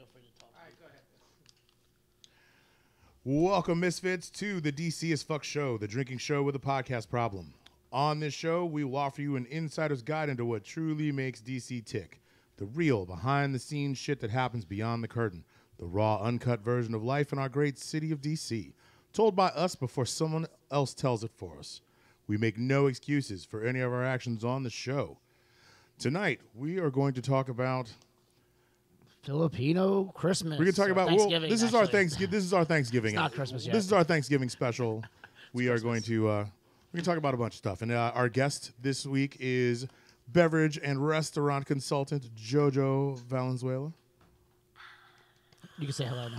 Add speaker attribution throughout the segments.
Speaker 1: feel free to talk.
Speaker 2: All right, go ahead.
Speaker 3: Welcome, Misfits, to the DC as Fuck Show, the drinking show with a podcast problem. On this show, we will offer you an insider's guide into what truly makes DC tick. The real, behind-the-scenes shit that happens beyond the curtain. The raw, uncut version of life in our great city of DC. Told by us before someone else tells it for us. We make no excuses for any of our actions on the show. Tonight, we are going to talk about...
Speaker 1: Filipino Christmas.
Speaker 3: We're going to talk about
Speaker 1: Thanksgiving.
Speaker 3: This is our Thanksgiving. This is our Thanksgiving.
Speaker 1: It's not Christmas yet.
Speaker 3: This is our Thanksgiving special. We are going to talk about a bunch of stuff. And our guest this week is beverage and restaurant consultant Jo-Jo Valenzuela.
Speaker 1: You can say hello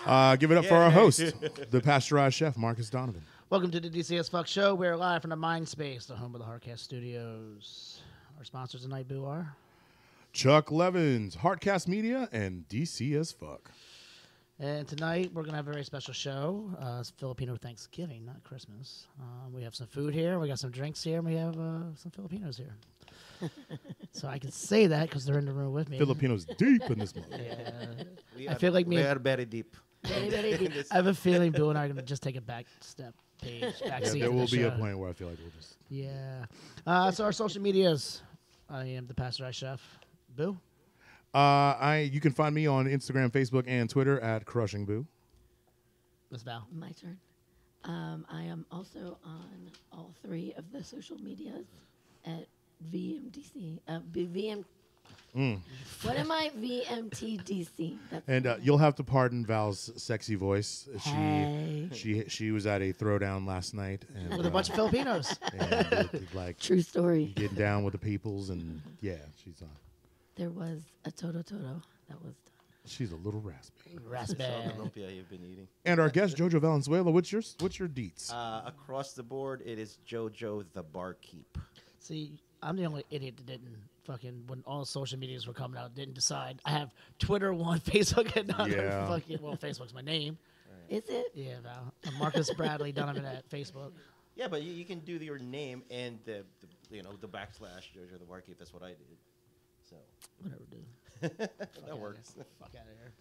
Speaker 1: now.
Speaker 3: Give it up for our host, the pasteurized chef Marcus Donovan.
Speaker 1: Welcome to the DCS Fuck Show. We're live from the Mind Space, the home of the Heartcast Studios. Our sponsors tonight, Boo, are
Speaker 3: Chuck Levins, Heartcast Media, and DCS Fuck.
Speaker 1: And tonight we're going to have a very special show. It's Filipino Thanksgiving, not Christmas. We have some food here. We got some drinks here. And we have some Filipinos here. So I can say that because they're in the room with me.
Speaker 3: Filipinos deep in this month.
Speaker 1: Yeah. I feel like
Speaker 4: we are very deep.
Speaker 1: Very, very deep. I have a feeling Bill and I are going to just take a back step page.
Speaker 3: There will be a point where I feel like we'll just...
Speaker 1: Yeah. So our social medias. I am the pasteurized chef. Boo?
Speaker 3: You can find me on Instagram, Facebook, and Twitter at Crushing Boo.
Speaker 1: Miss Val.
Speaker 5: My turn. I am also on all three of the social medias at VMDC. What am I? VMTDC.
Speaker 3: And you'll have to pardon Val's sexy voice.
Speaker 5: Hey.
Speaker 3: She was at a throwdown last night and,
Speaker 1: with a bunch of Filipinos.
Speaker 3: And like
Speaker 5: true story.
Speaker 3: Getting down with the peoples, and yeah, she's on.
Speaker 5: There was a Toto that was done.
Speaker 3: She's a little raspy.
Speaker 1: Raspy.
Speaker 4: Lumpia you've been eating.
Speaker 3: And our guest Jo-Jo Valenzuela, what's your deets?
Speaker 4: Across the board, it is Jojo the Barkeep.
Speaker 1: See, I'm the only idiot that didn't fucking, when all social medias were coming out, didn't decide. I have Twitter one, Facebook another. Fucking, well, Facebook's my name.
Speaker 5: Right. Is it?
Speaker 1: Yeah, Val. I'm Marcus Bradley Donovan at Facebook.
Speaker 4: Yeah, but you can do your name and the backslash Jojo the Barkeep. That's what I did. So
Speaker 1: whatever, dude.
Speaker 4: That works.
Speaker 1: Fuck out of here.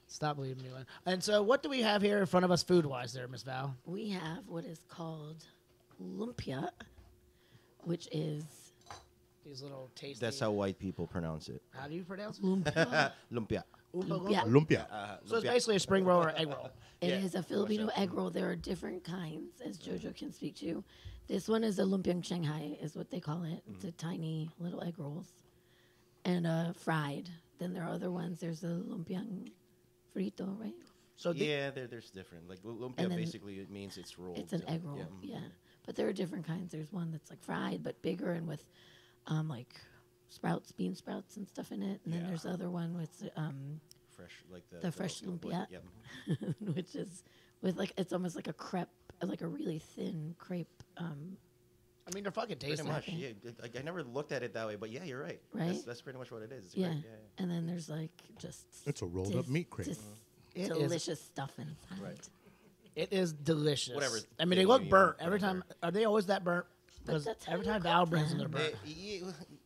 Speaker 1: Stop leaving me alone. And so, what do we have here in front of us, food-wise, there, Miss Val?
Speaker 5: We have what is called lumpia, which is
Speaker 1: these little tasty.
Speaker 4: That's how white people pronounce it.
Speaker 1: How do you pronounce it?
Speaker 5: Lumpia.
Speaker 4: Lumpia.
Speaker 3: Lumpia.
Speaker 1: So it's basically a spring roll or egg roll.
Speaker 5: It is a Filipino egg roll. There are different kinds, as JoJo can speak to. This one is a lumpiang Shanghai, is what they call it. It's a tiny little egg rolls. And fried. Then there are other ones. There's a lumpiang frito, right?
Speaker 1: So
Speaker 4: there's different. Like lumpia, basically, it means it's rolled.
Speaker 5: It's an egg roll, yeah. But there are different kinds. There's one that's like fried but bigger and with like sprouts, bean sprouts and stuff in it. And then there's the other one with
Speaker 4: fresh, like
Speaker 5: the fresh lumpia, which is with like, it's almost like a crepe, like a really thin crepe.
Speaker 1: I mean, they're fucking tasty.
Speaker 4: Pretty much, yeah. I never looked at it that way, but yeah, you're right.
Speaker 5: Right?
Speaker 4: That's pretty much what it is. It's
Speaker 5: yeah.
Speaker 4: great.
Speaker 5: And then there's like just...
Speaker 3: It's a rolled up meat crepe.
Speaker 5: Delicious stuff inside.
Speaker 4: Right.
Speaker 1: It is delicious.
Speaker 4: Whatever.
Speaker 1: I mean, they look burnt every time. Are they always that burnt? Because every time Val brings them, they're burnt.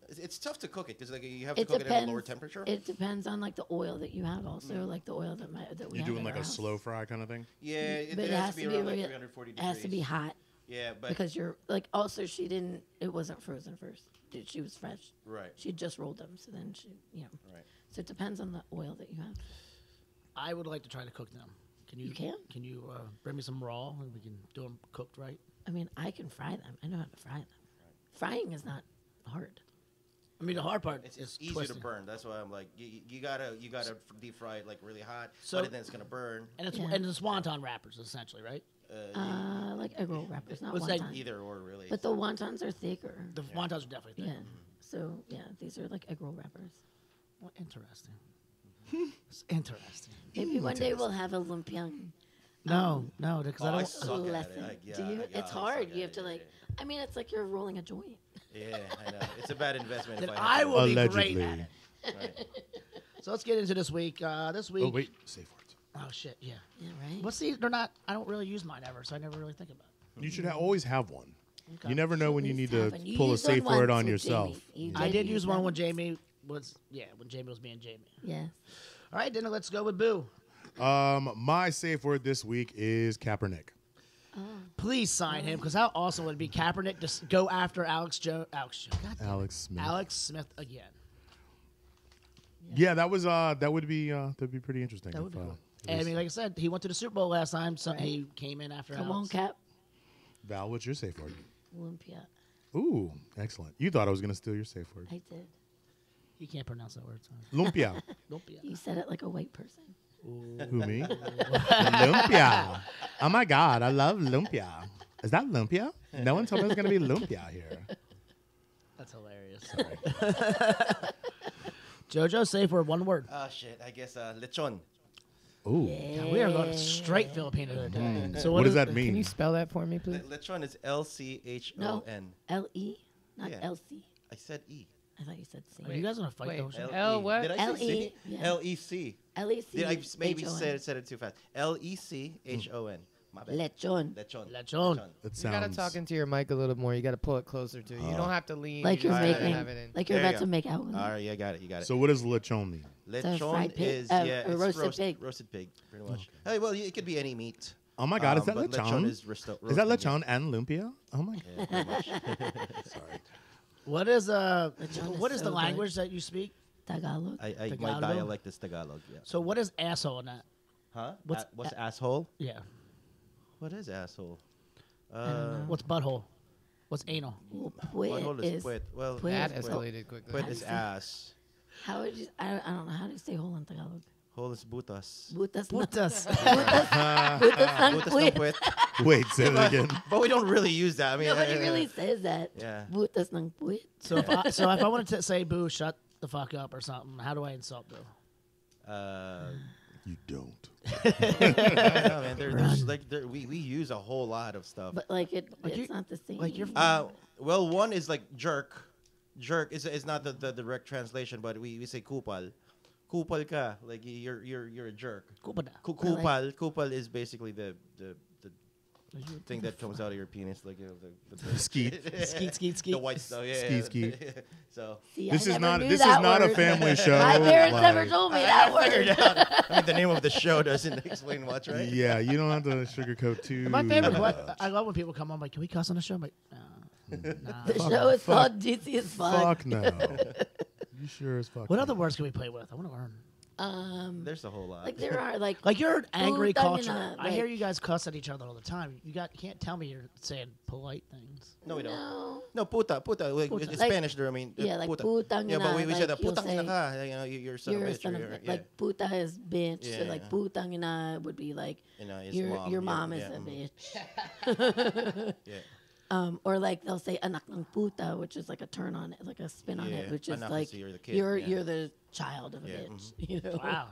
Speaker 4: It's tough to cook it because like you have to cook it at a lower temperature.
Speaker 5: It depends on like the oil that you have also, like the oil that we have.
Speaker 3: You doing like a
Speaker 5: house.
Speaker 3: slow fry kind of thing?
Speaker 4: Yeah, it has to be around like 340 degrees.
Speaker 5: It has to be hot.
Speaker 4: Yeah, but
Speaker 5: because you're like, also it wasn't frozen first. She was fresh.
Speaker 4: Right.
Speaker 5: She just rolled them, so then Right. So it depends on the oil that you have.
Speaker 1: I would like to try to cook them. Can you? Can you bring me some raw and we can do them cooked right?
Speaker 5: I mean, I can fry them. I know how to fry them. Right. Frying is not hard.
Speaker 1: I mean, the hard part
Speaker 4: is
Speaker 1: easy
Speaker 4: twisting. To burn. That's why I'm like, you gotta deep fry it like really hot, but then it's gonna burn.
Speaker 1: And it's wonton wrappers essentially, right?
Speaker 5: Like egg roll wrappers, not
Speaker 1: wonton.
Speaker 5: Like
Speaker 4: either or really.
Speaker 5: But the wontons are thicker.
Speaker 1: The wontons are definitely thicker.
Speaker 5: Yeah. So these are like egg roll wrappers.
Speaker 1: Well, interesting. It's interesting.
Speaker 5: Maybe one day we'll have a lumpiang.
Speaker 1: No, because I don't.
Speaker 4: Suck
Speaker 5: lesson.
Speaker 4: At it.
Speaker 5: Do you? It's hard. You have to like. I mean, it's like you're rolling a joint.
Speaker 4: Yeah, I know. It's a bad investment.
Speaker 1: Then I will be great at it.
Speaker 4: Right.
Speaker 1: So let's get into this week. This week.
Speaker 3: Oh wait, safe words.
Speaker 1: Oh shit, yeah.
Speaker 5: Yeah, right.
Speaker 1: Well, see, they're not. I don't really use mine ever, so I never really think about it.
Speaker 3: You should always have one.
Speaker 1: Okay.
Speaker 3: You never know when you need to
Speaker 5: You
Speaker 3: pull a
Speaker 5: used
Speaker 3: safe
Speaker 5: one
Speaker 3: word
Speaker 5: once
Speaker 3: on
Speaker 5: with
Speaker 3: yourself.
Speaker 5: Jamie.
Speaker 1: I did use one
Speaker 5: them.
Speaker 1: with Jamie. when Jamie was being Jamie.
Speaker 5: Yes.
Speaker 1: All right, then let's go with Boo.
Speaker 3: My safe word this week is Kaepernick.
Speaker 1: Please sign him, because how awesome would it be Kaepernick just go after Alex Smith again.
Speaker 3: Yeah, that would be pretty interesting.
Speaker 1: That would be cool. And I mean, like I said, he went to the Super Bowl last time, so he came in after
Speaker 5: Come on,
Speaker 1: Alex.
Speaker 5: Cap.
Speaker 3: Val, what's your safe word?
Speaker 5: Olympia.
Speaker 3: Ooh, excellent. You thought I was going to steal your safe word.
Speaker 5: I did.
Speaker 1: He can't pronounce that word. So.
Speaker 3: Lumpia.
Speaker 1: Lumpia.
Speaker 5: You said it like a white person.
Speaker 3: Who, me? Lumpia. Oh, my God. I love lumpia. Is that lumpia? No one told me it was going to be lumpia here.
Speaker 1: That's hilarious. JoJo, safe word, one word.
Speaker 4: Oh, shit. I guess lechon.
Speaker 3: Ooh.
Speaker 1: Yeah, we are going straight Filipino today. So
Speaker 3: What does that
Speaker 2: Can
Speaker 3: mean?
Speaker 2: you spell that for me, please?
Speaker 4: Lechon is L-C-H-O-N.
Speaker 5: No. L-E, not
Speaker 4: Yeah.
Speaker 5: L-C.
Speaker 4: I said E.
Speaker 5: I thought you said C.
Speaker 1: Are you guys going to fight
Speaker 2: Wait.
Speaker 1: those?
Speaker 2: L what?
Speaker 4: Did I say
Speaker 5: L-E,
Speaker 4: C?
Speaker 5: yeah.
Speaker 4: L-E-C.
Speaker 5: L-E-C.
Speaker 4: Did I maybe
Speaker 5: H-O-N.
Speaker 4: said it too fast? L-E-C-H-O-n. My bad.
Speaker 5: Lechon.
Speaker 4: Lechon.
Speaker 1: Lechon.
Speaker 3: That
Speaker 2: You gotta
Speaker 3: sounds.
Speaker 2: talk into your mic a little more. You gotta pull it closer to you. You don't have to lean.
Speaker 5: Like
Speaker 2: You
Speaker 5: you're
Speaker 2: just gotta
Speaker 5: making,
Speaker 2: have it in.
Speaker 5: like you're
Speaker 4: There you
Speaker 5: about to
Speaker 4: go.
Speaker 5: make out with
Speaker 4: All
Speaker 5: me.
Speaker 4: right, yeah, got it. You got it.
Speaker 3: So what does lechon mean?
Speaker 5: a
Speaker 4: Lechon
Speaker 5: fried pig?
Speaker 4: is
Speaker 5: A
Speaker 4: it's
Speaker 5: roasted pig.
Speaker 4: Roasted pig, pretty much. Hey, well, it could be any meat.
Speaker 3: Oh, my God. Is that
Speaker 4: but
Speaker 3: lechon?
Speaker 4: is
Speaker 3: Is that lechon and lumpia? Oh, my God.
Speaker 4: Yeah, pretty much.
Speaker 3: Sorry.
Speaker 1: What is
Speaker 5: Lechon
Speaker 1: what
Speaker 5: is
Speaker 1: is
Speaker 5: so
Speaker 1: the language that you speak?
Speaker 5: Tagalog.
Speaker 4: My
Speaker 1: Tagalog?
Speaker 4: dialect is Tagalog. Yeah.
Speaker 1: So what is asshole in that?
Speaker 4: Huh?
Speaker 1: What's-
Speaker 4: What's asshole?
Speaker 1: Yeah.
Speaker 4: What is asshole?
Speaker 1: What's butthole? What's anal?
Speaker 5: Well,
Speaker 4: Butthole
Speaker 5: puet
Speaker 4: is
Speaker 5: is,
Speaker 4: puet. Well,
Speaker 5: puet
Speaker 2: That
Speaker 5: is-
Speaker 2: escalated quickly.
Speaker 4: puet is ass.
Speaker 5: how would you, I don't know, how do you say hole in Tagalog?
Speaker 4: Hole is butas.
Speaker 5: Butas na.
Speaker 1: Putas.
Speaker 5: Butas ng
Speaker 4: Butas ng
Speaker 5: puwet.
Speaker 4: puwet.
Speaker 3: Wait, say that again.
Speaker 4: But we don't really use that. I mean,
Speaker 5: Nobody really says that.
Speaker 4: Yeah.
Speaker 5: Butas ng puwet.
Speaker 1: So if I wanted to say Boo, shut the fuck up or something, how do I insult Boo?
Speaker 3: You don't.
Speaker 4: I don't know, man. There's like we use a whole lot of stuff.
Speaker 5: But like it's
Speaker 1: you-
Speaker 5: not the same.
Speaker 1: like you're-
Speaker 4: Well, one is like jerk. Jerk is not the direct translation, but we say kupal. Kupal ka, like you're a jerk.
Speaker 1: Kupal.
Speaker 4: Kupal is basically the thing that comes out of your penis, like the
Speaker 3: Skeet.
Speaker 1: Skeet.
Speaker 4: the white stuff. Yeah,
Speaker 3: Skeet, skeet.
Speaker 4: So
Speaker 5: See,
Speaker 3: This
Speaker 5: I
Speaker 3: is
Speaker 5: never
Speaker 3: not.
Speaker 5: knew
Speaker 3: This is
Speaker 5: that
Speaker 3: not a
Speaker 5: word.
Speaker 3: family show.
Speaker 5: My parents never
Speaker 3: like-
Speaker 5: told me that
Speaker 4: figured
Speaker 5: word.
Speaker 4: out. I mean, the name of the show doesn't explain much, right?
Speaker 3: Yeah, you don't have to sugarcoat too.
Speaker 1: My favorite.
Speaker 3: much.
Speaker 1: I love when people come on like, can we cuss on the show? I'm like, nah.
Speaker 5: The show is called DC as fuck.
Speaker 3: Fuck no. You sure as fuck.
Speaker 1: What
Speaker 3: no.
Speaker 1: other words can we play with? I want to learn.
Speaker 4: There's a whole lot.
Speaker 5: Like there are like
Speaker 1: Like you're an angry
Speaker 5: Putang
Speaker 1: culture.
Speaker 5: ina,
Speaker 1: I hear
Speaker 5: like-
Speaker 1: you guys cuss at each other all the time. You can't tell me you're saying polite things.
Speaker 4: No, we don't.
Speaker 5: no.
Speaker 4: No, puta. Like,
Speaker 1: Puta.
Speaker 4: in
Speaker 5: Like-
Speaker 4: Spanish there, I mean,
Speaker 5: Yeah, like
Speaker 4: puta.
Speaker 5: putang
Speaker 4: Yeah, but
Speaker 5: ina,
Speaker 4: we said
Speaker 5: like
Speaker 4: that
Speaker 5: you'll
Speaker 4: putang ina
Speaker 5: say
Speaker 4: ka. You know, you're a son
Speaker 5: You're
Speaker 4: of a
Speaker 5: a
Speaker 4: bitch.
Speaker 5: son of
Speaker 4: or-
Speaker 5: like puta is bitch.
Speaker 4: Yeah,
Speaker 5: So like
Speaker 4: yeah.
Speaker 5: putang ina would be like
Speaker 4: You know, his
Speaker 5: your
Speaker 4: mom,
Speaker 5: your
Speaker 4: yeah,
Speaker 5: mom is
Speaker 4: yeah,
Speaker 5: a
Speaker 4: mhm.
Speaker 5: bitch.
Speaker 4: Yeah.
Speaker 5: Or like they'll say anak ng puta, which is like a turn on it, like a spin on
Speaker 4: Yeah,
Speaker 5: it, which is
Speaker 4: anak
Speaker 5: like
Speaker 4: is you're the kid,
Speaker 5: you're
Speaker 4: yeah.
Speaker 5: you're the child of a
Speaker 4: Yeah,
Speaker 5: bitch. You know.
Speaker 1: Wow.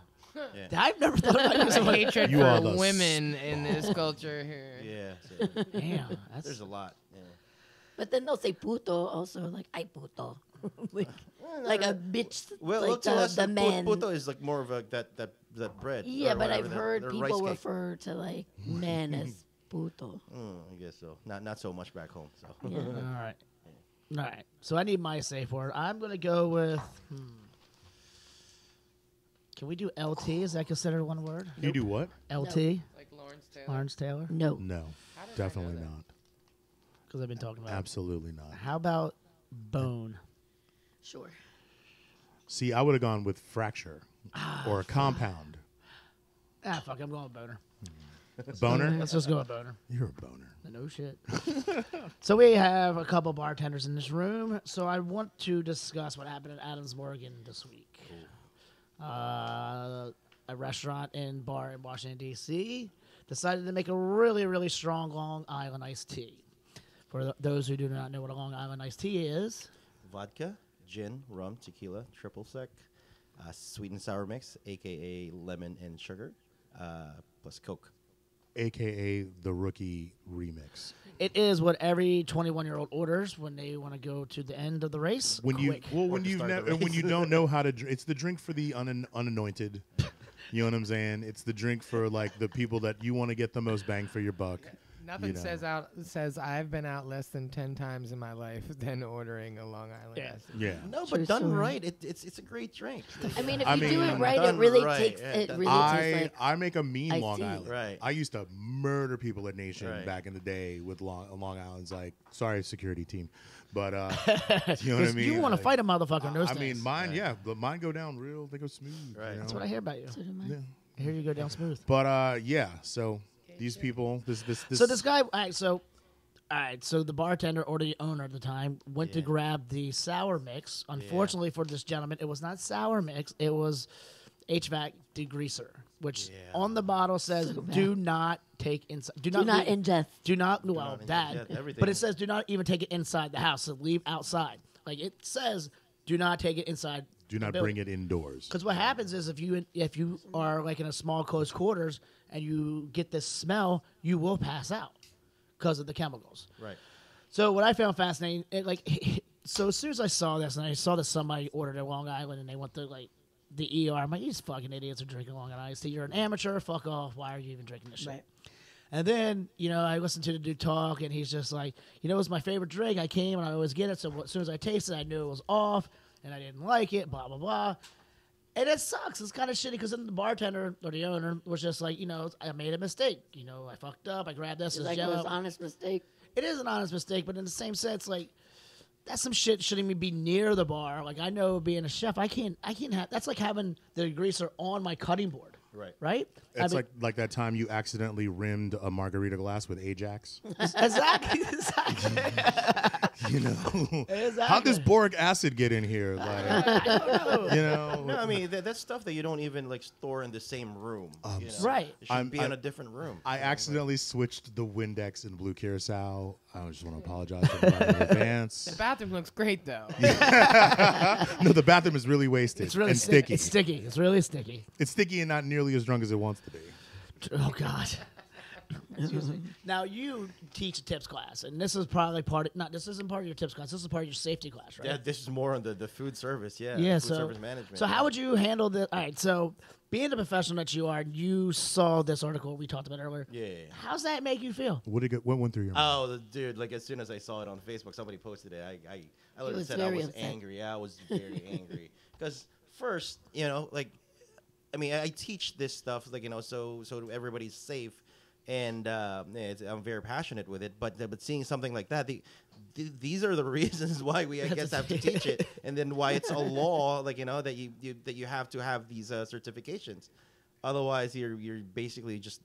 Speaker 4: Yeah.
Speaker 1: I've never thought about
Speaker 2: There's
Speaker 1: using
Speaker 2: a hatred
Speaker 3: You are the
Speaker 2: for women in this culture here.
Speaker 4: Yeah. So
Speaker 1: Damn, that's
Speaker 4: there's a lot. Yeah.
Speaker 5: But then they'll say puto also, like ay puto, like a bitch.
Speaker 4: Well,
Speaker 5: like
Speaker 4: to us,
Speaker 5: the men.
Speaker 4: puto is like more of a that bread.
Speaker 5: Yeah,
Speaker 4: or
Speaker 5: but
Speaker 4: whatever,
Speaker 5: I've
Speaker 4: that-
Speaker 5: heard
Speaker 4: the rice
Speaker 5: people
Speaker 4: cake.
Speaker 5: refer to like men as puto.
Speaker 4: I guess so. Not so much back home. So.
Speaker 5: Yeah.
Speaker 1: all right. All right. So I need my safe word. I'm gonna go with. Can we do LT? Is that considered one word?
Speaker 3: You do what?
Speaker 1: LT.
Speaker 2: Like Lawrence Taylor.
Speaker 1: Lawrence Taylor.
Speaker 5: No.
Speaker 3: No,
Speaker 2: How did I
Speaker 3: definitely
Speaker 2: know that?
Speaker 3: not.
Speaker 1: Because I've been talking about. it.
Speaker 3: Absolutely not.
Speaker 1: How about bone?
Speaker 5: Sure.
Speaker 3: See, I would have gone with fracture or a compound.
Speaker 1: Ah, fuck. I'm going with boner.
Speaker 3: Boner?
Speaker 1: Let's just go with boner.
Speaker 3: You're a boner.
Speaker 1: No shit. So we have a couple bartenders in this room. So I want to discuss what happened at Adams Morgan this week. A restaurant and bar in Washington, D.C. decided to make a really, really strong Long Island iced tea. For those who do not know what a Long Island iced tea is,
Speaker 4: Vodka, gin, rum, tequila, triple sec, sweet and sour mix, aka lemon and sugar, plus Coke.
Speaker 3: AKA the rookie remix.
Speaker 1: it is what every 21-year-old orders when they want to go to the end of the race.
Speaker 3: When you
Speaker 1: quick.
Speaker 3: well, when
Speaker 4: to
Speaker 3: you
Speaker 4: start the
Speaker 3: when
Speaker 4: race.
Speaker 3: you don't know how to, it's the drink for the unanointed. You know what I'm saying? It's the drink for like the people that you want to get the most bang for your buck.
Speaker 2: Nothing
Speaker 3: know.
Speaker 2: says I've been out less than 10 times in my life than ordering a Long Island
Speaker 1: Yeah.
Speaker 2: iced tea.
Speaker 3: Yeah.
Speaker 4: No,
Speaker 5: True
Speaker 4: but done
Speaker 5: story.
Speaker 4: right, it's a great drink.
Speaker 5: I mean, if
Speaker 3: I
Speaker 5: you do
Speaker 3: mean,
Speaker 5: it right, it
Speaker 4: done
Speaker 5: really
Speaker 4: right,
Speaker 5: takes.
Speaker 4: yeah,
Speaker 5: It
Speaker 4: done
Speaker 5: really tastes like.
Speaker 3: I make a mean
Speaker 5: iced
Speaker 3: Long
Speaker 5: tea.
Speaker 3: Island.
Speaker 4: Right.
Speaker 3: I used to murder people at Nation
Speaker 4: Right.
Speaker 3: back in the day with Long Island's. Like, sorry, security team, but you know what I mean.
Speaker 1: You want to
Speaker 3: Like,
Speaker 1: fight a motherfucker in those
Speaker 3: I mean,
Speaker 1: days.
Speaker 3: mine, yeah, but mine go down real. They go smooth.
Speaker 4: Right.
Speaker 3: You know?
Speaker 1: That's what I hear about you.
Speaker 5: So do mine.
Speaker 3: Yeah.
Speaker 1: I hear you go down smooth.
Speaker 3: But yeah, so these people, this.
Speaker 1: So this guy, all right, so the bartender or the owner at the time went to
Speaker 4: Yeah.
Speaker 1: grab the sour mix. Unfortunately for this gentleman, it was not sour mix. It was HVAC degreaser, which
Speaker 4: Yeah.
Speaker 1: on the bottle says,
Speaker 5: So bad.
Speaker 1: "Do not take inside.
Speaker 5: Do not ingest.
Speaker 1: Do not. Well,
Speaker 4: not ingest,
Speaker 1: that.
Speaker 4: yeah, everything.
Speaker 1: But it says, do not even take it inside the house. So leave outside. Like it says, do not take it inside.
Speaker 3: Do not bring it indoors.
Speaker 1: Because what happens is if you are like in a small close quarters and you get this smell, you will pass out because of the chemicals.
Speaker 4: Right.
Speaker 1: So what I found fascinating, so as soon as I saw this and I saw that somebody ordered a Long Island and they went to like the ER, I'm like, these fucking idiots are drinking Long Island iced tea. You're an amateur. Fuck off. Why are you even drinking this shit?
Speaker 5: Right.
Speaker 1: And then, I listened to the dude talk, and he's just like, it was my favorite drink. I came, and I always get it. So as soon as I tasted it, I knew it was off, and I didn't like it, blah, blah, blah. And it sucks. It's kind of shitty because then the bartender or the owner was just like, I made a mistake. I fucked up. I grabbed this.
Speaker 5: It's like it was an honest mistake.
Speaker 1: It is an honest mistake, but in the same sense, like, that's some shit shouldn't even be near the bar. Like, I know being a chef, I can't have, that's like having the degreaser on my cutting board.
Speaker 4: Right.
Speaker 1: Right?
Speaker 3: It's like that time you accidentally rimmed a margarita glass with Ajax.
Speaker 1: Exactly.
Speaker 3: How'd this boric acid get in here? Like,
Speaker 1: I don't know.
Speaker 4: No, I mean that's stuff that you don't even like store in the same room.
Speaker 1: Right.
Speaker 4: It should be in a different room.
Speaker 3: I accidentally switched the Windex and blue curacao. I just want to apologize to everybody in advance.
Speaker 2: The bathroom looks great, though.
Speaker 3: No, the bathroom is really wasted
Speaker 1: It's really
Speaker 3: and sticky.
Speaker 1: It's sticky. It's really sticky.
Speaker 3: It's sticky and not nearly as drunk as it wants to be.
Speaker 1: Oh, God. Excuse me. Now, you teach a tips class, and this is probably this isn't part of your tips class. This is part of your safety class, right?
Speaker 4: Yeah, this is more on the food service. Yeah.
Speaker 1: Yeah,
Speaker 4: Food service management.
Speaker 1: So how would you handle the? All right, so being the professional that you are, you saw this article we talked about earlier.
Speaker 4: Yeah.
Speaker 1: How's that make you feel?
Speaker 3: What went through your mind?
Speaker 4: Oh, dude! Like as soon as I saw it on Facebook, somebody posted it. I literally
Speaker 5: was
Speaker 4: said I
Speaker 5: very
Speaker 4: was
Speaker 5: upset.
Speaker 4: angry. I was very angry because first, I mean, I teach this stuff, so everybody's safe, and I'm very passionate with it. But seeing something like that, these are the reasons why we, I guess, have to teach it, and then why it's a law, that you have to have these certifications. Otherwise, you're basically just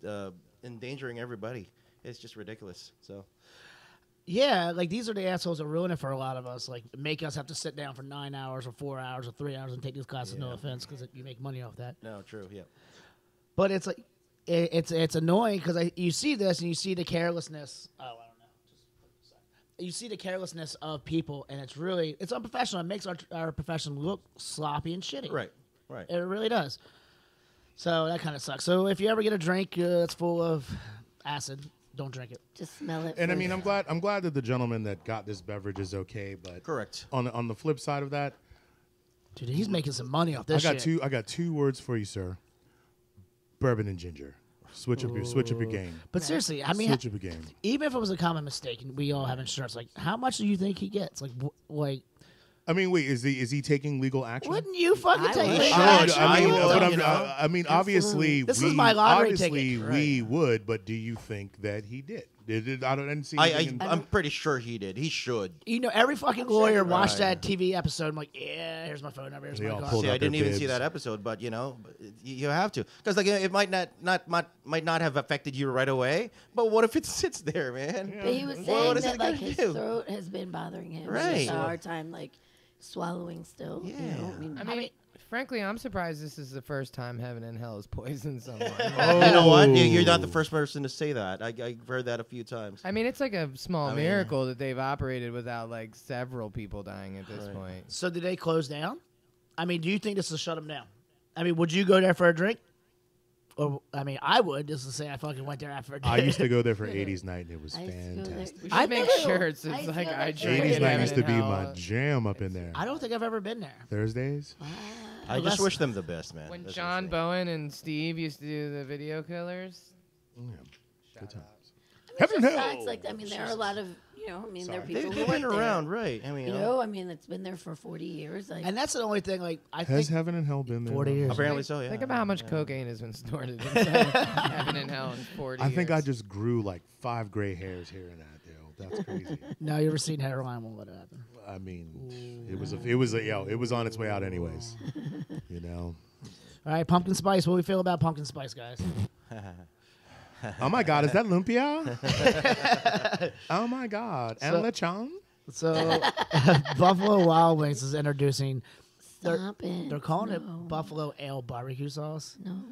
Speaker 4: endangering everybody. It's just ridiculous. So.
Speaker 1: Yeah, like these are the assholes that ruin it for a lot of us. Like make us have to sit down for 9 hours or 4 hours or 3 hours and take these classes. No offense, because you make money off that.
Speaker 4: No, true. Yeah.
Speaker 1: But it's like it's annoying because you see this and you see the carelessness. Oh, I don't know. You see the carelessness of people, and it's unprofessional. It makes our profession look sloppy and shitty.
Speaker 4: Right. Right.
Speaker 1: It really does. So that kind of sucks. So if you ever get a drink that's full of acid, don't drink it.
Speaker 5: Just smell it.
Speaker 3: And I
Speaker 5: first.
Speaker 3: mean, I'm glad that the gentleman that got this beverage is okay. But
Speaker 4: Correct.
Speaker 3: on the flip side of that,
Speaker 1: Dude, he's making some money off this shit.
Speaker 3: I got two words for you, sir. Bourbon and ginger. Switch up your game.
Speaker 1: But seriously, I mean,
Speaker 3: Switch up your game.
Speaker 1: even if it was a common mistake and we all have insurance, like how much do you think he gets? Like
Speaker 3: I mean, wait, is he taking legal action?
Speaker 1: wouldn't you fucking
Speaker 5: I
Speaker 1: take
Speaker 5: would.
Speaker 1: legal
Speaker 3: Should.
Speaker 1: action?
Speaker 3: I mean,
Speaker 4: would,
Speaker 3: but obviously,
Speaker 1: This is my lottery
Speaker 3: obviously
Speaker 1: ticket.
Speaker 3: we would. But do you think that he did? I didn't see. anything in-
Speaker 4: I'm pretty sure he did. He should.
Speaker 1: Every fucking lawyer
Speaker 4: he
Speaker 1: watched
Speaker 4: right.
Speaker 1: that TV episode. I'm like, yeah, here's my phone number. Here's
Speaker 3: They
Speaker 1: my
Speaker 3: all
Speaker 1: card.
Speaker 3: pulled
Speaker 4: See,
Speaker 3: out
Speaker 4: I didn't
Speaker 3: their
Speaker 4: even see
Speaker 3: bibs.
Speaker 4: that episode, but you have to, because it might not have affected you right away. But what if it sits there, man?
Speaker 5: But he was
Speaker 4: Well, what
Speaker 5: saying
Speaker 4: is
Speaker 5: that
Speaker 4: it
Speaker 5: like
Speaker 4: gonna
Speaker 5: his
Speaker 4: do?
Speaker 5: throat has been bothering him.
Speaker 4: Right.
Speaker 5: He has a hard time like swallowing still. You know?
Speaker 4: Yeah.
Speaker 5: I mean,
Speaker 2: Frankly, I'm surprised this is the first time heaven and hell has poisoned someone.
Speaker 4: You know what? You're not the first person to say that. I've heard that a few times.
Speaker 2: I mean, it's like a small
Speaker 4: I mean-
Speaker 2: miracle that they've operated without like several people dying at this
Speaker 4: Right.
Speaker 2: point.
Speaker 1: So did they close down? I mean, do you think this will shut them down? I mean, would you go there for a drink? Or I mean, I would just to say I fucking went there after a drink.
Speaker 3: I used to go there for 80s night, and it was
Speaker 5: I used to go there.
Speaker 3: fantastic.
Speaker 2: We
Speaker 1: I
Speaker 2: should make
Speaker 1: never-
Speaker 2: shirts.
Speaker 5: I
Speaker 2: It's
Speaker 5: feel
Speaker 2: like
Speaker 5: like
Speaker 2: I
Speaker 5: it's
Speaker 2: drink
Speaker 3: 80s
Speaker 2: at
Speaker 3: night
Speaker 2: heaven
Speaker 3: used to
Speaker 2: and
Speaker 3: be
Speaker 2: hell.
Speaker 3: my jam up in there.
Speaker 1: I don't think I've ever been there.
Speaker 3: Thursdays.
Speaker 4: I
Speaker 1: Unless-
Speaker 4: just wish them the best, man.
Speaker 2: When
Speaker 4: That's
Speaker 2: John
Speaker 4: what I'm
Speaker 2: Bowen and Steve used to do the video killers.
Speaker 3: Yeah. Good times.
Speaker 5: I
Speaker 3: Heaven and
Speaker 5: just
Speaker 3: hell.
Speaker 5: sucks. Like, I mean, there are a lot of, there are
Speaker 3: Sorry.
Speaker 5: people
Speaker 4: They
Speaker 5: who
Speaker 4: went
Speaker 5: went there.
Speaker 4: around, right? I mean,
Speaker 5: You know, I mean, it's been there for 40 years. Like,
Speaker 1: And that's the only thing. Like I
Speaker 3: Has
Speaker 1: think
Speaker 3: heaven and hell been there?
Speaker 1: 40 years.
Speaker 4: apparently so. Yeah.
Speaker 2: Think about how much cocaine has been stored in heaven and hell in 40
Speaker 3: I think I
Speaker 2: years.
Speaker 3: just grew like 5 gray hairs here and that. That's crazy.
Speaker 1: no, you ever seen heroin? Won't let it happen.
Speaker 3: I mean, it was on its way out anyways. You know.
Speaker 1: All right, pumpkin spice. What do we feel about pumpkin spice, guys?
Speaker 3: Oh my God, is that lumpia? Oh my God, and lechon?
Speaker 1: So, Buffalo Wild Wings is introducing.
Speaker 5: stop it.
Speaker 1: They're calling
Speaker 5: No.
Speaker 1: it Buffalo Ale Barbecue Sauce,
Speaker 5: No.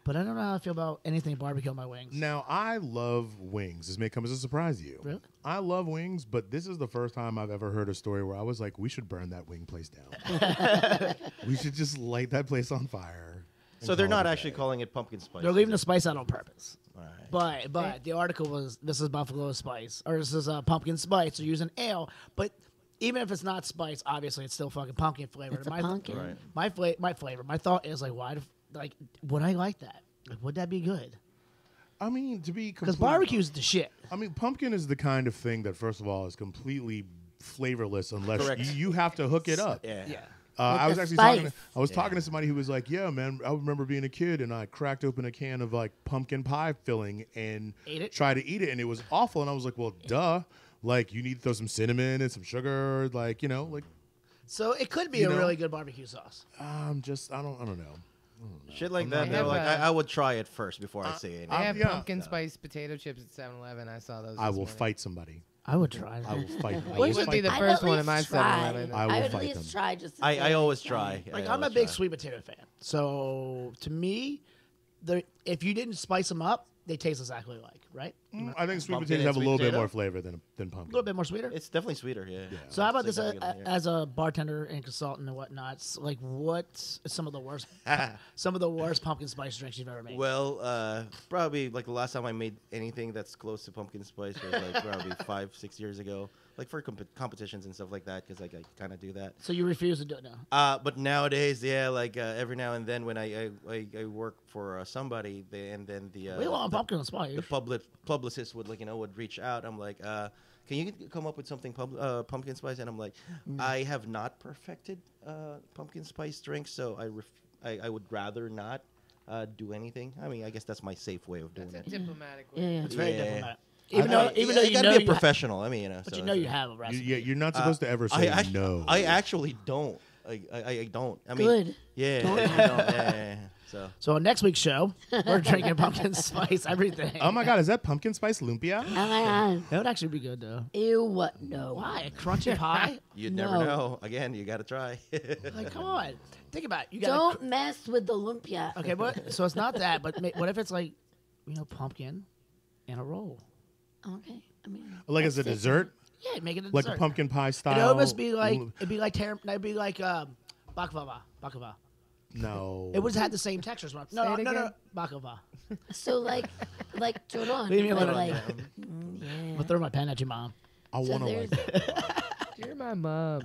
Speaker 1: but I don't know how I feel about anything barbecue on my wings.
Speaker 3: Now I love wings. This may come as a surprise to you.
Speaker 1: Really?
Speaker 3: I love wings, but this is the first time I've ever heard a story where I was like, we should burn that wing place down. We should just light that place on fire. and
Speaker 4: So they're
Speaker 3: call
Speaker 4: not
Speaker 3: it a
Speaker 4: actually
Speaker 3: day.
Speaker 4: calling it pumpkin spice.
Speaker 1: They're leaving the spice out on purpose.
Speaker 4: All right.
Speaker 1: But the article was this is Buffalo Spice or this is pumpkin spice. They're using ale, but even if it's not spice, obviously it's still fucking pumpkin flavored.
Speaker 5: It's a pumpkin.
Speaker 4: Right.
Speaker 1: My flavor. My thought is like, would I like that? Like, would that be good?
Speaker 3: I mean, to be
Speaker 1: Because
Speaker 3: completely-
Speaker 1: barbecue's the shit.
Speaker 3: I mean, pumpkin is the kind of thing that, first of all, is completely flavorless unless
Speaker 4: Correct.
Speaker 3: you have to hook it up.
Speaker 4: Yeah.
Speaker 1: Yeah.
Speaker 3: I was
Speaker 5: the
Speaker 3: actually
Speaker 5: spice.
Speaker 3: talking to somebody who was like, "Yeah, man, I remember being a kid and I cracked open a can of like pumpkin pie filling and
Speaker 1: Ate it?
Speaker 3: tried to eat it and it was awful." And I was like, "Well, duh! Like you need to throw some cinnamon and some sugar, like
Speaker 1: So it could be
Speaker 3: You
Speaker 1: a
Speaker 3: know?
Speaker 1: really good barbecue sauce.
Speaker 3: I don't know."
Speaker 4: Shit like that.
Speaker 2: They
Speaker 4: They're
Speaker 2: have,
Speaker 4: like,
Speaker 2: uh,
Speaker 4: I would try it first before I say anything.
Speaker 2: They have
Speaker 3: yeah.
Speaker 2: pumpkin spice potato chips at 7-Eleven. I saw those.
Speaker 3: I
Speaker 2: this
Speaker 3: will
Speaker 2: morning.
Speaker 3: fight somebody.
Speaker 1: I would try that.
Speaker 3: I will fight. I
Speaker 2: You
Speaker 3: will
Speaker 2: would be
Speaker 3: fight
Speaker 2: the
Speaker 3: them.
Speaker 5: I'd
Speaker 2: first
Speaker 5: at
Speaker 2: one in
Speaker 5: least
Speaker 2: my
Speaker 5: try.
Speaker 2: 7-Eleven.
Speaker 3: I will
Speaker 5: I would at
Speaker 3: fight
Speaker 5: least
Speaker 3: them.
Speaker 5: try just to
Speaker 4: I
Speaker 5: say,
Speaker 4: always
Speaker 5: yeah.
Speaker 4: try.
Speaker 1: Like
Speaker 4: I
Speaker 1: I'm a
Speaker 4: always
Speaker 1: big
Speaker 4: try.
Speaker 1: sweet potato fan. So to me, if you didn't spice them up, they taste exactly alike, right?
Speaker 3: I think sweet
Speaker 4: Pumpkin
Speaker 3: potatoes have a
Speaker 4: and
Speaker 3: little
Speaker 4: sweet
Speaker 3: bit
Speaker 4: potato?
Speaker 3: more flavor than
Speaker 1: A
Speaker 3: pumpkin.
Speaker 1: little bit more sweeter.
Speaker 4: It's definitely sweeter. Yeah.
Speaker 1: So how about
Speaker 4: It's
Speaker 1: this
Speaker 4: like that, yeah.
Speaker 1: as a bartender and consultant and whatnot? Like, what's some of the worst pumpkin spice drinks you've ever made?
Speaker 4: Well, probably like the last time I made anything that's close to pumpkin spice was like probably 5-6 years ago, like for competitions and stuff like that, because like I kind of do that.
Speaker 1: So you refuse to do it now?
Speaker 4: But nowadays, yeah, like every now and then when I work for somebody, and then
Speaker 1: we want pumpkin spice.
Speaker 4: the publicist would would reach out. I'm like, can you come up with something pumpkin spice? And I'm like, I have not perfected pumpkin spice drinks, so I would rather not do anything. I mean, I guess that's my safe way of doing
Speaker 2: That's a
Speaker 4: it.
Speaker 2: diplomatic
Speaker 5: Yeah,
Speaker 2: way.
Speaker 5: yeah.
Speaker 1: It's very
Speaker 4: Yeah.
Speaker 1: diplomatic.
Speaker 4: I
Speaker 1: Even though you
Speaker 4: gotta
Speaker 1: know
Speaker 4: be a professional. I mean,
Speaker 1: but
Speaker 4: so
Speaker 1: you know you
Speaker 4: that's-
Speaker 1: have a recipe.
Speaker 3: You're not supposed to ever say no.
Speaker 4: I actually don't. I don't. I mean,
Speaker 5: Good.
Speaker 4: Yeah.
Speaker 5: Don't.
Speaker 4: I don't. Yeah. So.
Speaker 1: So on next week's show, we're drinking pumpkin spice everything.
Speaker 3: Oh my God, is that pumpkin spice lumpia?
Speaker 5: Oh my god.
Speaker 1: That would actually be good though.
Speaker 5: Ew. What? No.
Speaker 1: Why? A crunchy pie?
Speaker 4: You'd
Speaker 5: No.
Speaker 4: never know. Again, you got to try.
Speaker 1: Like, come on. Think about it. You got
Speaker 5: Don't mess with the lumpia.
Speaker 1: Okay, but so it's not that, but what if it's like, pumpkin and a roll?
Speaker 5: Okay. I mean.
Speaker 3: Like as a
Speaker 5: that's
Speaker 3: dessert,
Speaker 1: Yeah, make it a
Speaker 3: like
Speaker 1: dessert.
Speaker 3: a pumpkin pie style.
Speaker 1: It'd almost be like baklava.
Speaker 3: No.
Speaker 1: It would have had the same textures. No,
Speaker 2: Say it
Speaker 1: no,
Speaker 2: again.
Speaker 1: baklava.
Speaker 5: different. So like Joron.
Speaker 1: Leave me
Speaker 5: but
Speaker 1: alone.
Speaker 5: like,
Speaker 1: I'm
Speaker 5: yeah.
Speaker 1: gonna throw my pen at you, mom.
Speaker 3: I
Speaker 5: So
Speaker 3: want to
Speaker 5: there's
Speaker 3: like.
Speaker 2: You're my mom.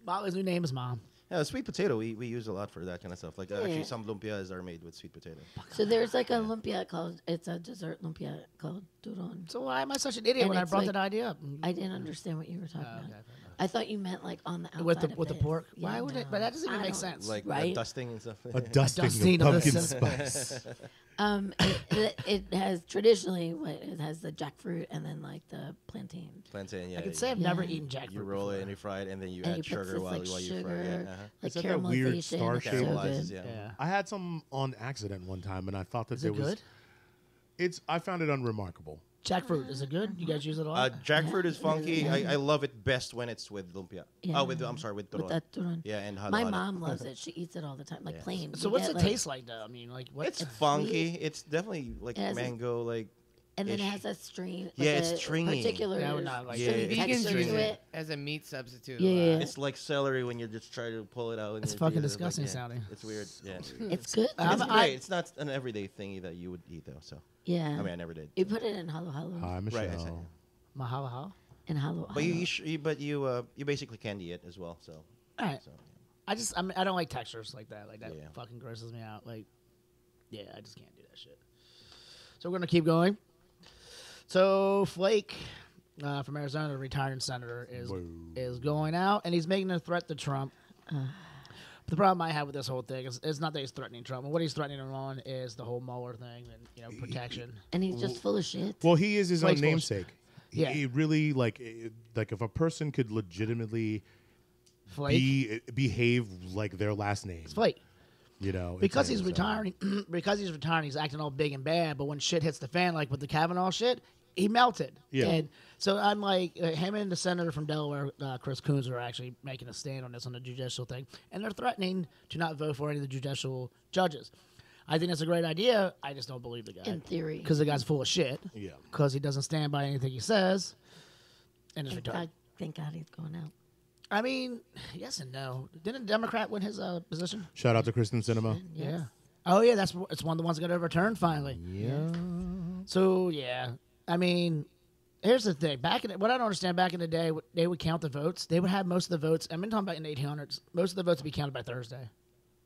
Speaker 1: Molly's new name is Mom.
Speaker 4: Yeah, sweet potato. We use a lot for that kind of stuff. Like
Speaker 5: Yeah.
Speaker 4: actually, some lumpias are made with sweet potato.
Speaker 5: So there's like a lumpia called. It's a dessert lumpia called Duron.
Speaker 1: So why am I such an idiot
Speaker 5: And
Speaker 1: when I
Speaker 5: it's
Speaker 1: brought
Speaker 5: like-
Speaker 1: that idea up?
Speaker 5: I didn't understand what you were talking about.
Speaker 1: okay, fair enough.
Speaker 5: I thought you meant like on the outside
Speaker 1: With the
Speaker 5: of
Speaker 1: with the
Speaker 5: it.
Speaker 1: pork.
Speaker 5: Yeah,
Speaker 1: Why would it?
Speaker 5: no.
Speaker 1: But that doesn't even
Speaker 5: I
Speaker 1: make
Speaker 5: don't-
Speaker 1: sense.
Speaker 4: Like
Speaker 5: Right?
Speaker 4: dusting and stuff.
Speaker 3: A dusting
Speaker 1: dusting
Speaker 3: of
Speaker 1: of
Speaker 3: pumpkin
Speaker 1: the
Speaker 3: spice.
Speaker 5: It has traditionally it has the jackfruit and then like the plantain.
Speaker 4: Plantain. Yeah.
Speaker 1: I could say I've
Speaker 5: Yeah.
Speaker 1: never eaten jackfruit.
Speaker 4: you roll it
Speaker 1: before.
Speaker 4: and you fry it, and then you
Speaker 5: And
Speaker 4: add
Speaker 5: you put
Speaker 4: sugar
Speaker 5: this,
Speaker 4: while
Speaker 5: like,
Speaker 4: you fry
Speaker 5: sugar,
Speaker 4: it.
Speaker 5: like
Speaker 3: that that weird
Speaker 5: caramelization.
Speaker 3: star
Speaker 5: It's
Speaker 3: shape?
Speaker 5: so
Speaker 4: Caramelizes,
Speaker 5: good.
Speaker 4: yeah.
Speaker 3: I had some on accident one time, and I thought that
Speaker 1: Is
Speaker 3: there
Speaker 1: it
Speaker 3: was.
Speaker 1: good?
Speaker 3: I found it unremarkable.
Speaker 1: Jackfruit is it good? You guys use it a lot?
Speaker 4: Jackfruit is funky. I love it best when it's with lumpia.
Speaker 5: Yeah.
Speaker 4: Oh, I'm sorry, with
Speaker 5: With
Speaker 4: turon.
Speaker 5: that turon.
Speaker 4: Yeah, and
Speaker 5: My
Speaker 4: halo-halo.
Speaker 5: mom loves it. She eats it all the time, like
Speaker 4: Yeah.
Speaker 5: plain.
Speaker 1: So
Speaker 5: You
Speaker 1: what's
Speaker 5: get,
Speaker 1: it
Speaker 5: like-
Speaker 1: taste like though? I mean, like what?
Speaker 4: It's
Speaker 5: It's
Speaker 4: funky.
Speaker 5: sweet.
Speaker 4: It's definitely like
Speaker 5: It has a-
Speaker 4: mango, like.
Speaker 5: And then it
Speaker 4: ish.
Speaker 5: has that string.
Speaker 4: Yeah,
Speaker 5: like
Speaker 4: it's
Speaker 5: a
Speaker 4: stringy.
Speaker 5: Particular
Speaker 1: Yeah, I would not like
Speaker 4: Yeah,
Speaker 5: stringy
Speaker 4: it's
Speaker 2: Vegans
Speaker 5: texture
Speaker 2: use
Speaker 5: to
Speaker 2: it
Speaker 5: it.
Speaker 2: as a meat substitute.
Speaker 5: Yeah,
Speaker 2: a lot.
Speaker 5: yeah.
Speaker 4: It's like celery when you're just trying to pull it out. And
Speaker 1: It's
Speaker 4: you're
Speaker 1: fucking
Speaker 4: eating it,
Speaker 1: disgusting
Speaker 4: yeah.
Speaker 1: sounding.
Speaker 4: It's weird. Yeah.
Speaker 5: It's good.
Speaker 1: I'm-
Speaker 4: It's
Speaker 1: I-
Speaker 4: great. It's not an everyday thingy that you would eat though. So
Speaker 5: Yeah.
Speaker 4: I mean, I never did.
Speaker 5: You put it in halo halo.
Speaker 3: Hi, Michelle.
Speaker 4: Right, I said.
Speaker 1: Mahalo how?
Speaker 5: In halo
Speaker 4: But
Speaker 5: halo.
Speaker 4: you basically candy it as well. So.
Speaker 1: All right.
Speaker 4: So
Speaker 1: I don't like textures like that. Like that
Speaker 4: Yeah.
Speaker 1: fucking grosses me out. Like, yeah, I just can't do that shit. So we're going to keep going. So Flake from Arizona, the retired senator, is going out, and he's making a threat to Trump. The problem I have with this whole thing is it's not that he's threatening Trump. What he's threatening him on is the whole Mueller thing and protection.
Speaker 5: And he's just full of shit.
Speaker 3: Well, he is his own
Speaker 1: Flake's full of
Speaker 3: namesake.
Speaker 1: Yeah.
Speaker 3: He really like if a person could legitimately
Speaker 1: Flake.
Speaker 3: behave like their last name.
Speaker 1: It's Flake.
Speaker 3: it's
Speaker 1: Because he's
Speaker 3: so-
Speaker 1: retiring. Because he's retiring, he's acting all big and bad. But when shit hits the fan, like with the Kavanaugh shit, he melted.
Speaker 3: Yeah.
Speaker 1: And so I'm like, him and the senator from Delaware, Chris Coons, are actually making a stand on this on the judicial thing, and they're threatening to not vote for any of the judicial judges. I think that's a great idea. I just don't believe the guy.
Speaker 5: In theory.
Speaker 1: Because the guy's full of shit.
Speaker 3: Yeah.
Speaker 1: Because he doesn't stand by anything he says. And it's retarded.
Speaker 5: Thank God he's going out.
Speaker 1: I mean, yes and no. Didn't a Democrat win his position?
Speaker 3: Shout out to Kristen Sinema.
Speaker 5: Yes.
Speaker 1: Yeah. Oh, yeah, it's one of the ones that got overturned finally.
Speaker 3: Yeah.
Speaker 1: So, yeah. I mean, here's the thing. What I don't understand, back in the day, they would count the votes. They would have most of the votes. I'm talking about in the 1800s. Most of the votes would be counted by Thursday.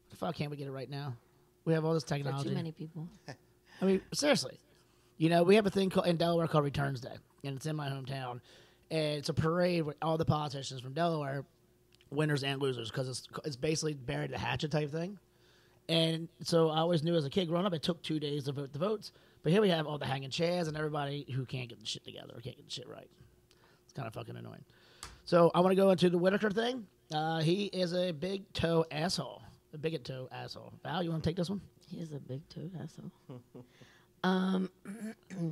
Speaker 1: The fuck can't we get it right now? We have all this
Speaker 5: For
Speaker 1: technology.
Speaker 5: too many people.
Speaker 1: I mean, seriously. We have a thing in Delaware called Returns Day, and it's in my hometown. And it's a parade with all the politicians from Delaware, winners and losers, because it's basically buried the hatchet type thing. And so I always knew as a kid growing up, it took 2 days to vote the votes. But here we have all the hanging chairs and everybody who can't get the shit together or can't get the shit right. It's kind of fucking annoying. So I want to go into the Whitaker thing. He is a big toe asshole. A bigot toe asshole. Val, you want to take this one?
Speaker 5: He is a big toad asshole.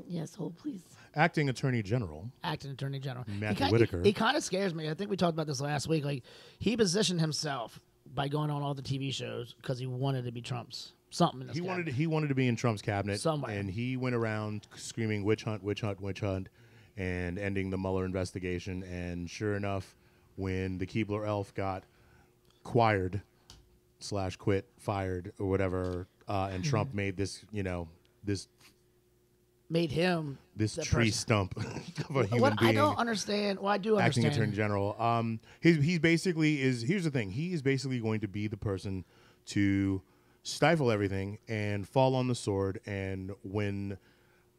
Speaker 5: Yes, hold please.
Speaker 3: Acting Attorney General.
Speaker 1: Acting Attorney General.
Speaker 3: Matthew Whitaker.
Speaker 1: He kind of scares me. I think we talked about this last week. Like, he positioned himself by going on all the TV shows because he wanted to be Trump's something. In this cabinet.
Speaker 3: He wanted to be in Trump's cabinet
Speaker 1: Somewhere.
Speaker 3: and he went around screaming witch hunt, witch hunt, witch hunt, and ending the Mueller investigation. And sure enough, when the Keebler elf got quired / quit, fired, or whatever, and Trump made this, this
Speaker 1: Made him
Speaker 3: this
Speaker 1: the
Speaker 3: tree
Speaker 1: person.
Speaker 3: stump of a human
Speaker 1: What
Speaker 3: being.
Speaker 1: I don't understand. Well, I do
Speaker 3: Acting
Speaker 1: understand.
Speaker 3: Attorney General. He basically is. Here's the thing. He is basically going to be the person to stifle everything and fall on the sword. And when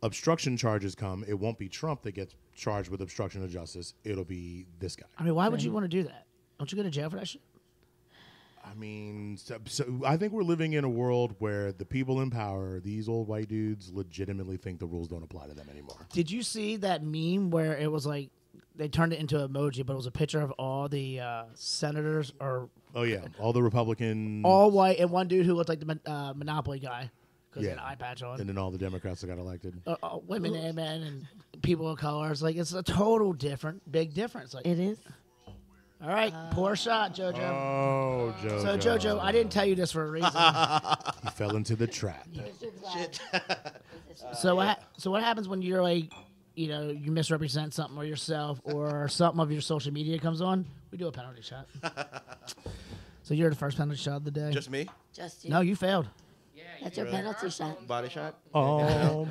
Speaker 3: obstruction charges come, it won't be Trump that gets charged with obstruction of justice. It'll be this guy.
Speaker 1: I mean, why would you want to do that? Don't you go to jail for that shit?
Speaker 3: I mean, so I think we're living in a world where the people in power, these old white dudes, legitimately think the rules don't apply to them anymore.
Speaker 1: Did you see that meme where it was like they turned it into an emoji, but it was a picture of all the senators or
Speaker 3: Oh yeah, all the Republicans,
Speaker 1: all white and one dude who looked like the Monopoly guy because he had an
Speaker 3: Yeah.
Speaker 1: eye patch on.
Speaker 3: and then all the Democrats that got elected.
Speaker 1: Women and men and people of color. It's like it's a total big difference. Like,
Speaker 5: It is.
Speaker 1: all right, poor shot, JoJo.
Speaker 3: Oh, JoJo.
Speaker 1: So JoJo, I didn't tell you this for a reason.
Speaker 3: He fell into the trap.
Speaker 1: So what happens when you're like, you misrepresent something or yourself or something of your social media comes on? We do a penalty shot. So you're the first penalty shot of the day.
Speaker 4: Just me?
Speaker 5: Just you.
Speaker 1: No, you failed.
Speaker 5: That's your penalty shot.
Speaker 4: Body shot?
Speaker 3: Oh,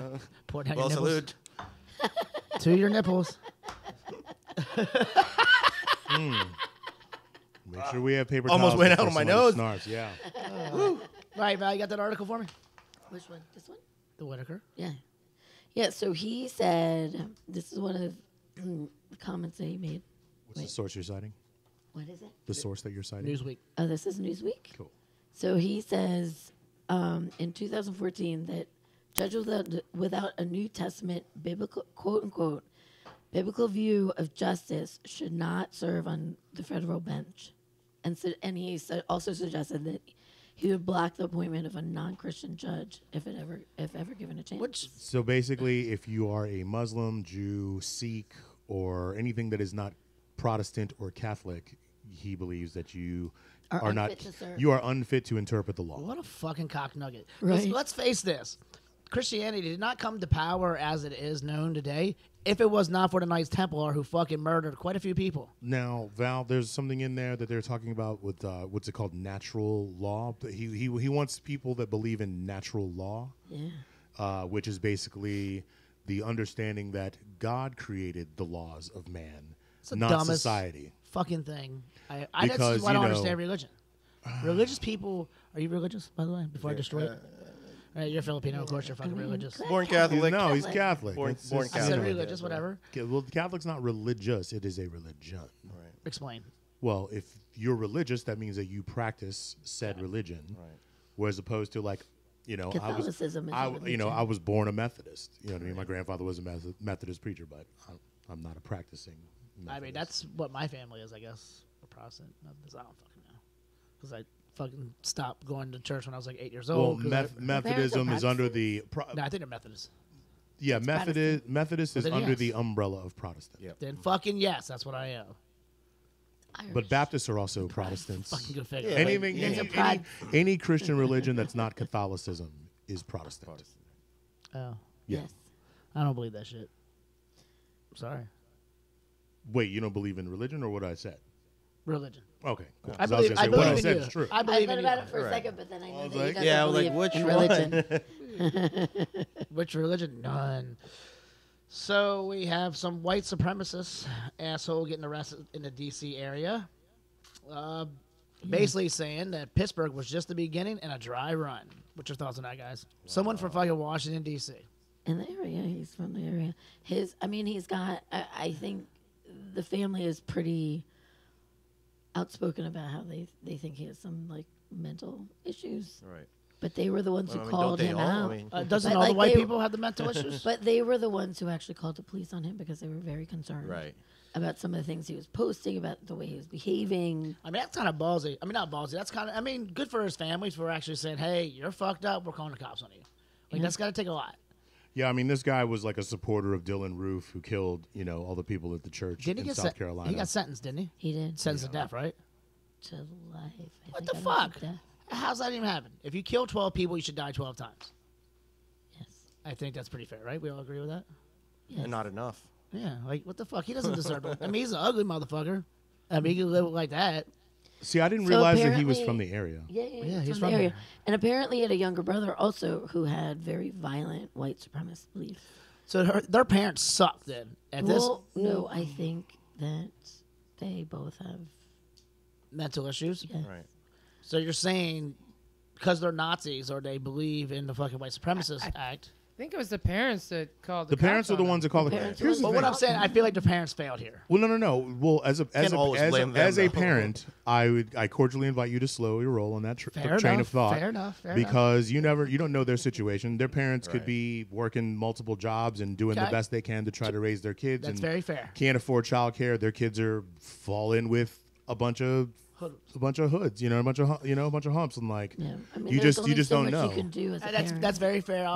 Speaker 1: Pour down
Speaker 4: Well,
Speaker 1: your nipples.
Speaker 4: salute.
Speaker 1: To your nipples.
Speaker 3: make sure we have paper
Speaker 4: Almost
Speaker 3: towels
Speaker 4: went out
Speaker 3: before
Speaker 4: of my
Speaker 3: somebody
Speaker 4: nose.
Speaker 3: Snarts. Yeah.
Speaker 1: Right, Val, you got that article for me?
Speaker 5: Which one? This one?
Speaker 1: The Whitaker.
Speaker 5: Yeah. Yeah, so he said, this is one of the comments that he made.
Speaker 3: What's the source you're citing?
Speaker 5: What is it?
Speaker 3: The source that you're citing?
Speaker 1: Newsweek.
Speaker 5: Oh, this is Newsweek?
Speaker 3: Cool.
Speaker 5: So he says in 2014 that judges without a New Testament biblical, quote unquote, biblical view of justice should not serve on the federal bench. And he also suggested that he would block the appointment of a non-Christian judge if ever given a chance.
Speaker 3: So basically, if you are a Muslim, Jew, Sikh, or anything that is not Protestant or Catholic, he believes that you are not.
Speaker 5: unfit to serve.
Speaker 3: You are unfit to interpret the law.
Speaker 1: What a fucking cock nugget.
Speaker 5: Right.
Speaker 1: Let's face this. Christianity did not come to power as it is known today if it was not for the Knights Templar who fucking murdered quite a few people.
Speaker 3: Now, Val, there's something in there that they're talking about with what's it called, natural law. He wants people that believe in natural law, which is basically the understanding that God created the laws of man,
Speaker 1: It's the
Speaker 3: not
Speaker 1: dumbest
Speaker 3: society.
Speaker 1: fucking thing. That's
Speaker 3: Because,
Speaker 1: just why I don't
Speaker 3: you know-
Speaker 1: understand religion. Religious people. Are you religious, by the way? Before I destroy it. Right, you're Filipino, of course. You're fucking religious.
Speaker 4: Born Catholic.
Speaker 3: No, he's Catholic.
Speaker 4: Born
Speaker 3: It's
Speaker 4: Catholic.
Speaker 1: I
Speaker 3: you
Speaker 1: said
Speaker 3: know.
Speaker 1: religious, whatever.
Speaker 3: Well, the Catholic's not religious. It is a religion.
Speaker 4: Right.
Speaker 1: Explain.
Speaker 3: Well, if you're religious, that means that you practice said religion.
Speaker 4: Right.
Speaker 3: Whereas opposed to like,
Speaker 5: Catholicism is a
Speaker 3: I
Speaker 5: religion.
Speaker 3: was born a Methodist. You know what I mean? My grandfather was a Methodist preacher, but I'm not a practicing Methodist.
Speaker 1: I mean, that's what my family is, I guess. A Protestant. Methodist, I don't fucking know. Because I fucking stopped going to church when I was like 8 years
Speaker 3: Well,
Speaker 1: old.
Speaker 3: Methodism is under the
Speaker 1: No, I think they're Methodists.
Speaker 3: Methodist is
Speaker 1: then
Speaker 3: under
Speaker 1: yes.
Speaker 3: the umbrella of Protestant.
Speaker 4: Yep.
Speaker 1: Then fucking yes, that's what I am.
Speaker 3: But
Speaker 5: Irish.
Speaker 3: Baptists are also Protestants.
Speaker 1: Fucking good figure.
Speaker 4: Yeah.
Speaker 3: Anything,
Speaker 4: Like,
Speaker 3: any Christian religion that's not Catholicism is Protestant.
Speaker 1: Oh,
Speaker 3: Yeah.
Speaker 5: Yes.
Speaker 1: I don't believe that shit. Sorry.
Speaker 3: Wait, you don't believe in religion, or what I said?
Speaker 1: Religion.
Speaker 3: Okay, cool.
Speaker 1: I
Speaker 3: 'Cause was
Speaker 1: believe,
Speaker 3: gonna say, what I
Speaker 1: in
Speaker 3: said
Speaker 1: you.
Speaker 3: is true.
Speaker 1: I
Speaker 5: I
Speaker 1: believe
Speaker 5: thought
Speaker 1: in
Speaker 5: about
Speaker 1: you.
Speaker 5: it for a
Speaker 4: Right.
Speaker 5: second, but then I know
Speaker 3: was
Speaker 5: that
Speaker 3: like,
Speaker 5: you guys
Speaker 4: Yeah, I
Speaker 5: don't
Speaker 4: was like,
Speaker 5: believe
Speaker 4: which
Speaker 5: in
Speaker 4: one?
Speaker 5: religion.
Speaker 1: Which religion? None. So we have some white supremacist asshole getting arrested in the D.C. area. Basically saying that Pittsburgh was just the beginning and a dry run. What's your thoughts on that, guys? Someone from fucking Washington, D.C.
Speaker 5: In the area, he's from the area. He's got. I think the family is pretty outspoken about how they think he has some like mental issues.
Speaker 4: Right.
Speaker 5: But they were the ones who
Speaker 4: Well, I mean,
Speaker 5: called
Speaker 4: don't they
Speaker 5: him
Speaker 4: all?
Speaker 5: out.
Speaker 4: I mean,
Speaker 1: Doesn't
Speaker 5: But,
Speaker 1: all the
Speaker 5: like,
Speaker 1: white
Speaker 5: they-
Speaker 1: people have the mental issues?
Speaker 5: But they were the ones who actually called the police on him because they were very concerned
Speaker 4: Right.
Speaker 5: about some of the things he was posting, about the way he was behaving.
Speaker 1: I mean, that's kind of ballsy. I mean, not ballsy. That's kind of, I mean, good for his family for actually saying, hey, you're fucked up. We're calling the cops on you. Like, that's got to take a lot.
Speaker 3: Yeah, I mean, this guy was like a supporter of Dylan Roof, who killed, all the people at the church
Speaker 1: Didn't he
Speaker 3: in
Speaker 1: get
Speaker 3: South Carolina.
Speaker 1: He got sentenced, didn't he?
Speaker 5: He did
Speaker 1: Sentenced to death, right?
Speaker 5: to life.
Speaker 1: What
Speaker 5: I
Speaker 1: the
Speaker 5: think. I don't
Speaker 1: fuck?
Speaker 5: think death.
Speaker 1: How's that even happen? If you kill 12 people, you should die 12 times.
Speaker 5: Yes.
Speaker 1: I think that's pretty fair, right? We all agree with that?
Speaker 5: Yes.
Speaker 4: And not enough.
Speaker 1: Yeah, like, what the fuck? He doesn't deserve it. I mean, he's an ugly motherfucker. I mean, he can live like that.
Speaker 3: See, I didn't
Speaker 5: So
Speaker 3: realize that he was
Speaker 5: apparently-
Speaker 3: from the area.
Speaker 5: Yeah,
Speaker 1: Yeah,
Speaker 5: he's
Speaker 1: he's
Speaker 5: from
Speaker 1: from
Speaker 5: the area.
Speaker 1: there.
Speaker 5: And apparently he had a younger brother also who had very violent white supremacist beliefs.
Speaker 1: So their parents suck then. At
Speaker 5: Well, no, I think that they both have.
Speaker 1: this mental issues.
Speaker 5: Yeah.
Speaker 4: Right.
Speaker 1: So you're saying because they're Nazis or they believe in the fucking white supremacist act.
Speaker 2: I think it was the parents that called
Speaker 3: The parents
Speaker 2: cops
Speaker 3: are the
Speaker 2: on
Speaker 3: ones
Speaker 2: him.
Speaker 3: that call the
Speaker 5: parents
Speaker 3: Here's
Speaker 5: are
Speaker 3: the
Speaker 1: But
Speaker 3: thing.
Speaker 1: what I'm saying, I feel like the parents failed here.
Speaker 3: Well, no. Well, as a
Speaker 4: Can't always blame them,
Speaker 3: as a
Speaker 4: though.
Speaker 3: parent, I cordially invite you to slow your roll on that
Speaker 1: Fair
Speaker 3: train
Speaker 1: enough,
Speaker 3: of thought.
Speaker 1: fair enough, fair
Speaker 3: because you don't know their situation. Their parents could
Speaker 4: Right.
Speaker 3: be working multiple jobs and doing the
Speaker 1: Okay.
Speaker 3: best they can to try to raise their kids.
Speaker 1: That's
Speaker 3: and
Speaker 1: very fair.
Speaker 3: Can't afford childcare. Their kids are fall in with a bunch of hoods, a bunch of humps, and like
Speaker 5: Yeah. I mean,
Speaker 3: you
Speaker 5: there's
Speaker 3: just
Speaker 5: only so
Speaker 3: don't
Speaker 5: much
Speaker 3: know.
Speaker 5: You can do as a
Speaker 1: That's
Speaker 5: parent.
Speaker 1: very fair.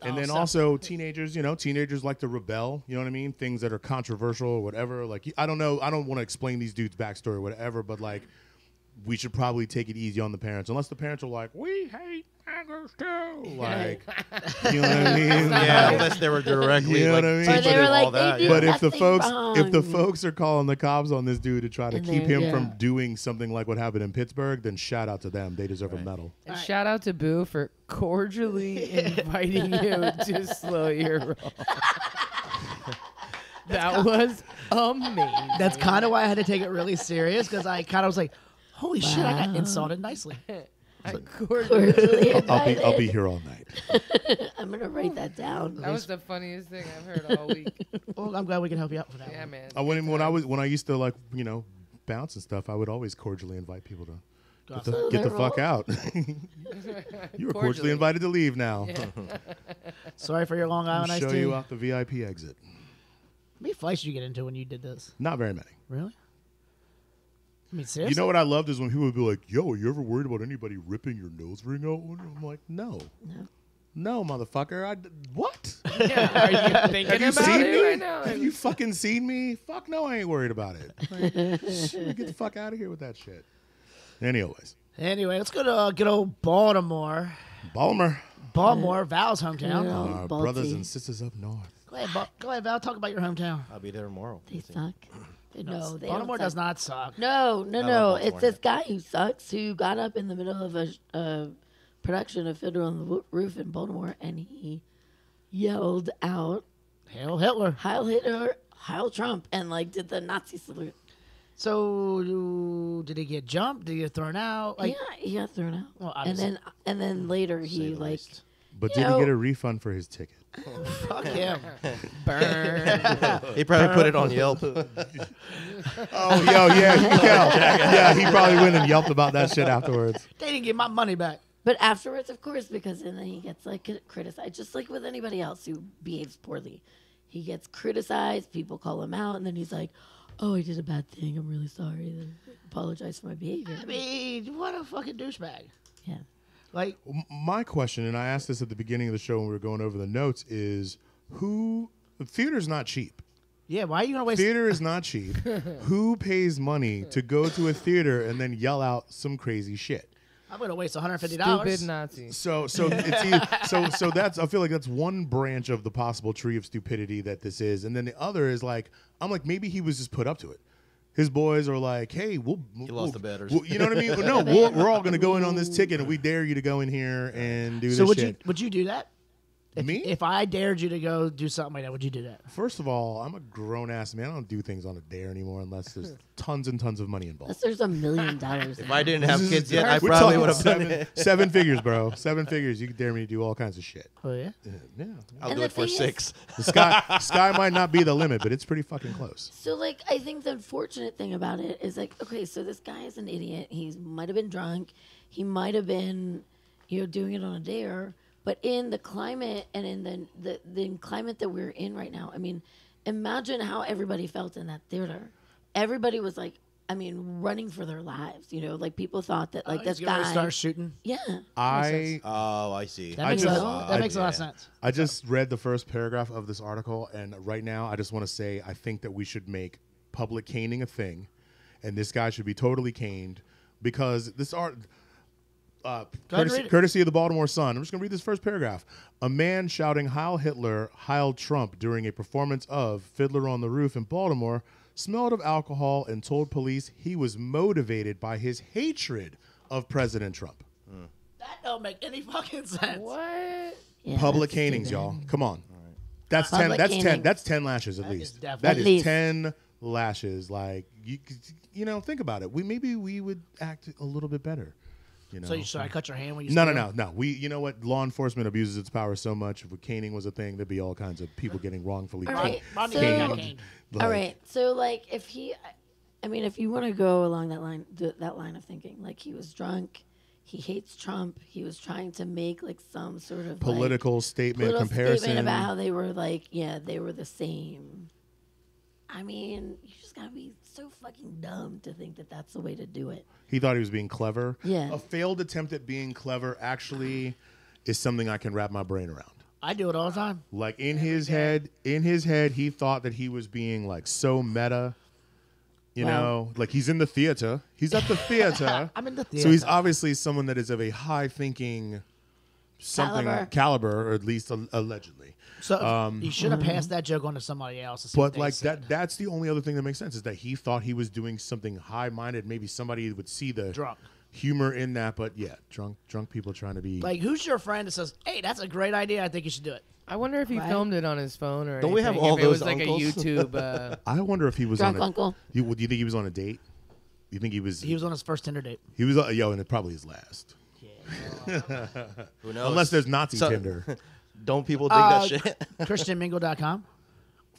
Speaker 3: And then also teenagers like to rebel. You know what I mean? Things that are controversial or whatever. Like I don't know. I don't want to explain these dudes' backstory or whatever, but like we should probably take it easy on the parents, unless the parents are like, we hate niggers too. Like, you know what I mean?
Speaker 4: Yeah, unless they were directly
Speaker 3: You know
Speaker 4: like
Speaker 3: what I mean?
Speaker 4: teaching
Speaker 3: Or they
Speaker 4: them
Speaker 5: were
Speaker 4: all
Speaker 5: like, they
Speaker 4: that.
Speaker 5: do
Speaker 4: Yeah.
Speaker 3: But if the
Speaker 5: Nothing
Speaker 3: folks
Speaker 5: wrong.
Speaker 3: are calling the cops on this dude to try to
Speaker 5: And
Speaker 3: keep
Speaker 5: they're-
Speaker 3: him
Speaker 5: yeah.
Speaker 3: from doing something like what happened in Pittsburgh, then shout out to them. They deserve a medal.
Speaker 2: And shout out to Boo for cordially inviting you to slow your roll. That was amazing.
Speaker 1: That's kind of why I had to take it really serious because I kind of was like, holy shit, I got insulted nicely.
Speaker 2: I cordially.
Speaker 5: Cordially
Speaker 3: I'll
Speaker 5: invited.
Speaker 3: be here all night.
Speaker 5: I'm gonna write that down.
Speaker 2: That was the funniest thing I've heard all week.
Speaker 1: Well, I'm glad we can help you out for that
Speaker 2: Yeah,
Speaker 1: one.
Speaker 2: man.
Speaker 3: When I used to like bounce and stuff, I would always cordially invite people to
Speaker 1: Go
Speaker 3: get the,
Speaker 1: outside.
Speaker 3: get the
Speaker 5: They're
Speaker 3: fuck
Speaker 5: all-
Speaker 3: out. You were cordially invited to leave now.
Speaker 1: Sorry for your Long Island
Speaker 3: I'll
Speaker 1: iced
Speaker 3: show
Speaker 1: tea.
Speaker 3: you out the VIP exit.
Speaker 1: How many fights did you get into when you did this?
Speaker 3: Not very many.
Speaker 1: Really? I mean, seriously?
Speaker 3: You know what I loved is when people would be like, "Yo, are you ever worried about anybody ripping your nose ring out?" I'm like, "No, no, motherfucker. What?
Speaker 2: Yeah, are you thinking
Speaker 3: Have you
Speaker 2: about
Speaker 3: seen
Speaker 2: it
Speaker 3: me?
Speaker 2: right now?
Speaker 3: Have you fucking seen me? Fuck no, I ain't worried about it. Like, shit, get the fuck out of here with that shit." Anyways,
Speaker 1: Anyway, let's go to good old Baltimore.
Speaker 3: Balmer,
Speaker 1: Baltimore, Val's hometown.
Speaker 5: Yeah.
Speaker 3: our
Speaker 5: Balti.
Speaker 3: brothers and sisters up north.
Speaker 1: Go ahead, Val. Talk about your hometown.
Speaker 4: I'll be there tomorrow.
Speaker 5: They suck. No, they
Speaker 1: Baltimore
Speaker 5: don't
Speaker 1: does
Speaker 5: suck.
Speaker 1: not suck.
Speaker 5: No.
Speaker 4: love
Speaker 5: It's
Speaker 4: Baltimore.
Speaker 5: this guy who sucks who got up in the middle of a production of Fiddler on the Roof in Baltimore and he yelled out
Speaker 1: Hail Hitler.
Speaker 5: Heil Hitler, Heil Trump, and like did the Nazi salute.
Speaker 1: So, did he get jumped? Did he get thrown out? Like,
Speaker 5: Yeah, he got thrown out.
Speaker 1: Well,
Speaker 5: and
Speaker 1: obviously.
Speaker 5: then later
Speaker 3: Say
Speaker 5: he
Speaker 3: the
Speaker 5: like
Speaker 3: least. But
Speaker 5: You
Speaker 3: did he
Speaker 5: know-
Speaker 3: get a refund for his ticket?
Speaker 1: Fuck him.
Speaker 2: Burn.
Speaker 4: He probably put it on Yelp.
Speaker 3: Oh, yeah, he probably went and yelped about that shit afterwards.
Speaker 1: They didn't get my money back.
Speaker 5: But afterwards, of course, because then he gets like criticized, just like with anybody else who behaves poorly. He gets criticized. People call him out, and then he's like, "Oh, I did a bad thing. I'm really sorry. Then apologize for my behavior."
Speaker 1: I mean, what a fucking douchebag.
Speaker 5: Yeah.
Speaker 1: Like,
Speaker 3: My question, and I asked this at the beginning of the show when we were going over the notes, is theater's not cheap.
Speaker 1: yeah, why are you gonna waste?
Speaker 3: Theater is not cheap. Who pays money to go to a theater and then yell out some crazy shit?
Speaker 1: I'm gonna waste $150.
Speaker 2: Stupid Nazi.
Speaker 3: So it's so that's I feel like that's one branch of the possible tree of stupidity that this is, and then the other is like I'm like maybe he was just put up to it. His boys are like, hey, we'll
Speaker 4: lost the betters.
Speaker 3: you know what I mean? No, we're all gonna go in on this ticket, and we dare you to go in here and do
Speaker 1: So
Speaker 3: this shit.
Speaker 1: would you do that?
Speaker 3: Me?
Speaker 1: If I dared you to go do something like that, would you do that?
Speaker 3: First of all, I'm a grown ass man. I don't do things on a dare anymore unless there's tons and tons of money involved.
Speaker 5: Unless there's $1 million.
Speaker 4: If I didn't have kids yet, I
Speaker 3: We're
Speaker 4: probably
Speaker 3: talking
Speaker 4: would have done it.
Speaker 3: seven figures, bro. 7 figures. You can dare me to do all kinds of shit.
Speaker 1: Oh yeah.
Speaker 3: Yeah.
Speaker 4: I'll
Speaker 5: And
Speaker 4: do
Speaker 5: the
Speaker 4: it for
Speaker 5: thing is-
Speaker 4: 6.
Speaker 3: The sky might not be the limit, but it's pretty fucking close.
Speaker 5: So, like, I think the unfortunate thing about it is, like, okay, so this guy is an idiot. He might have been drunk. He might have been, doing it on a dare. But in the climate and in the climate that we're in right now, I mean, imagine how everybody felt in that theater. Everybody was like, running for their lives. Like people thought that like this
Speaker 1: He's gonna
Speaker 5: guy.
Speaker 1: start shooting.
Speaker 5: Yeah.
Speaker 4: Oh, I see.
Speaker 1: That
Speaker 3: I
Speaker 1: makes,
Speaker 3: just-
Speaker 1: that makes a lot of sense.
Speaker 3: I just read the first paragraph of this article, and right now I just want to say I think that we should make public caning a thing, and this guy should be totally caned because this art.
Speaker 1: ahead and read it.
Speaker 3: Courtesy of the Baltimore Sun. I'm just going to read this first paragraph. A man shouting Heil Hitler, Heil Trump during a performance of Fiddler on the Roof in Baltimore smelled of alcohol and told police he was motivated by his hatred of President Trump.
Speaker 1: That don't make any fucking sense.
Speaker 2: What?
Speaker 5: Yeah,
Speaker 3: Public
Speaker 5: that's too
Speaker 3: canings,
Speaker 5: bad.
Speaker 3: y'all. Come on. That's
Speaker 5: Public
Speaker 3: 10
Speaker 5: caning.
Speaker 3: that's 10 lashes at
Speaker 1: That is
Speaker 3: least.
Speaker 1: definitely-
Speaker 3: That
Speaker 5: At
Speaker 3: is
Speaker 5: least.
Speaker 3: 10 lashes. Like think about it. Maybe we would act a little bit better.
Speaker 1: So should I cut your hand when you?
Speaker 3: No.
Speaker 1: steal?
Speaker 3: You know what? Law enforcement abuses its power so much. If caning was a thing, there'd be all kinds of people getting wrongfully
Speaker 5: All right.
Speaker 1: Rodney
Speaker 5: So-
Speaker 1: King got caned.
Speaker 5: All right. So, like, if you want to go along that line of thinking, like he was drunk, he hates Trump, he was trying to make like some sort of
Speaker 3: Political statement comparison.
Speaker 5: statement about how they were they were the same. I mean, you just gotta be so fucking dumb to think that that's the way to do it.
Speaker 3: He thought he was being clever.
Speaker 5: Yeah.
Speaker 3: A failed attempt at being clever actually is something I can wrap my brain around.
Speaker 1: I do it all the time.
Speaker 3: Like in his head, he thought that he was being like so meta. Like he's in the theater. He's at the theater.
Speaker 1: I'm in the
Speaker 3: So he's
Speaker 1: theater.
Speaker 3: obviously someone that is of a high thinking caliber, or at least allegedly.
Speaker 1: So you should have passed that joke on to somebody else. To see
Speaker 3: But
Speaker 1: what they
Speaker 3: like
Speaker 1: said.
Speaker 3: that's the only other thing that makes sense is that he thought he was doing something high minded. Maybe somebody would see the
Speaker 1: Drunk.
Speaker 3: humor in that, but yeah, drunk people trying to be
Speaker 1: Like, who's your friend that says, "Hey, that's a great idea. I think you should do it."
Speaker 2: I wonder if he
Speaker 5: Right.
Speaker 2: filmed it on his phone or
Speaker 4: Don't we have
Speaker 2: anything,
Speaker 4: all
Speaker 2: if it was
Speaker 4: those
Speaker 2: like
Speaker 4: uncles?
Speaker 2: a YouTube.
Speaker 3: I wonder if he was
Speaker 5: Drunk
Speaker 3: on a,
Speaker 5: uncle.
Speaker 3: Do you think he was on a date? You think he was
Speaker 1: He was on his first Tinder date.
Speaker 3: he was and it probably his last.
Speaker 4: Who knows?
Speaker 3: Unless there's Nazi
Speaker 4: So-
Speaker 3: Tinder.
Speaker 4: Don't people dig that shit?
Speaker 1: ChristianMingle.com.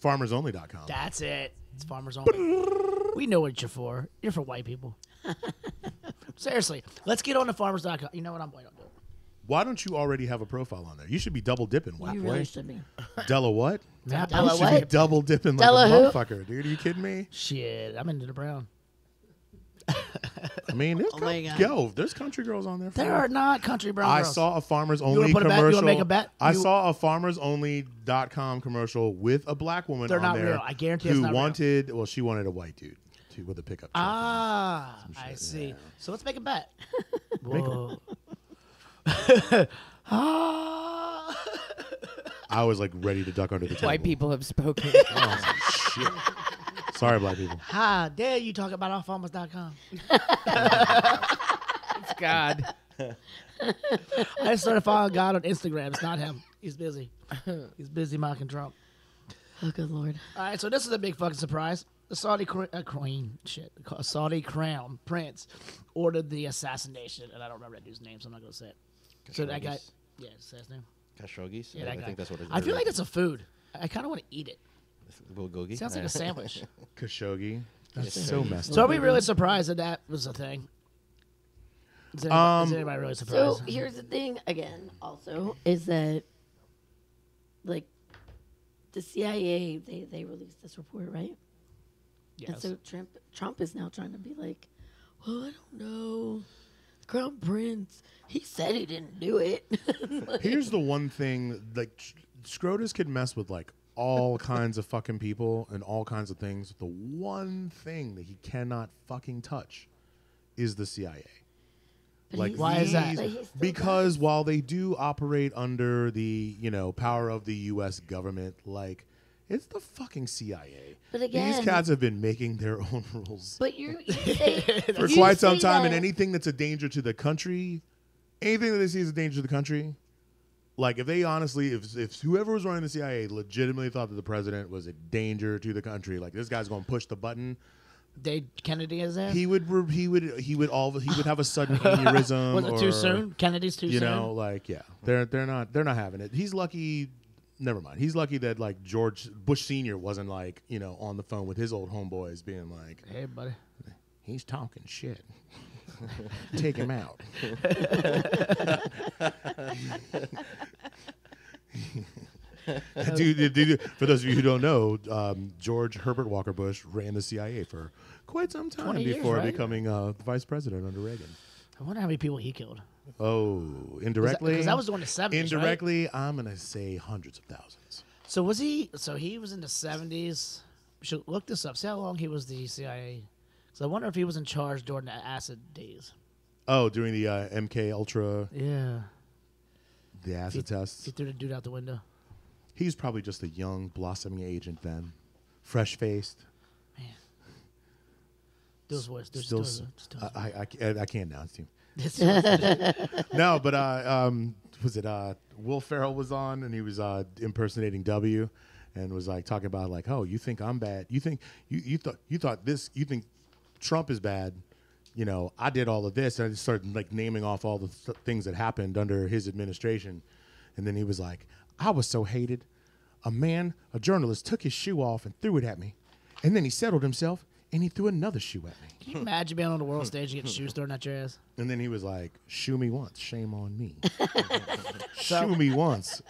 Speaker 3: FarmersOnly.com.
Speaker 1: That's it. It's farmers only. We know what you're for. You're for white people. Seriously, let's get on to farmers.com. You know what? I'm white. I'll do it.
Speaker 3: Why don't you already have a profile on there? You should be double dipping, white
Speaker 5: You
Speaker 3: boy.
Speaker 5: really should be.
Speaker 3: Della what?
Speaker 1: Not
Speaker 5: Della
Speaker 3: You should
Speaker 5: what?
Speaker 3: be double dipping like
Speaker 5: Della
Speaker 3: a
Speaker 5: who?
Speaker 3: motherfucker, dude. Are you kidding me?
Speaker 1: Shit, I'm into the brown.
Speaker 3: I mean, there's
Speaker 5: my God.
Speaker 3: there's country girls on there. For
Speaker 1: There
Speaker 3: you.
Speaker 1: are not country brown
Speaker 3: I
Speaker 1: girls.
Speaker 3: saw a Farmers
Speaker 1: wanna
Speaker 3: Only
Speaker 1: put a bet? You
Speaker 3: commercial.
Speaker 1: wanna make a bet?
Speaker 3: I
Speaker 1: You-
Speaker 3: saw a FarmersOnly.com commercial with a black woman
Speaker 1: They're
Speaker 3: on
Speaker 1: not
Speaker 3: there
Speaker 1: real. I guarantee
Speaker 3: who
Speaker 1: it's not real.
Speaker 3: wanted. Well, she wanted a white dude with a pickup. truck.
Speaker 1: Ah, I
Speaker 3: shit,
Speaker 1: see.
Speaker 3: yeah.
Speaker 1: So let's make a bet. Whoa. Ah.
Speaker 3: I was like ready to duck under the table.
Speaker 2: White people have spoken.
Speaker 3: Oh, shit. Sorry, black people.
Speaker 1: How dare you talk about farmers.com?
Speaker 2: It's God.
Speaker 1: I started following God on Instagram. It's not him. He's busy. He's busy mocking Trump.
Speaker 5: Oh, good Lord.
Speaker 1: All right, so this is a big fucking surprise. The Saudi Saudi crown prince ordered the assassination, and I don't remember that dude's name, so I'm not gonna say it. So that guy, yeah, say his name.
Speaker 4: Khashoggi's.
Speaker 1: Yeah,
Speaker 4: I
Speaker 1: that guy.
Speaker 4: think that's what it is.
Speaker 1: I feel like it's a food. I kind of want to eat it.
Speaker 4: Bulgogi.
Speaker 1: Sounds like a sandwich.
Speaker 3: Khashoggi. That's so messed
Speaker 1: So
Speaker 3: up.
Speaker 1: are we really surprised that was a thing? Is anybody really surprised?
Speaker 5: So here's the thing again, also, is that like the CIA they released this report, right? And
Speaker 1: Yes.
Speaker 5: so Trump is now trying to be like, well, I don't know. The Crown Prince, he said he didn't do it. Like,
Speaker 3: Here's the one thing, like, Scrotus could mess with, like, all kinds of fucking people and all kinds of things. The one thing that he cannot fucking touch is the CIA.
Speaker 5: but
Speaker 3: Like,
Speaker 5: he's-
Speaker 1: Why is that?
Speaker 5: but he still
Speaker 3: Because
Speaker 5: does.
Speaker 3: while they do operate under the, power of the U.S. government, like, it's the fucking CIA.
Speaker 5: But
Speaker 3: These
Speaker 5: again-
Speaker 3: cats have been making their own rules
Speaker 5: But you say
Speaker 3: for
Speaker 5: you
Speaker 3: quite some
Speaker 5: say
Speaker 3: time, and
Speaker 5: that-
Speaker 3: anything that's a danger to the country, anything that they see as a danger to the country, like if they honestly, if whoever was running the CIA legitimately thought that the president was a danger to the country, like this guy's going to push the button,
Speaker 1: Kennedy is there?
Speaker 3: he would have a sudden aneurysm.
Speaker 1: Was it
Speaker 3: or,
Speaker 1: too soon? Kennedy's too
Speaker 3: You
Speaker 1: soon.
Speaker 3: know, like they're not having it. He's lucky. Never mind. He's lucky that like George Bush Sr. wasn't like on the phone with his old homeboys being like,
Speaker 1: Hey, buddy.
Speaker 3: he's talking shit. Take him out. Dude, for those of you who don't know, George Herbert Walker Bush ran the CIA for quite some time
Speaker 1: 20 years,
Speaker 3: before
Speaker 1: right?
Speaker 3: becoming vice president under Reagan.
Speaker 1: I wonder how many people he killed.
Speaker 3: Oh, indirectly?
Speaker 1: Because that was during the 70s, right?
Speaker 3: Indirectly, I'm going to say hundreds of thousands.
Speaker 1: So was he? So he was in the 70s. We should look this up. See how long he was the CIA. So I wonder if he was in charge during the acid days.
Speaker 3: Oh, during the MK Ultra,
Speaker 1: Yeah.
Speaker 3: the acid tests.
Speaker 1: He threw the dude out the window.
Speaker 3: He's probably just a young, blossoming agent then. Fresh-faced.
Speaker 1: Do his voice. Do his
Speaker 3: Still,
Speaker 1: voice. Just do his
Speaker 3: I can't now. It's too.
Speaker 1: voice.
Speaker 3: No, but was it Will Ferrell was on and he was impersonating W, and was like talking about like, oh, you think I'm bad? You think you thought this? You think Trump is bad? I did all of this, and I just started like naming off all the things that happened under his administration, and then he was like, I was so hated. A journalist took his shoe off and threw it at me, and then he settled himself and he threw another shoe at me.
Speaker 1: Can you imagine being on the world stage and getting shoes thrown at your ass?
Speaker 3: And then he was like, "Shoe me once, shame on me. Shoe me once,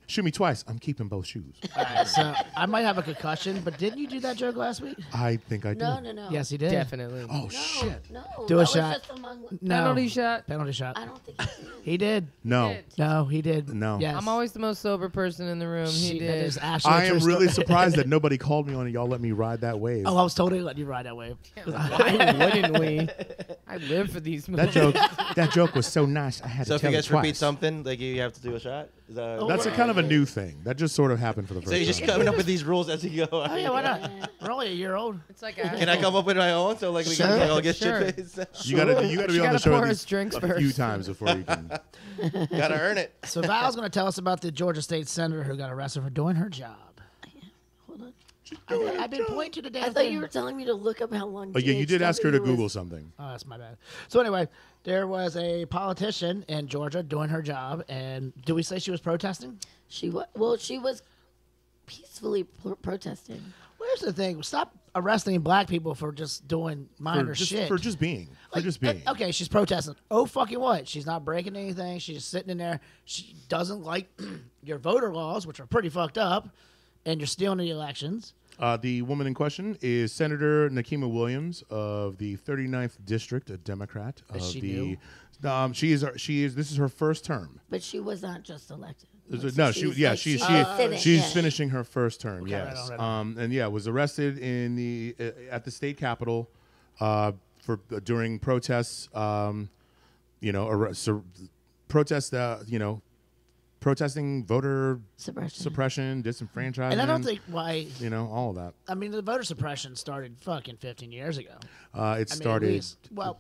Speaker 3: shoe me twice, I'm keeping both shoes."
Speaker 1: All right, so I might have a concussion, but didn't you do that joke last week?
Speaker 3: I think I did.
Speaker 5: No.
Speaker 1: Yes, he did.
Speaker 2: Definitely.
Speaker 3: Oh
Speaker 5: No,
Speaker 3: shit!
Speaker 5: no.
Speaker 1: Do a
Speaker 5: that was
Speaker 1: shot.
Speaker 5: just among-
Speaker 1: No.
Speaker 2: Penalty shot.
Speaker 1: Penalty shot.
Speaker 5: I don't think he did.
Speaker 1: He did.
Speaker 3: No,
Speaker 2: Did.
Speaker 1: No, he did.
Speaker 3: No.
Speaker 1: Yes.
Speaker 2: I'm always the most sober person in the room. He
Speaker 1: That
Speaker 2: did.
Speaker 1: is actually
Speaker 3: I
Speaker 1: a
Speaker 3: am
Speaker 1: true
Speaker 3: really
Speaker 1: story.
Speaker 3: surprised that nobody called me on it. Y'all let me ride that wave.
Speaker 1: Oh, I was totally letting you ride that wave.
Speaker 2: Why wouldn't we? I live for these
Speaker 3: that
Speaker 2: moments.
Speaker 3: joke was so nice. I had
Speaker 4: So
Speaker 3: to
Speaker 4: if
Speaker 3: tell
Speaker 4: you
Speaker 3: it
Speaker 4: guys repeat
Speaker 3: twice.
Speaker 4: something, like you have to do a shot. Is that
Speaker 1: Oh,
Speaker 3: That's a kind of a new thing. That just sort of happened for the first
Speaker 4: so you're just
Speaker 3: time.
Speaker 4: coming up with these rules as you go.
Speaker 1: Oh, yeah, why not? We're only a year old.
Speaker 2: It's like
Speaker 4: Can I come up with my own? So like we
Speaker 1: Sure.
Speaker 4: can all get
Speaker 2: Sure.
Speaker 4: shit faced.
Speaker 3: You gotta be
Speaker 2: You
Speaker 3: on the
Speaker 2: gotta
Speaker 3: show
Speaker 2: pour
Speaker 3: at
Speaker 2: us
Speaker 3: least
Speaker 2: drinks
Speaker 3: a few
Speaker 2: first.
Speaker 3: times before you can.
Speaker 4: Gotta earn it.
Speaker 1: So Val's going to tell us about the Georgia State Senator who got arrested for doing her job.
Speaker 5: Hold on.
Speaker 1: I've been pointing to the damn
Speaker 5: I thought
Speaker 1: thing.
Speaker 5: you were telling me to look up how long.
Speaker 3: Oh yeah, you did ask her to
Speaker 5: GHW was.
Speaker 3: Google something.
Speaker 1: Oh, that's my bad. So anyway, there was a politician in Georgia doing her job, and do we say she was protesting?
Speaker 5: She was. Well, she was peacefully protesting.
Speaker 1: Where's the thing? Stop arresting black people for just doing minor shit.
Speaker 3: For just being.
Speaker 1: Okay, she's protesting. Oh, fucking what? She's not breaking anything. She's just sitting in there. She doesn't like your voter laws, which are pretty fucked up, and you're stealing the elections.
Speaker 3: The woman in question is Senator Nakima Williams of the 39th District, a Democrat.
Speaker 1: Is
Speaker 3: Of
Speaker 1: she
Speaker 3: the,
Speaker 1: new?
Speaker 3: She is. This is her first term.
Speaker 5: But she was not just elected. Like,
Speaker 3: No,
Speaker 5: she's
Speaker 3: she's
Speaker 5: sitting,
Speaker 3: she's
Speaker 5: yeah.
Speaker 3: finishing her first term.
Speaker 1: Okay,
Speaker 3: Yes,
Speaker 1: right on.
Speaker 3: and yeah, was arrested in the at the state capitol for during protests. Protests. Protesting voter suppression, disenfranchisement.
Speaker 1: And I don't think why.
Speaker 3: all of that.
Speaker 1: I mean, the voter suppression started fucking 15 years ago.
Speaker 3: It
Speaker 1: I mean, at
Speaker 3: started.
Speaker 1: least- well,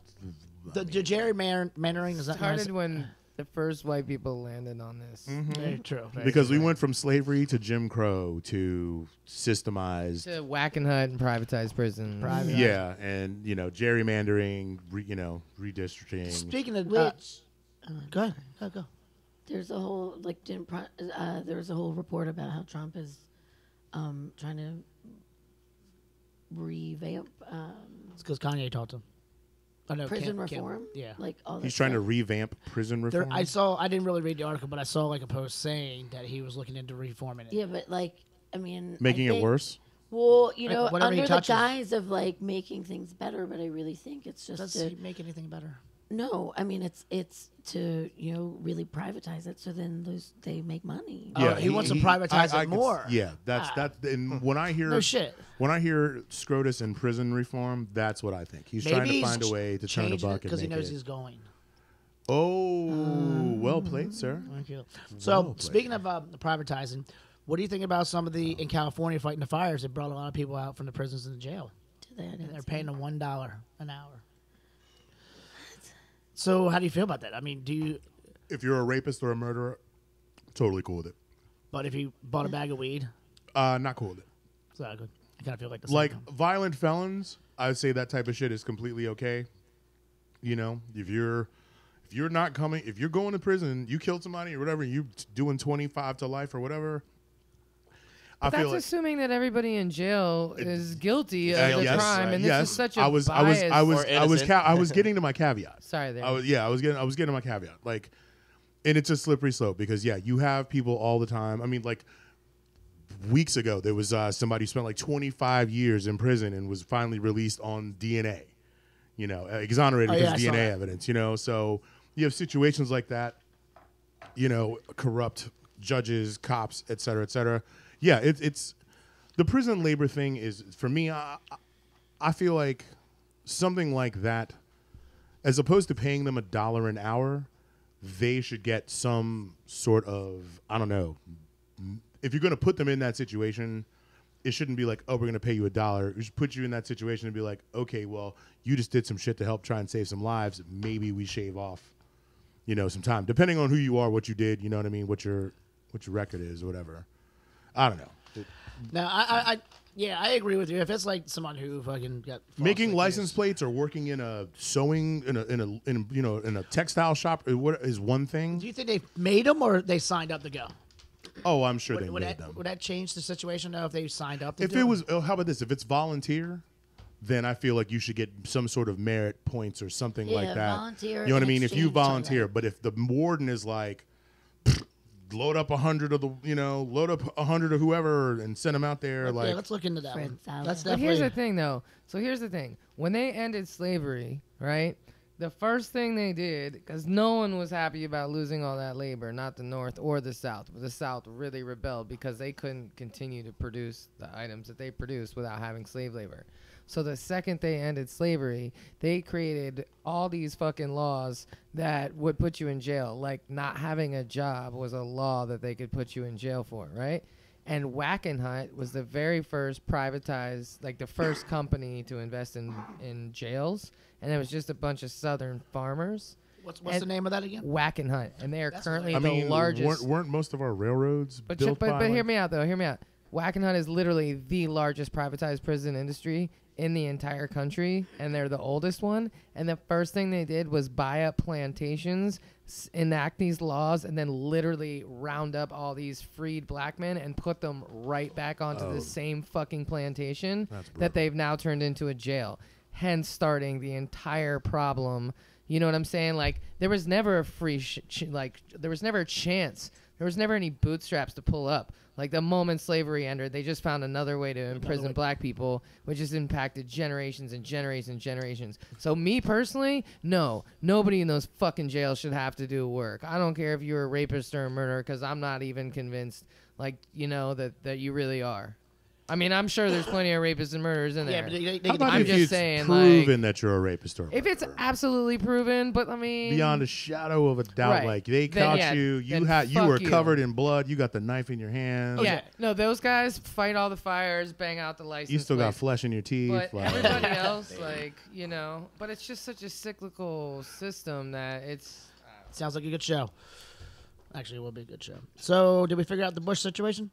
Speaker 1: the gerrymandering is that
Speaker 2: Started when the first white people landed on this.
Speaker 1: Very true. Very
Speaker 3: Because
Speaker 1: true.
Speaker 3: we went from slavery to Jim Crow to systemized,
Speaker 2: To whack and hut and privatize prison.
Speaker 3: yeah, and gerrymandering, redistricting.
Speaker 1: Speaking of
Speaker 5: Which
Speaker 1: go ahead, go.
Speaker 5: There's a whole there was a whole report about how Trump is trying to revamp
Speaker 1: It's because Kanye talked to him. Oh, no,
Speaker 5: prison
Speaker 1: Kim.
Speaker 5: reform.
Speaker 1: Yeah.
Speaker 5: Like all
Speaker 3: He's
Speaker 5: that
Speaker 3: trying to
Speaker 5: stuff.
Speaker 3: revamp prison reform.
Speaker 1: I didn't really read the article, but I saw like a post saying that he was looking into reforming it.
Speaker 5: Yeah, but like, I mean,
Speaker 3: Making
Speaker 5: I
Speaker 3: it
Speaker 5: think-
Speaker 3: worse.
Speaker 5: Well,
Speaker 1: Like, whatever he
Speaker 5: under the
Speaker 1: touches.
Speaker 5: guise of like making things better, but I really think it's just
Speaker 1: Does
Speaker 5: to
Speaker 1: he make anything better?
Speaker 5: no. I mean, it's to really privatize it, so then they make money.
Speaker 1: Oh, he wants to privatize it more.
Speaker 3: Yeah, that's that. And when I hear
Speaker 1: No shit.
Speaker 3: when I hear SCOTUS and prison reform, that's what I think. He's trying to find a way to turn a buck and
Speaker 1: because he
Speaker 3: make
Speaker 1: knows
Speaker 3: it.
Speaker 1: he's going.
Speaker 3: Oh, well played, sir.
Speaker 1: Thank you. So
Speaker 3: played.
Speaker 1: speaking of privatizing, what do you think about some of the in California fighting the fires? They brought a lot of people out from the prisons and the jail.
Speaker 5: Do they? I didn't
Speaker 1: They're
Speaker 5: see
Speaker 1: paying
Speaker 5: that.
Speaker 1: them $1 an hour. So how do you feel about that? I mean, do you?
Speaker 3: If you're a rapist or a murderer, totally cool with it.
Speaker 1: But if you bought a bag of weed,
Speaker 3: Not cool with it.
Speaker 1: it's not good. I kind of feel like the same
Speaker 3: Like
Speaker 1: thing.
Speaker 3: violent felons, I would say that type of shit is completely okay. You know, if you're not coming, if you're going to prison, you killed somebody or whatever, you doing 25 to life or whatever. I
Speaker 2: That's
Speaker 3: feel like
Speaker 2: assuming that everybody in jail is guilty of the
Speaker 3: yes,
Speaker 2: crime, and this
Speaker 3: yes.
Speaker 2: is such a
Speaker 3: I was
Speaker 4: innocent.
Speaker 3: I was getting to my caveat.
Speaker 2: Sorry, there.
Speaker 3: I was getting to my caveat. Like, and it's a slippery slope because you have people all the time. I mean, like weeks ago there was somebody who spent like 25 years in prison and was finally released on DNA. You know, exonerated
Speaker 1: Oh, yeah,
Speaker 3: because
Speaker 1: I
Speaker 3: of
Speaker 1: saw
Speaker 3: DNA
Speaker 1: that.
Speaker 3: evidence. You know, so you have situations like that. You know, corrupt judges, cops, et cetera, et cetera. Yeah, it's the prison labor thing is for me. I feel like something like that, as opposed to paying them $1 an hour, they should get some sort of, I don't know. If you're going to put them in that situation, it shouldn't be like, oh, we're going to pay you $1. We should put you in that situation and be like, okay, well, you just did some shit to help try and save some lives. Maybe we shave off, some time, depending on who you are, what you did. You know what I mean? What your record is, or whatever. I don't know.
Speaker 1: Now, I agree with you. If it's like someone who fucking got
Speaker 3: Making
Speaker 1: falsely
Speaker 3: license
Speaker 1: accused.
Speaker 3: plates or working in a sewing in a textile shop is one thing.
Speaker 1: Do you think they made them or they signed up to go?
Speaker 3: Oh, I'm sure they
Speaker 1: Would
Speaker 3: made
Speaker 1: that
Speaker 3: them.
Speaker 1: would that change the situation though if they signed up? To
Speaker 3: If
Speaker 1: do
Speaker 3: it was, how about this? If it's volunteer, then I feel like you should get some sort of merit points or something like
Speaker 5: Yeah,
Speaker 3: that.
Speaker 5: volunteer
Speaker 3: You know what I
Speaker 5: in
Speaker 3: mean? If you
Speaker 5: exchange for,
Speaker 3: volunteer,
Speaker 5: like-
Speaker 3: but if the warden is like, load up 100 of the, load up 100 of whoever and send them out there,
Speaker 1: yeah,
Speaker 3: like,
Speaker 1: let's look into that
Speaker 5: Fred
Speaker 1: one.
Speaker 5: Salad.
Speaker 1: That's
Speaker 2: But
Speaker 1: definitely.
Speaker 2: here's the thing, though. So here's the thing. When they ended slavery, right, the first thing they did, because no one was happy about losing all that labor, not the North or the South. But the South really rebelled because they couldn't continue to produce the items that they produced without having slave labor. So the second they ended slavery, they created all these fucking laws that would put you in jail. Like not having a job was a law that they could put you in jail for, right? And Wackenhut was the very first privatized, like the first company to invest in jails. And it was just a bunch of Southern farmers.
Speaker 1: What's
Speaker 2: and-
Speaker 1: the name of that again?
Speaker 2: Wackenhut. And they are
Speaker 1: That's
Speaker 2: currently
Speaker 3: I
Speaker 2: the
Speaker 3: mean,
Speaker 2: largest.
Speaker 3: weren't most of our railroads
Speaker 2: But
Speaker 3: built by?
Speaker 2: hear me out, though. Hear me out. Wackenhut is literally the largest privatized prison industry in the entire country, and they're the oldest one. And the first thing they did was buy up plantations, enact these laws, and then literally round up all these freed black men and put them right back onto the same fucking plantation
Speaker 3: That's brutal.
Speaker 2: that they've now turned into a jail. Hence, starting the entire problem. You know what I'm saying? Like, there was never a free, there was never a chance. There was never any bootstraps to pull up. Like, the moment slavery ended, they just found another way to imprison black people, which has impacted generations and generations and generations. So, me personally, no. Nobody in those fucking jails should have to do work. I don't care if you're a rapist or a murderer, because I'm not even convinced, that you really are. I mean, I'm sure there's plenty of rapists and murderers in
Speaker 1: Yeah,
Speaker 2: there.
Speaker 1: but they
Speaker 3: How
Speaker 1: can
Speaker 3: about
Speaker 2: I'm
Speaker 3: if
Speaker 2: just
Speaker 3: it's
Speaker 2: saying,
Speaker 3: proven that you're a rapist or a
Speaker 2: if it's
Speaker 3: murderer?
Speaker 2: absolutely proven, but I mean,
Speaker 3: beyond a shadow of a doubt,
Speaker 2: Right.
Speaker 3: like they
Speaker 2: Then,
Speaker 3: caught
Speaker 2: yeah,
Speaker 3: you,
Speaker 2: then
Speaker 3: you were
Speaker 2: fuck you.
Speaker 3: covered in blood, you got the knife in your hand,
Speaker 2: yeah, no, those guys fight all the fires, bang out the license.
Speaker 3: you still got
Speaker 2: plates.
Speaker 3: flesh in your teeth.
Speaker 2: But
Speaker 3: like-
Speaker 2: everybody else, but it's just such a cyclical system that it's.
Speaker 1: Sounds like a good show. Actually, it will be a good show. So, did we figure out the Bush situation?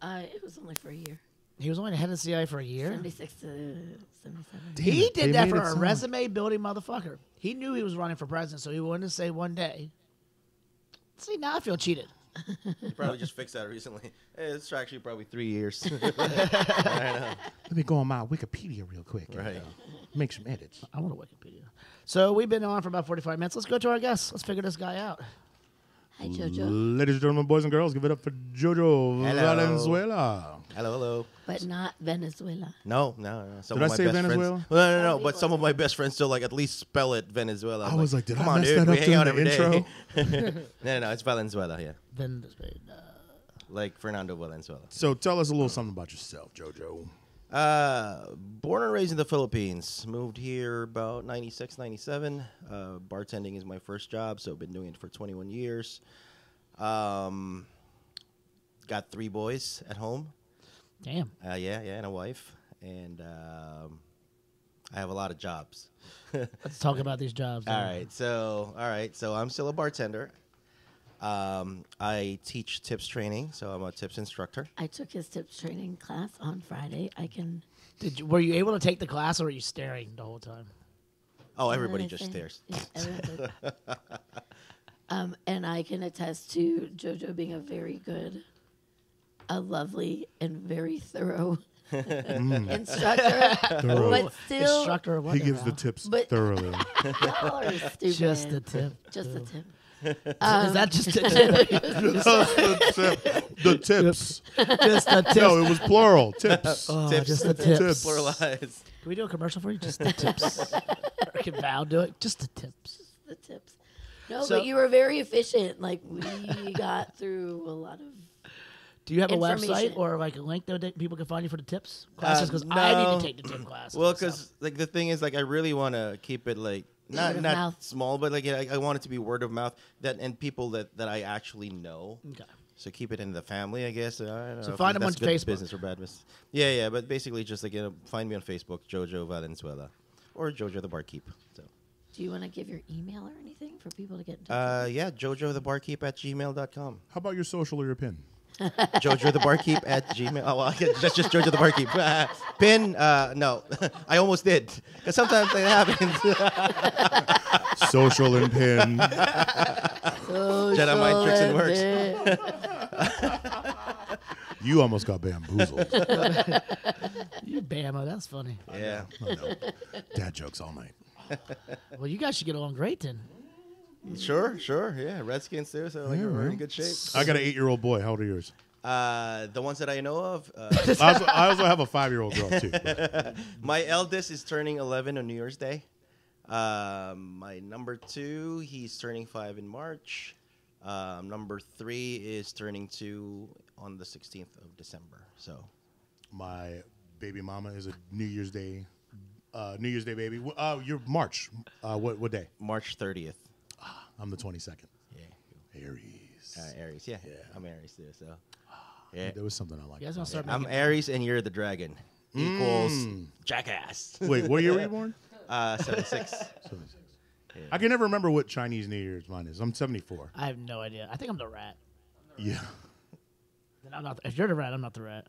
Speaker 5: It was only for a year.
Speaker 1: He was only the head of the CIA for a year.
Speaker 5: 76 to 77.
Speaker 3: Damn
Speaker 1: He
Speaker 3: it, they
Speaker 1: did that
Speaker 3: made
Speaker 1: for
Speaker 3: it
Speaker 1: a
Speaker 3: sound-
Speaker 1: resume building motherfucker. He knew he was running for president, so he wanted to say one day, See, now I feel cheated.
Speaker 4: You probably just fixed that recently. Hey, it's actually probably 3 years. I know.
Speaker 3: Let me go on my Wikipedia real quick. And,
Speaker 4: Right.
Speaker 3: make some edits.
Speaker 1: I want a Wikipedia. So we've been on for about 45 minutes. Let's go to our guests. Let's figure this guy out.
Speaker 5: Hi, JoJo.
Speaker 3: Ladies and gentlemen, boys and girls, give it up for Jo-Jo
Speaker 4: Hello.
Speaker 3: Valenzuela.
Speaker 4: Hello.
Speaker 5: But not Venezuela.
Speaker 4: No. Some
Speaker 3: Did
Speaker 4: of
Speaker 3: I
Speaker 4: my
Speaker 3: say
Speaker 4: best
Speaker 3: Venezuela?
Speaker 4: Friends, no. But some of my best friends still like at least spell it Venezuela.
Speaker 3: I was like, did
Speaker 4: come
Speaker 3: I
Speaker 4: on,
Speaker 3: mess
Speaker 4: dude,
Speaker 3: that
Speaker 4: we
Speaker 3: up
Speaker 4: hang out
Speaker 3: during
Speaker 4: every
Speaker 3: the
Speaker 4: day. No, it's Valenzuela. Yeah, like Fernando Valenzuela.
Speaker 3: So tell us a little something about yourself, JoJo.
Speaker 4: Born and raised in the Philippines. Moved here about 96, 97. Bartending is my first job, so I've been doing it for 21 years. Got 3 boys at home.
Speaker 1: Damn.
Speaker 4: Yeah, and a wife. And I have a lot of jobs.
Speaker 1: Let's talk about these jobs.
Speaker 4: All right, so I'm still a bartender. I teach tips training, so I'm a tips instructor.
Speaker 5: I took his tips training class on Friday.
Speaker 1: Were you able to take the class, or were you staring the whole time?
Speaker 4: Oh,
Speaker 5: What
Speaker 4: everybody
Speaker 5: did I
Speaker 4: just
Speaker 5: say?
Speaker 4: stares.
Speaker 5: Yeah, everyone did. And I can attest to JoJo being a very good, a lovely, and very thorough instructor.
Speaker 3: Thorough.
Speaker 5: But still,
Speaker 1: Instructor of what?
Speaker 3: He gives the
Speaker 1: now?
Speaker 3: tips
Speaker 5: But-
Speaker 3: thoroughly.
Speaker 5: y'all are stupid.
Speaker 1: Just the tip.
Speaker 5: Just the tip.
Speaker 1: Is that just the tip?
Speaker 3: The tips.
Speaker 1: Just the tip.
Speaker 3: No, it was plural. Tips.
Speaker 1: Oh,
Speaker 4: Tips.
Speaker 1: just the tips.
Speaker 3: Tips.
Speaker 4: Pluralize.
Speaker 1: Can we do a commercial for you? Just the tips. Or can Val do it? Just the tips.
Speaker 5: The tips. No,
Speaker 1: So-
Speaker 5: but you were very efficient. Like, we got through a lot of.
Speaker 1: Do you have a website
Speaker 5: Information.
Speaker 1: or like a link that people can find you for the tips classes? Because I
Speaker 4: no.
Speaker 1: need to take the tip classes.
Speaker 4: Well,
Speaker 1: myself.
Speaker 4: because like the thing is, like I really want to keep it like
Speaker 5: Word of
Speaker 4: not
Speaker 5: mouth.
Speaker 4: small, but like I want it to be word of mouth and people that I actually know.
Speaker 1: Okay.
Speaker 4: So keep it in the family, I guess. I don't know
Speaker 1: So
Speaker 4: if
Speaker 1: find 'em
Speaker 4: that's
Speaker 1: on
Speaker 4: good
Speaker 1: Facebook.
Speaker 4: business or bad business. Yeah, but basically just like find me on Facebook, JoJo Valenzuela, or JoJo the Barkeep. So
Speaker 5: Do you want to give your email or anything for people to get in touch?
Speaker 4: yeah, JoJo the Barkeep at gmail.com.
Speaker 3: How about your social or your pin?
Speaker 4: JoJo the Barkeep at Gmail. Oh, well, that's just JoJo the Barkeep. Pin? No. I almost did. Because sometimes it happens.
Speaker 3: Social and pin.
Speaker 4: Jedi mind tricks and works.
Speaker 3: You almost got bamboozled.
Speaker 1: You Bama, that's funny.
Speaker 4: Yeah.
Speaker 3: I know. Dad jokes all night.
Speaker 1: Well, you guys should get along great then.
Speaker 4: Sure. Yeah, Redskins too, so like
Speaker 3: Yeah,
Speaker 4: we're in
Speaker 3: man.
Speaker 4: good shape.
Speaker 3: I got an 8-year-old boy. How old are yours?
Speaker 4: The ones that I know of,
Speaker 3: I also have a 5-year-old girl too. but-
Speaker 4: my eldest is turning 11 on New Year's Day. My number 2, he's turning 5 in March. Number 3 is turning 2 on the 16th of December. So
Speaker 3: My baby mama is a New Year's Day baby. You're March. What day?
Speaker 4: March 30th.
Speaker 3: I'm the 22nd.
Speaker 4: Yeah.
Speaker 3: Aries.
Speaker 4: Aries. Yeah. I'm Aries too. So. Yeah.
Speaker 3: There was something I liked.
Speaker 1: You guys want to
Speaker 3: about
Speaker 1: start
Speaker 4: I'm
Speaker 1: making
Speaker 4: Aries and you're the dragon. Equals jackass.
Speaker 3: it. Wait, what year were you born?
Speaker 4: 76.
Speaker 3: 76. I can never remember what Chinese New Year's mine is. I'm 74.
Speaker 1: I have no idea. I think I'm the rat.
Speaker 3: Yeah.
Speaker 1: Then I'm not. If you're the rat, I'm not the rat.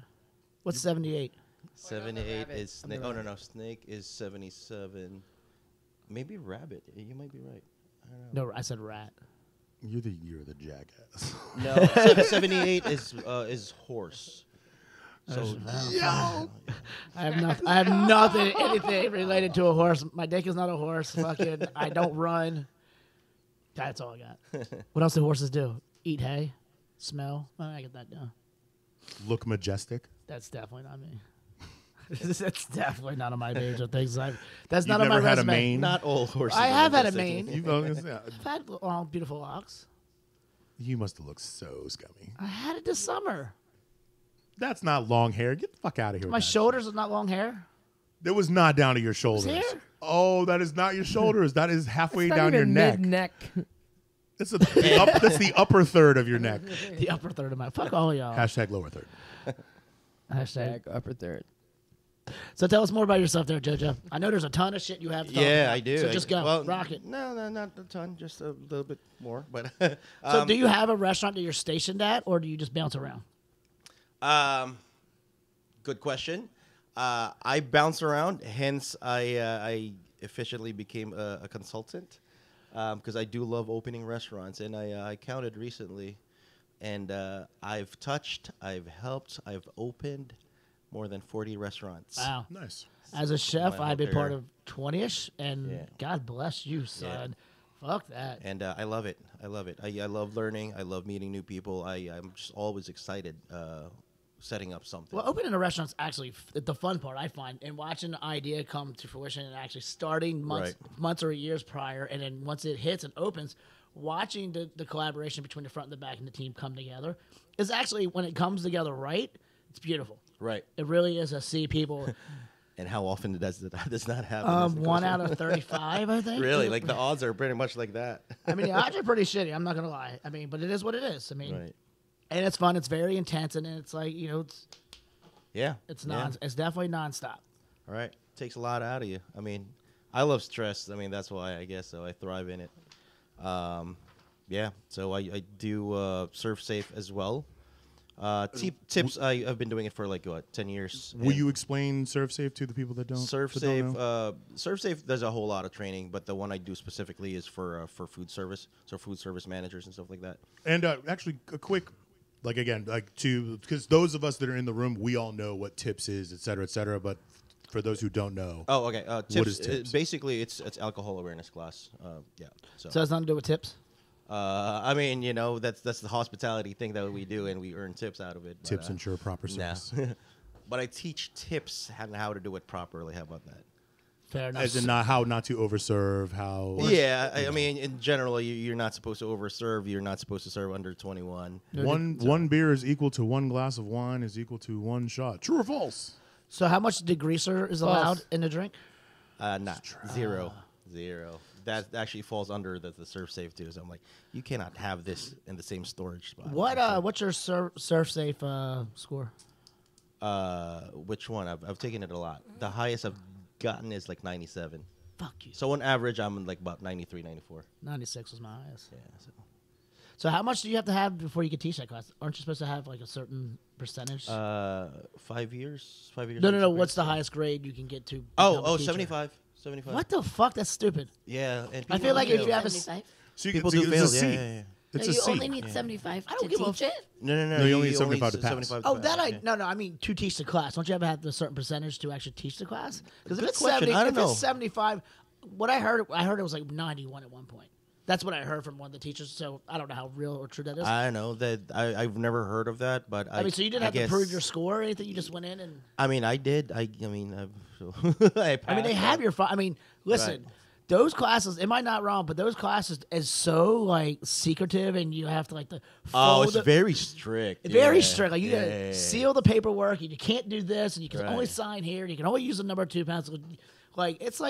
Speaker 1: What's 78?
Speaker 4: 78
Speaker 2: rabbit.
Speaker 4: is snake. Oh no, snake is 77. Maybe rabbit. You might be right.
Speaker 1: No, I said rat.
Speaker 3: You're the jackass.
Speaker 4: No, 78 is horse. So
Speaker 1: I have nothing, anything related to a horse. My dick is not a horse. Fucking, I don't run. That's all I got. What else do horses do? Eat hay, smell. I get that down.
Speaker 3: Look majestic.
Speaker 1: That's definitely not me. That's definitely not on my page of things. That's not
Speaker 3: You've
Speaker 1: on my
Speaker 3: never had a
Speaker 1: resume.
Speaker 3: mane?
Speaker 4: not all horses.
Speaker 1: I
Speaker 4: are
Speaker 1: have had a
Speaker 4: majestic.
Speaker 1: mane. I've had long, beautiful locks.
Speaker 3: You must have looked so scummy.
Speaker 1: I had it this summer.
Speaker 3: That's not long hair. Get the fuck out of here.
Speaker 1: My
Speaker 3: with that
Speaker 1: shoulders are not long hair.
Speaker 3: shit. It was not down to your shoulders.
Speaker 1: here.
Speaker 3: Oh, that is not your shoulders. That is halfway
Speaker 2: It's not
Speaker 3: down your
Speaker 2: even
Speaker 3: neck.
Speaker 2: mid-neck.
Speaker 3: That's the upper third of your neck.
Speaker 1: The upper third of my. Fuck all y'all.
Speaker 3: Hashtag lower third.
Speaker 1: Hashtag.
Speaker 2: Back, upper third.
Speaker 1: So tell us more about yourself there, JoJo. I know there's a ton of shit you have to talk
Speaker 4: Yeah,
Speaker 1: about.
Speaker 4: I do.
Speaker 1: So just go.
Speaker 4: Well,
Speaker 1: Rock it.
Speaker 4: No, not a ton. Just a little bit more. But
Speaker 1: So do you have a restaurant that you're stationed at, or do you just bounce around?
Speaker 4: Good question. I bounce around, hence I officially became a consultant. because I do love opening restaurants, and I counted recently, and I've touched, I've helped, I've opened more than 40 restaurants.
Speaker 1: Wow.
Speaker 3: Nice.
Speaker 1: As a chef,
Speaker 4: My
Speaker 1: I've been
Speaker 4: whole
Speaker 1: part
Speaker 4: career.
Speaker 1: of 20ish, and
Speaker 4: Yeah.
Speaker 1: God bless you, son. Fuck that.
Speaker 4: And I love it. I love it. I love learning. I love meeting new people. I'm just always excited setting up something.
Speaker 1: Well, opening a restaurant's actually the fun part, I find, and watching the idea come to fruition and actually starting months or years prior, and then once it hits and opens, watching the collaboration between the front and the back and the team come together is actually, when it comes together right, it's beautiful.
Speaker 4: Right.
Speaker 1: It really is. I see people.
Speaker 4: And how often does not happen?
Speaker 1: 1 out of 35, I think.
Speaker 4: Really? Like the odds are pretty much like that.
Speaker 1: I mean, the odds are pretty shitty. I'm not gonna lie. I mean, but it is what it is. I mean,
Speaker 4: Right.
Speaker 1: and it's fun. It's very intense, and it's like
Speaker 4: Yeah.
Speaker 1: it's
Speaker 4: yeah.
Speaker 1: It's definitely nonstop.
Speaker 4: All right. Takes a lot out of you. I mean, I love stress. I mean, that's why I guess so. I thrive in it. Yeah. So I do serve safe as well. Tips. I've been doing it for like 10 years.
Speaker 3: Will
Speaker 4: And
Speaker 3: you explain Serve Safe to the people that don't?
Speaker 4: Serve
Speaker 3: that
Speaker 4: Safe?
Speaker 3: don't know?
Speaker 4: Serve Safe does a whole lot of training, but the one I do specifically is for food service, so food service managers and stuff like that.
Speaker 3: And actually, a quick, because those of us that are in the room, we all know what tips is, et cetera, et cetera. But for those who don't know,
Speaker 4: Oh, okay. Tips.
Speaker 3: What is tips?
Speaker 4: Basically, it's alcohol awareness class. Yeah.
Speaker 1: So it has nothing to do with tips.
Speaker 4: I mean, that's the hospitality thing that we do, and we earn tips out of it. But,
Speaker 3: tips ensure proper
Speaker 4: no.
Speaker 3: service.
Speaker 4: But I teach tips and how to do it properly. How about that?
Speaker 1: Fair enough.
Speaker 3: As in how not to overserve, how.
Speaker 4: Yeah, I mean, in general, you're not supposed to overserve. You're not supposed to serve under 21.
Speaker 3: One beer is equal to one glass of wine is equal to one shot. True or false?
Speaker 1: So how much degreaser is allowed in the drink?
Speaker 4: Not zero. That actually falls under the serve safe too. So I'm like, you cannot have this in the same storage spot.
Speaker 1: What's your surf safe score?
Speaker 4: Which one? I've taken it a lot. The highest I've gotten is like 97.
Speaker 1: Fuck you.
Speaker 4: So on average, I'm like about 93, 94.
Speaker 1: 96 was my highest.
Speaker 4: Yeah.
Speaker 1: So how much do you have to have before you can teach that class? Aren't you supposed to have like a certain percentage?
Speaker 4: 5 years. 5 years.
Speaker 1: No. What's the highest grade you can get to? become
Speaker 4: Oh,
Speaker 1: a teacher?
Speaker 4: 75. 75.
Speaker 1: What the fuck? That's stupid.
Speaker 4: Yeah. And
Speaker 1: I
Speaker 4: people
Speaker 1: feel like
Speaker 4: do
Speaker 1: if
Speaker 4: fail.
Speaker 1: you have a
Speaker 5: 75.
Speaker 3: So
Speaker 4: People
Speaker 3: so
Speaker 4: do
Speaker 3: it's a
Speaker 4: fail.
Speaker 3: C.
Speaker 4: Yeah.
Speaker 3: It's
Speaker 5: No,
Speaker 3: a
Speaker 5: you
Speaker 3: C.
Speaker 5: only need 75
Speaker 1: I don't
Speaker 5: to
Speaker 1: give a
Speaker 5: teach it.
Speaker 4: No.
Speaker 3: No, you only need 75 to pass.
Speaker 4: 75
Speaker 1: Oh,
Speaker 4: to
Speaker 1: that
Speaker 4: pass,
Speaker 1: I
Speaker 4: yeah.
Speaker 1: no. I mean to teach the class. Don't you ever have a certain percentage to actually teach the class? Because if
Speaker 4: Good
Speaker 1: it's
Speaker 4: question.
Speaker 1: 70,
Speaker 4: I don't
Speaker 1: if
Speaker 4: know.
Speaker 1: it's 75, what I heard it was like 91 at one point. That's what I heard from one of the teachers. So I don't know how real or true that is.
Speaker 4: I know that I've never heard of that, but
Speaker 1: I mean, so you didn't have
Speaker 4: guess,
Speaker 1: to prove your score or anything. You just went in and.
Speaker 4: I mean, I did. I mean, I
Speaker 1: I mean, they have your. I mean, listen.
Speaker 4: Right.
Speaker 1: Those classes, am I not wrong? But those classes is so like secretive, and you have to like
Speaker 4: Oh,
Speaker 1: fold
Speaker 4: it's
Speaker 1: it-
Speaker 4: very strict.
Speaker 1: very
Speaker 4: yeah.
Speaker 1: strict. Like you
Speaker 4: Yeah,
Speaker 1: gotta
Speaker 4: yeah, yeah.
Speaker 1: seal the paperwork, and you can't do this, and you can
Speaker 4: Right.
Speaker 1: only sign here, and you can only use the number 2 pencil. Like it's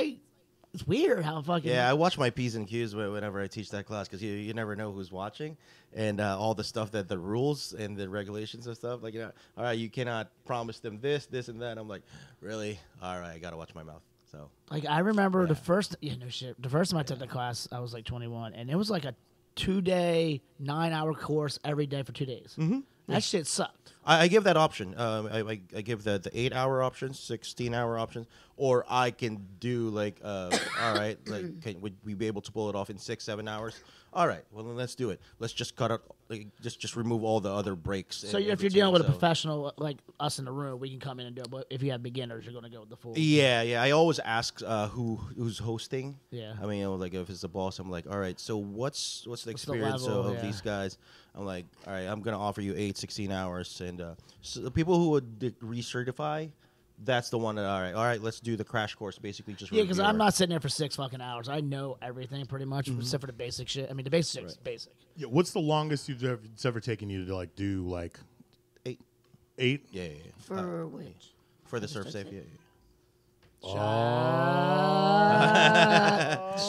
Speaker 1: weird how fucking.
Speaker 4: Yeah, I watch my P's and Q's whenever I teach that class because you never know who's watching, and all the stuff that the rules and the regulations and stuff. Like, all right, you cannot promise them this, and that. I'm like, really? All right, I gotta watch my mouth. So
Speaker 1: Like I remember the first. Yeah, no shit. The first time I took the class, I was like 21, and it was like a 2-day, 9-hour course every day for 2 days. Mm-hmm. That shit sucked.
Speaker 4: I give that option. I give the 8-hour options, 16-hour options, or I can do like, all right, like, would we be able to pull it off in 6-7 hours? All right, well then let's do it. Let's just cut out, like, just remove all the other breaks.
Speaker 1: So
Speaker 4: in
Speaker 1: if you're
Speaker 4: between,
Speaker 1: dealing with a
Speaker 4: so-
Speaker 1: professional like us in the room, we can come in and do it. But if you have beginners, you're going to go with the full.
Speaker 4: Yeah. I always ask who's hosting.
Speaker 1: Yeah.
Speaker 4: I mean, like if it's the boss, I'm like, all right. So what's the experience
Speaker 1: level,
Speaker 4: of
Speaker 1: yeah.
Speaker 4: these guys? I'm like, all right, I'm gonna offer you 16 hours, and so the people who would recertify, that's the one that all right, let's do the crash course. Basically, just
Speaker 1: Yeah, because
Speaker 4: review
Speaker 1: I'm
Speaker 4: it.
Speaker 1: not sitting there for 6 fucking hours. I know everything pretty much, except for the basic shit. I mean, the basic shit's basic.
Speaker 3: Yeah, what's the longest it's ever taken you to like do like
Speaker 4: 8.
Speaker 3: 8?
Speaker 4: Yeah.
Speaker 5: For which?
Speaker 4: For the surf safe, yeah.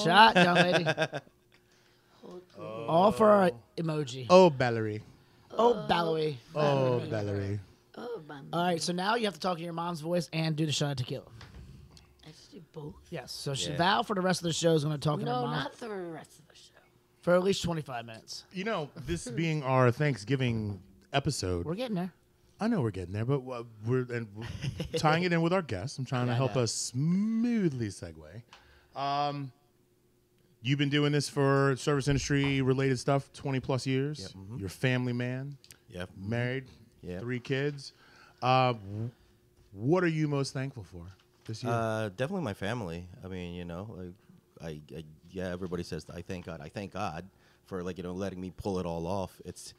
Speaker 1: Shot, young lady. All for our emoji.
Speaker 3: Oh, Valerie.
Speaker 1: Oh, Ballowy.
Speaker 3: Oh, Valerie.
Speaker 5: Oh, bum.
Speaker 1: All right, so now you have to talk in your mom's voice and do the shot of tequila.
Speaker 5: I should do both.
Speaker 1: Yes, so
Speaker 4: Yeah.
Speaker 1: Val for the rest of the show is going to talk in her
Speaker 5: No,
Speaker 1: mom
Speaker 5: not the rest of the show.
Speaker 1: for at least 25 minutes.
Speaker 3: You know, this being our Thanksgiving episode,
Speaker 1: We're getting there.
Speaker 3: I know we're getting there, but we're tying it in with our guests. I'm trying to help us smoothly segue. You've been doing this for service industry related stuff 20 plus years.
Speaker 4: Yep, mhm.
Speaker 3: You're a family man.
Speaker 4: Yep.
Speaker 3: Married.
Speaker 4: Yep.
Speaker 3: 3 kids. What are you most thankful for this year?
Speaker 4: Definitely my family. I mean, like yeah, everybody says I thank God. I thank God for like letting me pull it all off. It's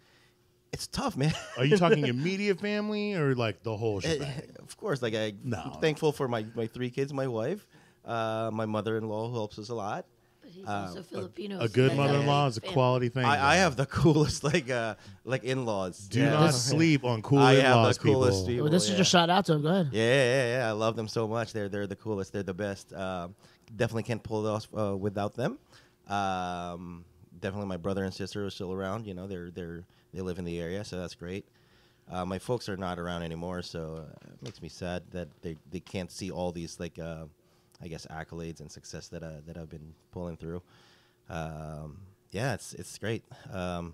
Speaker 4: tough, man.
Speaker 3: Are you talking immediate family or like the whole shebang?
Speaker 4: Of course, like I'm
Speaker 3: No.
Speaker 4: thankful for my 3 kids, my wife, my mother-in-law who helps us a lot.
Speaker 5: But he's also Filipino.
Speaker 3: A
Speaker 5: so
Speaker 3: good
Speaker 5: that's
Speaker 3: mother-in-law is a
Speaker 5: family.
Speaker 3: quality thing.
Speaker 4: I have the coolest like in-laws.
Speaker 3: Do
Speaker 4: Yeah.
Speaker 3: not sleep on cool
Speaker 4: I have
Speaker 3: in-laws,
Speaker 4: the coolest
Speaker 3: people.
Speaker 4: people.
Speaker 1: Well, this is
Speaker 4: yeah.
Speaker 1: just shout out to him. Go ahead.
Speaker 4: Yeah. I love them so much. They're the coolest. They're the best. Definitely can't pull it off without them. Definitely my brother and sister are still around. They live in the area, so that's great. My folks are not around anymore, so it makes me sad that they can't see all these like I guess accolades and success that I've been pulling through. Yeah, it's great.
Speaker 3: Are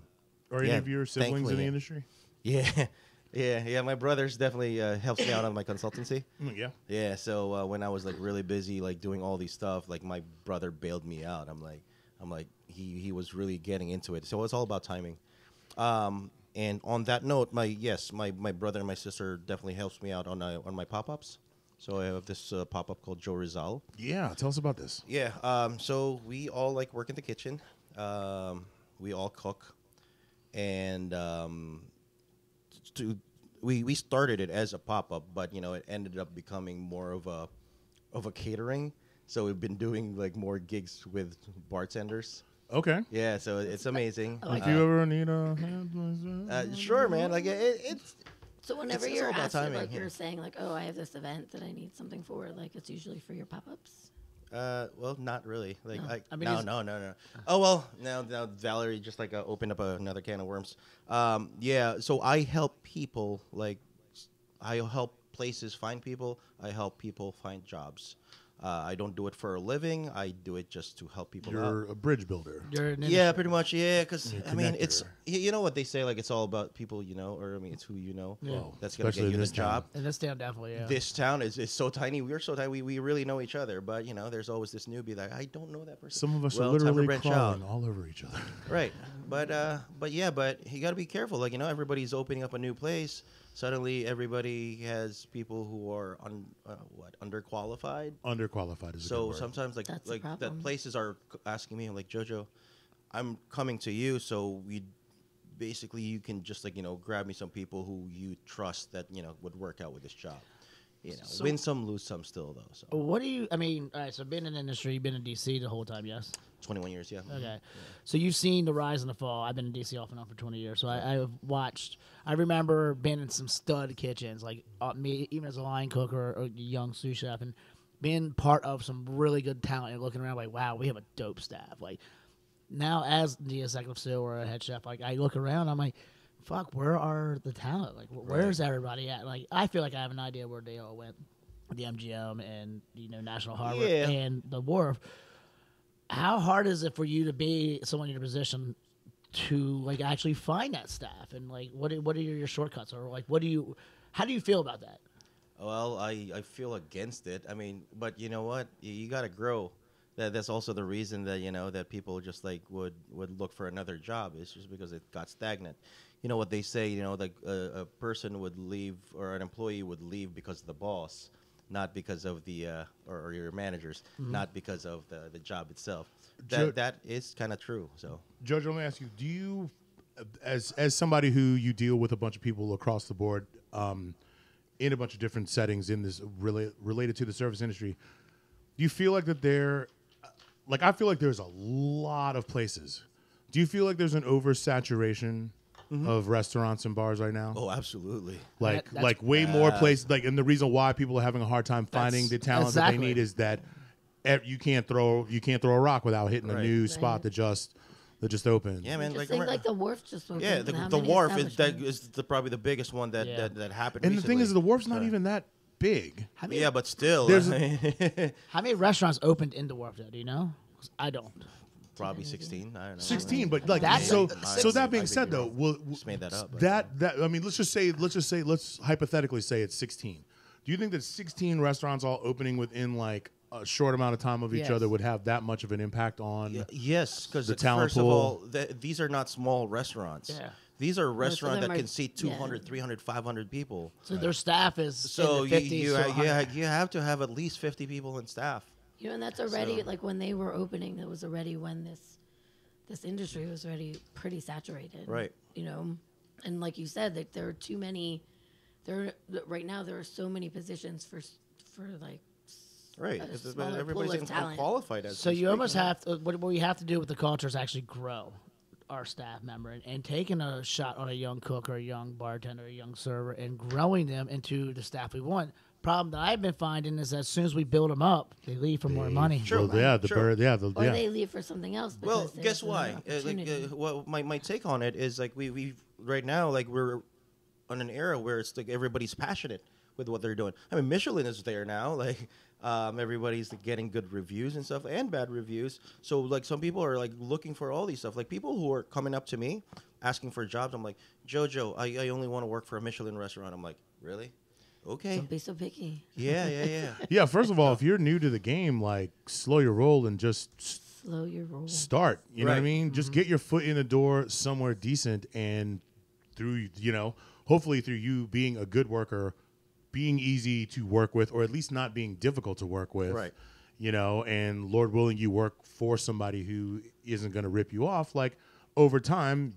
Speaker 3: any of your siblings in the industry?
Speaker 4: Yeah. My brother's definitely helps me out on my consultancy.
Speaker 3: Yeah.
Speaker 4: Yeah, so when I was like really busy, like doing all these stuff, like my brother bailed me out. I'm like he was really getting into it. So it's all about timing. And on that note, my brother and my sister definitely helps me out on my pop-ups. So I have this pop-up called Joe Rizal.
Speaker 3: Yeah, tell us about this.
Speaker 4: Yeah, so we all like work in the kitchen. We all cook, and we started it as a pop-up, but it ended up becoming more of a catering. So we've been doing like more gigs with bartenders.
Speaker 3: Okay.
Speaker 4: Yeah, so it's amazing.
Speaker 3: If you ever need a hand,
Speaker 4: Sure, man. Like it's
Speaker 5: So whenever
Speaker 4: It's
Speaker 5: you're
Speaker 4: all about
Speaker 5: asked,
Speaker 4: timing,
Speaker 5: like
Speaker 4: yeah.
Speaker 5: you're saying, like, oh, I have this event that I need something for, like, it's usually for your pop-ups.
Speaker 4: well, not really. Like
Speaker 5: No.
Speaker 1: I mean,
Speaker 4: no. Oh well, now Valerie just like opened up another can of worms. Yeah. So I help people. Like I help places find people. I help people find jobs. I don't do it for a living. I do it just to help people out.
Speaker 3: you're a bridge builder.
Speaker 1: You're an
Speaker 4: Yeah,
Speaker 1: industry.
Speaker 4: pretty much. Yeah, because
Speaker 3: You're a
Speaker 4: I mean, it's
Speaker 3: connector.
Speaker 4: you know what they say. Like it's all about people you know, or I mean, it's who you know.
Speaker 1: Yeah.
Speaker 4: That's gonna
Speaker 3: Especially
Speaker 4: get you
Speaker 3: this
Speaker 4: the job.
Speaker 1: In this town, definitely, yeah.
Speaker 4: This town is so tiny. We're so tiny. We really know each other. But there's always this newbie that I don't know that person.
Speaker 3: Some of us
Speaker 4: Well,
Speaker 3: are
Speaker 4: time to
Speaker 3: literally
Speaker 4: branch
Speaker 3: crawling
Speaker 4: out.
Speaker 3: all over each other.
Speaker 4: Right. But you got to be careful. Like everybody's opening up a new place. Suddenly, everybody has people who are underqualified.
Speaker 3: Underqualified is a good
Speaker 4: So
Speaker 3: word.
Speaker 4: sometimes
Speaker 5: That's the
Speaker 4: that
Speaker 5: problem.
Speaker 4: places are asking me like JoJo, I'm coming to you, so you can just grab me some people who you trust that would work out with this job.
Speaker 1: So-
Speaker 4: Win some, lose some still though. So
Speaker 1: What do you? I mean, all right. So being in the industry, you've been in DC the whole time, yes.
Speaker 4: 21 years, yeah.
Speaker 1: Okay. So you've seen the rise and the fall. I've been in DC off and on for 20 years. So I've watched. I remember being in some stud kitchens, like me, even as a line cook or a young sous chef, and being part of some really good talent and looking around like, wow, we have a dope staff. Like now, as the executive sous or a head chef, like I look around, I'm like, fuck, where are the talent? Like, where's everybody at? Like, I feel like I have an idea where they all went. The MGM and National Harbor
Speaker 4: Yeah.
Speaker 1: and the Wharf. How hard is it for you to be someone in your position to like actually find that staff and like what are your shortcuts or like how do you feel about that?
Speaker 4: Well, I feel against it. I mean, but you know what? You got to grow. That's also the reason that that people just like would look for another job. It's just because it got stagnant. You know what they say? Like a person would leave or an employee would leave because of the boss, not because of the or your managers, not because of the job itself. That is kind of true. So
Speaker 3: Jojo, let me ask you: do you, as somebody who you deal with a bunch of people across the board, in a bunch of different settings in this related to the service industry, do you feel like that I feel like there's a lot of places. Do you feel like there's an oversaturation of restaurants and bars right now?
Speaker 4: oh, absolutely.
Speaker 3: Like
Speaker 1: That's
Speaker 3: way more places. Like, and the reason why people are having a hard time finding the talent that they
Speaker 1: Exactly.
Speaker 3: need is that you can't throw a rock without hitting a
Speaker 4: Right.
Speaker 3: new spot that just opened.
Speaker 4: Yeah, man.
Speaker 5: Just
Speaker 4: like
Speaker 5: think like the Wharf just opened.
Speaker 4: yeah,
Speaker 5: and how
Speaker 4: the
Speaker 5: many
Speaker 4: wharf is
Speaker 5: establishments?
Speaker 4: probably the biggest one that
Speaker 1: Yeah.
Speaker 4: that happened.
Speaker 3: And the thing is, the
Speaker 4: recently.
Speaker 3: Wharf's not even that big.
Speaker 1: How many,
Speaker 4: Yeah, but still,
Speaker 3: There's
Speaker 1: how many restaurants opened in the Wharf though? Do you know? 'Cause I don't.
Speaker 4: probably 16. I don't know.
Speaker 3: 16, but like
Speaker 1: That's-
Speaker 3: so.
Speaker 4: I
Speaker 3: So that
Speaker 4: could
Speaker 3: being
Speaker 4: be
Speaker 3: said, though,
Speaker 4: wrong. Just made that up, but-
Speaker 3: that I mean, let's hypothetically say it's 16. Do you think that 16 restaurants all opening within like a short amount of time of each
Speaker 2: Yes.
Speaker 3: other would have that much of an impact on.
Speaker 4: Yes, because
Speaker 3: The talent
Speaker 4: first of
Speaker 3: pool.
Speaker 4: all, these are not small restaurants.
Speaker 1: Yeah.
Speaker 4: These are restaurants
Speaker 5: them
Speaker 4: that
Speaker 5: are-
Speaker 4: can seat 200, 300, 500 people.
Speaker 1: So their staff is
Speaker 4: So
Speaker 1: in the 50s to 100.
Speaker 4: you have to have at least 50 people in staff.
Speaker 5: You know, and that's already
Speaker 4: So-
Speaker 5: like when they were opening. That was already when this industry was already pretty saturated.
Speaker 4: Right.
Speaker 5: You know, and like you said, that there are too many. Right now there are so many positions for like.
Speaker 4: Right.
Speaker 5: A
Speaker 4: It's-
Speaker 5: smaller
Speaker 4: everybody's
Speaker 5: pool of talent.
Speaker 4: qualified as
Speaker 1: So
Speaker 4: we
Speaker 1: you
Speaker 4: speak,
Speaker 1: almost
Speaker 4: you know?
Speaker 1: have to, what we have to do with the culture is actually grow our staff member and taking a shot on a young cook or a young bartender, a young server, and growing them into the staff we want. Problem that I've been finding is as soon as we build them up, they leave for more money.
Speaker 4: Sure.
Speaker 3: Well, yeah, the
Speaker 4: Sure.
Speaker 3: bird, yeah,
Speaker 5: Or they leave for something else.
Speaker 4: Well,
Speaker 5: because
Speaker 4: guess
Speaker 5: there's
Speaker 4: why?
Speaker 5: another opportunity.
Speaker 4: Well, my take on it is like we right now like we're on an era where it's like everybody's passionate with what they're doing. I mean, Michelin is there now. Like everybody's like, getting good reviews and stuff and bad reviews. So like some people are like looking for all these stuff. Like people who are coming up to me asking for jobs. I'm like, JoJo, I only want to work for a Michelin restaurant. I'm like, really? Okay.
Speaker 5: Don't be so picky.
Speaker 4: Yeah.
Speaker 3: Yeah, first of all, if you're new to the game, like slow your roll and just
Speaker 5: Slow your roll.
Speaker 3: start. You know what I
Speaker 4: Right.
Speaker 3: mean? Just get your foot in the door somewhere decent, and through hopefully through you being a good worker, being easy to work with, or at least not being difficult to work with.
Speaker 4: Right.
Speaker 3: And Lord willing, you work for somebody who isn't going to rip you off. Like over time,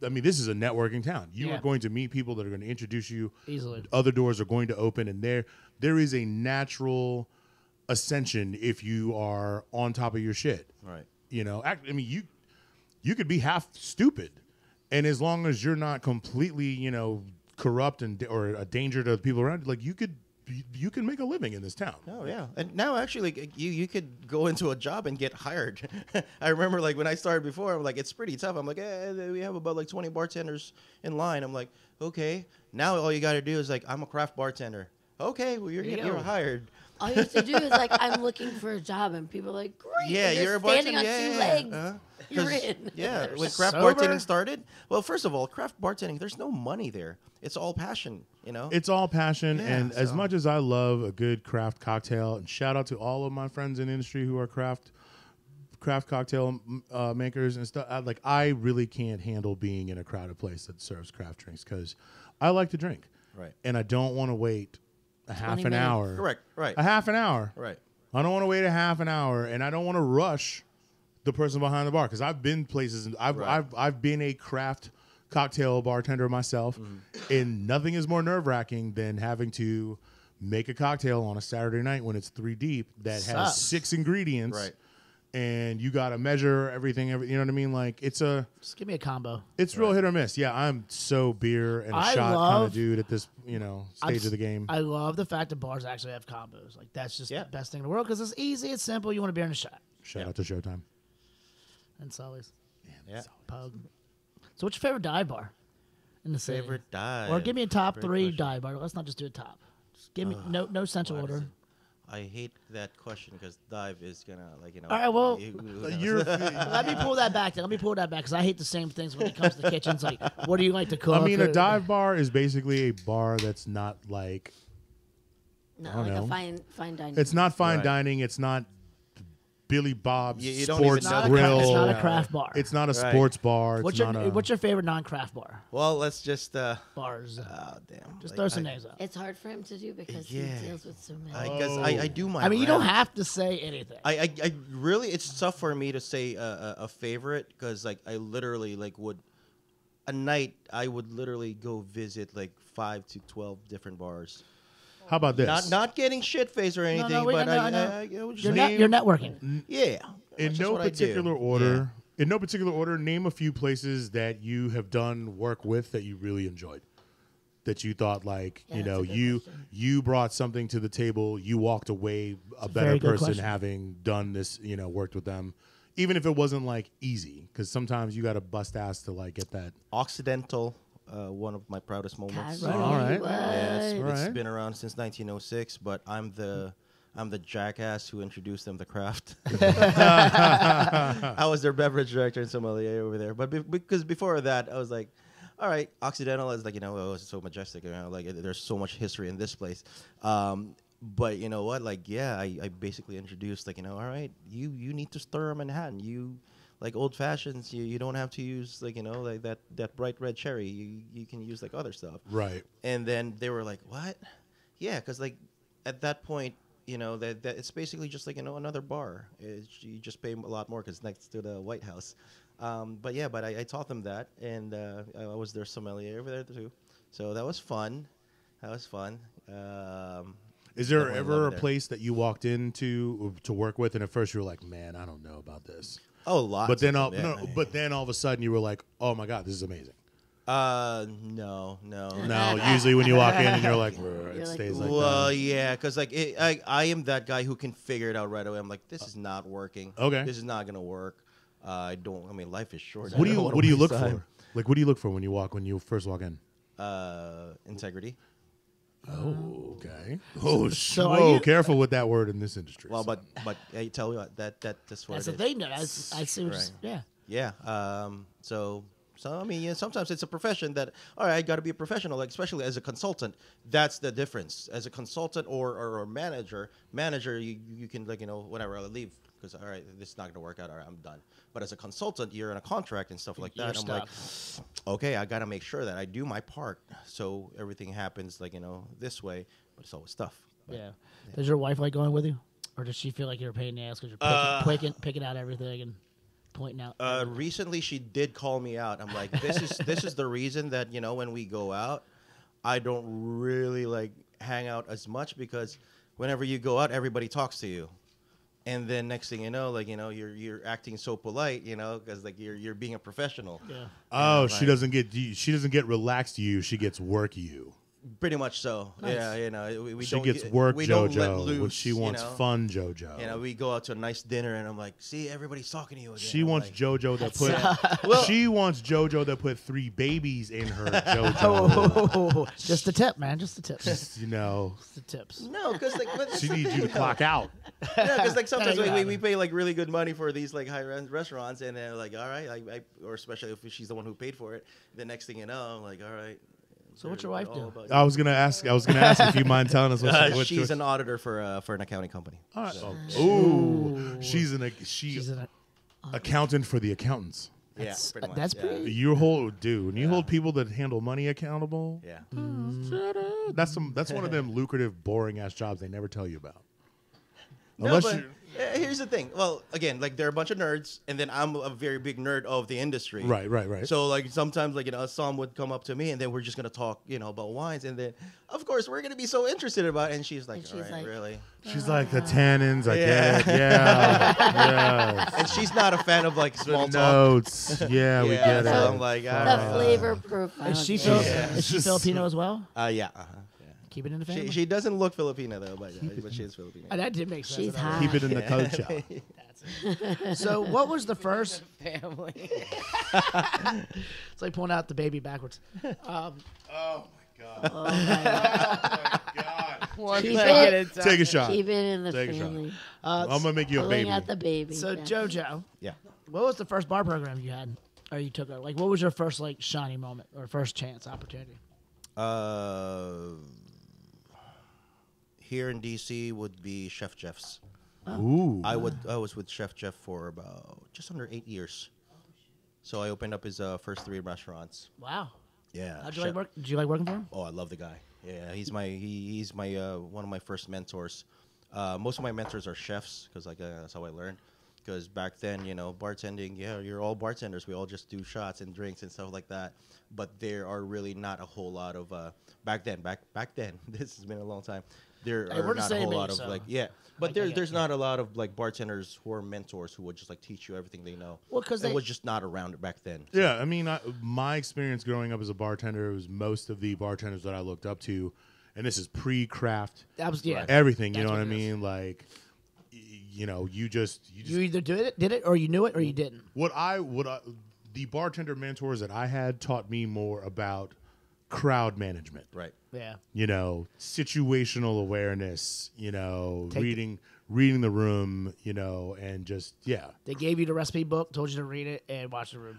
Speaker 3: I mean, this is a networking town. You
Speaker 1: Yeah.
Speaker 3: are going to meet people that are going to introduce you.
Speaker 1: Easily.
Speaker 3: Other doors are going to open, and there is a natural ascension if you are on top of your shit.
Speaker 4: Right.
Speaker 3: I mean, you could be half stupid, and as long as you're not completely, corrupt or a danger to the people around you, like you can make a living in this town.
Speaker 4: Oh yeah, and now actually like, you could go into a job and get hired. I remember like when I started before, I'm like it's pretty tough. I'm like, we have about like 20 bartenders in line. I'm like, okay, now all you got to do is like I'm a craft bartender. Okay, well
Speaker 5: you
Speaker 4: you're
Speaker 5: go.
Speaker 4: hired.
Speaker 5: All you have to do is like, I'm looking for a job, and people are like, great.
Speaker 4: Yeah,
Speaker 5: and they're
Speaker 4: you're a
Speaker 5: standing
Speaker 4: bartender.
Speaker 5: on
Speaker 4: Yeah,
Speaker 5: two
Speaker 4: yeah,
Speaker 5: legs.
Speaker 4: yeah.
Speaker 5: You're
Speaker 4: 'Cause,
Speaker 5: in.
Speaker 4: Yeah,
Speaker 1: They're
Speaker 4: when craft
Speaker 1: sober.
Speaker 4: bartending started, well, first of all, craft bartending, there's no money there. It's all passion,
Speaker 3: It's all passion,
Speaker 4: Yeah,
Speaker 3: and as
Speaker 4: so-
Speaker 3: much as I love a good craft cocktail, and shout out to all of my friends in the industry who are craft cocktail makers and stuff. I really can't handle being in a crowded place that serves craft drinks because I like to drink,
Speaker 4: Right.
Speaker 3: and I don't want to wait a half
Speaker 5: 20
Speaker 3: an
Speaker 5: minutes.
Speaker 3: hour.
Speaker 4: Correct. Right.
Speaker 3: A half an hour.
Speaker 4: Right.
Speaker 3: I don't want to wait a half an hour, and I don't want to rush the person behind the bar because I've been places and
Speaker 4: Right.
Speaker 3: I've been a craft cocktail bartender myself, and nothing is more nerve wracking than having to make a cocktail on a Saturday night when it's 3 deep that
Speaker 1: Sucks.
Speaker 3: has 6 ingredients,
Speaker 4: Right.
Speaker 3: and you got to measure everything. You know what I mean? Like it's
Speaker 1: Just give me a combo.
Speaker 3: real hit or miss. Yeah, I'm so beer and a
Speaker 1: I
Speaker 3: shot kind
Speaker 1: love-
Speaker 3: of dude at this stage of the game.
Speaker 1: I love the fact that bars actually have combos. Like that's just
Speaker 4: Yeah.
Speaker 1: the best thing in the world because it's easy, it's simple. You want a beer and a shot,
Speaker 3: Shout out to Showtime.
Speaker 1: and Sully's
Speaker 4: Yeah.
Speaker 1: pub. So, what's your favorite dive bar in the city?
Speaker 4: Favorite dive.
Speaker 1: Or give me a top
Speaker 4: Great
Speaker 1: 3
Speaker 4: question.
Speaker 1: dive bar. Let's not just do a top. Just give me no central
Speaker 4: Wow,
Speaker 1: order.
Speaker 4: I hate that question because dive is gonna
Speaker 1: All right, well,
Speaker 3: You're
Speaker 1: Let me pull that back. Then. Let me pull that back because I hate the same things when it comes to kitchens. Like, what do you like to cook?
Speaker 3: I mean, a dive bar is basically a bar that's not like
Speaker 5: No,
Speaker 3: I don't
Speaker 5: like
Speaker 3: know.
Speaker 5: a fine dining.
Speaker 3: it's not fine
Speaker 4: Right.
Speaker 3: dining. It's not Billy Bob's
Speaker 4: You don't
Speaker 3: Sports
Speaker 4: even know
Speaker 1: It's not,
Speaker 4: the
Speaker 3: Grill.
Speaker 1: it's not a
Speaker 4: Yeah.
Speaker 1: craft bar.
Speaker 3: It's not a
Speaker 4: Right.
Speaker 3: sports bar. It's
Speaker 1: what's
Speaker 3: not
Speaker 1: your
Speaker 3: a.
Speaker 1: What's your favorite non-craft bar?
Speaker 4: Well, let's just
Speaker 1: Bars.
Speaker 4: oh damn.
Speaker 1: Just
Speaker 4: Like,
Speaker 1: throw some
Speaker 4: I-
Speaker 1: names out.
Speaker 5: It's hard for him to do because
Speaker 4: Yeah.
Speaker 5: he deals with so many.
Speaker 4: I guess I do my.
Speaker 1: I mean, you don't
Speaker 4: rounds.
Speaker 1: have to say anything.
Speaker 4: I really, it's tough for me to say a favorite because like I literally like would a night I would literally go visit like 5 to 12 different bars.
Speaker 3: How about this?
Speaker 4: Not getting shit faced or anything,
Speaker 1: wait,
Speaker 4: but
Speaker 1: no,
Speaker 4: I
Speaker 1: no.
Speaker 4: would just
Speaker 1: You're,
Speaker 3: name-
Speaker 1: you're networking.
Speaker 4: yeah.
Speaker 3: in
Speaker 4: That's just
Speaker 3: no
Speaker 4: what I do.
Speaker 3: particular order. In no particular order, name a few places that you have done work with that you really enjoyed. That you thought like
Speaker 5: Yeah, that's a good question.
Speaker 3: you brought something to the table. You walked away a better
Speaker 1: very good
Speaker 3: person
Speaker 1: question.
Speaker 3: having done this. Worked with them, even if it wasn't like easy. Because sometimes you got to bust ass to like get that.
Speaker 4: Occidental, one of my proudest moments.
Speaker 5: Casual,
Speaker 3: All right.
Speaker 5: what?
Speaker 4: Yeah,
Speaker 3: All
Speaker 4: it's
Speaker 3: right.
Speaker 4: been around since 1906, but I'm the jackass who introduced them to craft. I was their beverage director and sommelier over there. But because before that, I was like, all right, Occidental is like, oh, it's so majestic. Like there's so much history in this place. But you know what? Like, yeah, I basically introduced, like, all right, you need to stir a Manhattan. You, like, old fashions, you don't have to use, like, like that bright red cherry. You can use, like, other stuff.
Speaker 3: Right.
Speaker 4: And then they were like, what? Yeah, because, like, at that point, that it's basically just, like, another bar. You just pay a lot more because it's next to the White House. But I taught them that, and I was their sommelier over there, too. So that was fun.
Speaker 3: Is there
Speaker 4: Definitely
Speaker 3: ever
Speaker 4: love
Speaker 3: a
Speaker 4: it there.
Speaker 3: place that you walked into to work with, and at first you were like, "Man, I don't know about this,"
Speaker 4: Oh, lots.
Speaker 3: but then
Speaker 4: of them,
Speaker 3: but then all of a sudden you were like, "Oh my God, this is amazing."
Speaker 4: No.
Speaker 3: No, usually when you walk in and you're like, "Bruh,
Speaker 5: You're
Speaker 3: it
Speaker 5: like,
Speaker 3: stays like
Speaker 4: Well,
Speaker 3: that."
Speaker 4: yeah, because like I am that guy who can figure it out right away. I'm like, this is not working.
Speaker 3: Okay.
Speaker 4: This is not gonna work. I mean, life is short.
Speaker 3: What
Speaker 4: I
Speaker 3: do
Speaker 4: don't wanna
Speaker 3: you
Speaker 4: waste
Speaker 3: look
Speaker 4: time.
Speaker 3: for? Like, what do you look for when you first walk in?
Speaker 4: Integrity.
Speaker 3: Oh, okay. Oh,
Speaker 1: so are
Speaker 3: whoa!
Speaker 1: you-
Speaker 3: Careful with that word in this industry.
Speaker 4: Well, but I tell you what, that's what
Speaker 1: That's
Speaker 4: it
Speaker 1: the
Speaker 4: is.
Speaker 1: thing. That I see.
Speaker 4: Right.
Speaker 1: Yeah.
Speaker 4: Yeah. So I mean, yeah, sometimes it's a profession that, all right, I got to be a professional, like, especially as a consultant. That's the difference. As a consultant or a manager, you can, like, whatever, I'll leave because, all right, this is not going to work out. All right, I'm done. But as a consultant, you're in a contract and stuff like that.
Speaker 1: You're
Speaker 4: I'm like, okay, I got to make sure that I do my part so everything happens, like, this way. But it's always tough. But,
Speaker 1: Yeah. Does your wife like going with you, or does she feel like you're a pain in the ass because you're picking out everything and pointing out?
Speaker 4: Recently, she did call me out. I'm like, this is the reason that when we go out, I don't really like hang out as much because whenever you go out, everybody talks to you, and then next thing you know, like you're acting so polite, because like you're being a professional.
Speaker 1: Yeah.
Speaker 3: oh,
Speaker 4: like-
Speaker 3: she doesn't get relaxed you. She gets work you.
Speaker 4: Pretty much so.
Speaker 1: Nice.
Speaker 4: Yeah, we
Speaker 3: She
Speaker 4: don't
Speaker 3: gets
Speaker 4: get-
Speaker 3: work
Speaker 4: we don't let
Speaker 3: JoJo.
Speaker 4: loose,
Speaker 3: When she wants fun JoJo.
Speaker 4: We go out to a nice dinner, and I'm like, see, everybody's talking to you again.
Speaker 3: She
Speaker 4: I'm
Speaker 3: wants
Speaker 4: like,
Speaker 3: JoJo that put. She wants JoJo that put 3 babies in her JoJo.
Speaker 1: Oh, just a tip, man. Just a tip. Just
Speaker 3: Just,
Speaker 1: the tips.
Speaker 4: No, because like but that's
Speaker 3: she
Speaker 4: the
Speaker 3: needs
Speaker 4: thing,
Speaker 3: you to clock out.
Speaker 4: Yeah, because like sometimes
Speaker 1: Yeah,
Speaker 4: we pay like really good money for these like high-end restaurants, and then like, all right, or especially if she's the one who paid for it. The next thing you know, I'm like, all right.
Speaker 1: So what's your wife
Speaker 4: all
Speaker 1: do?
Speaker 4: about
Speaker 3: I was gonna ask if you mind telling us what
Speaker 4: she's an auditor for an accounting company.
Speaker 3: All right. Ooh, she's an
Speaker 1: She's in a,
Speaker 3: accountant for the accountants.
Speaker 4: Yeah, pretty much.
Speaker 1: that's
Speaker 4: yeah.
Speaker 1: pretty-
Speaker 3: You hold, dude. When you hold people that handle money accountable,
Speaker 4: Yeah.
Speaker 3: that's one of them lucrative, boring ass jobs they never tell you about.
Speaker 4: No,
Speaker 3: Unless
Speaker 4: but
Speaker 3: you,
Speaker 4: here's the thing. Well, again, like they're a bunch of nerds, and then I'm a very big nerd of the industry.
Speaker 3: right.
Speaker 4: So like sometimes like some would come up to me, and then we're just gonna talk about wines, and then of course we're gonna be so interested about it, and she's like,
Speaker 5: And she's
Speaker 4: all right,
Speaker 5: like-
Speaker 4: really?
Speaker 3: She's like the tannins. I
Speaker 4: Yeah.
Speaker 3: get it. Yeah.
Speaker 4: And she's not a fan of like small
Speaker 3: The
Speaker 4: talk.
Speaker 3: notes. Yeah, we get
Speaker 4: so
Speaker 3: it.
Speaker 4: I'm like,
Speaker 5: The flavor profile.
Speaker 1: is she
Speaker 5: there.
Speaker 1: is she Filipino as well?
Speaker 4: yeah.
Speaker 1: Keep it in the family.
Speaker 4: She doesn't look Filipino though, but she is Filipino.
Speaker 1: That did make sense.
Speaker 5: She's
Speaker 1: I know.
Speaker 5: hot.
Speaker 3: Keep it in the culture.
Speaker 1: So what was the first?
Speaker 2: Family.
Speaker 1: It's like pulling out the baby backwards.
Speaker 3: Oh my god.
Speaker 5: Oh my God.
Speaker 3: God.
Speaker 2: One
Speaker 5: Keep
Speaker 2: leg
Speaker 5: it-
Speaker 2: at a time.
Speaker 3: Take a shot.
Speaker 5: Keep it in the
Speaker 3: Take a shot.
Speaker 5: family.
Speaker 3: I'm gonna make you a
Speaker 5: Pulling
Speaker 3: baby.
Speaker 5: out the baby.
Speaker 1: So
Speaker 5: That's-
Speaker 1: JoJo,
Speaker 4: Yeah.
Speaker 1: what was the first bar program you had, or you took? Like, what was your first like shining moment or first chance opportunity?
Speaker 4: Here in DC would be Chef Jeff's.
Speaker 3: Ooh.
Speaker 4: I was with Chef Jeff for about just under 8 years. So I opened up his first 3 restaurants.
Speaker 1: Wow.
Speaker 4: Yeah.
Speaker 1: How'd you like work? Did you like working for him?
Speaker 4: Oh, I love the guy. Yeah, he's my one of my first mentors. Most of my mentors are chefs because that's how I learned. Because back then, bartending, you're all bartenders. We all just do shots and drinks and stuff like that. But there are really not a whole lot of back then. This has been a long time. There
Speaker 1: Hey,
Speaker 4: are
Speaker 1: we're the
Speaker 4: not a
Speaker 1: same
Speaker 4: whole
Speaker 1: age,
Speaker 4: lot of
Speaker 1: so
Speaker 4: but
Speaker 1: I get
Speaker 4: there's
Speaker 1: it.
Speaker 4: not a lot of like bartenders who are mentors who would just like teach you everything they know.
Speaker 1: Well, 'cause
Speaker 4: it
Speaker 1: they-
Speaker 4: was just not around back then.
Speaker 3: Yeah, I mean, my experience growing up as a bartender was most of the bartenders that I looked up to, and this is pre-craft,
Speaker 1: That was yeah.
Speaker 3: everything. You
Speaker 1: That's
Speaker 3: know what I
Speaker 1: what it is.
Speaker 3: mean? Like, you just
Speaker 1: You either did it, or you knew it, or you didn't.
Speaker 3: the bartender mentors that I had taught me more about crowd management.
Speaker 4: Right.
Speaker 1: Yeah.
Speaker 3: Situational awareness.
Speaker 1: Take-
Speaker 3: reading the room, you know, and just
Speaker 1: They gave you the recipe book, told you to read it, and watch the room.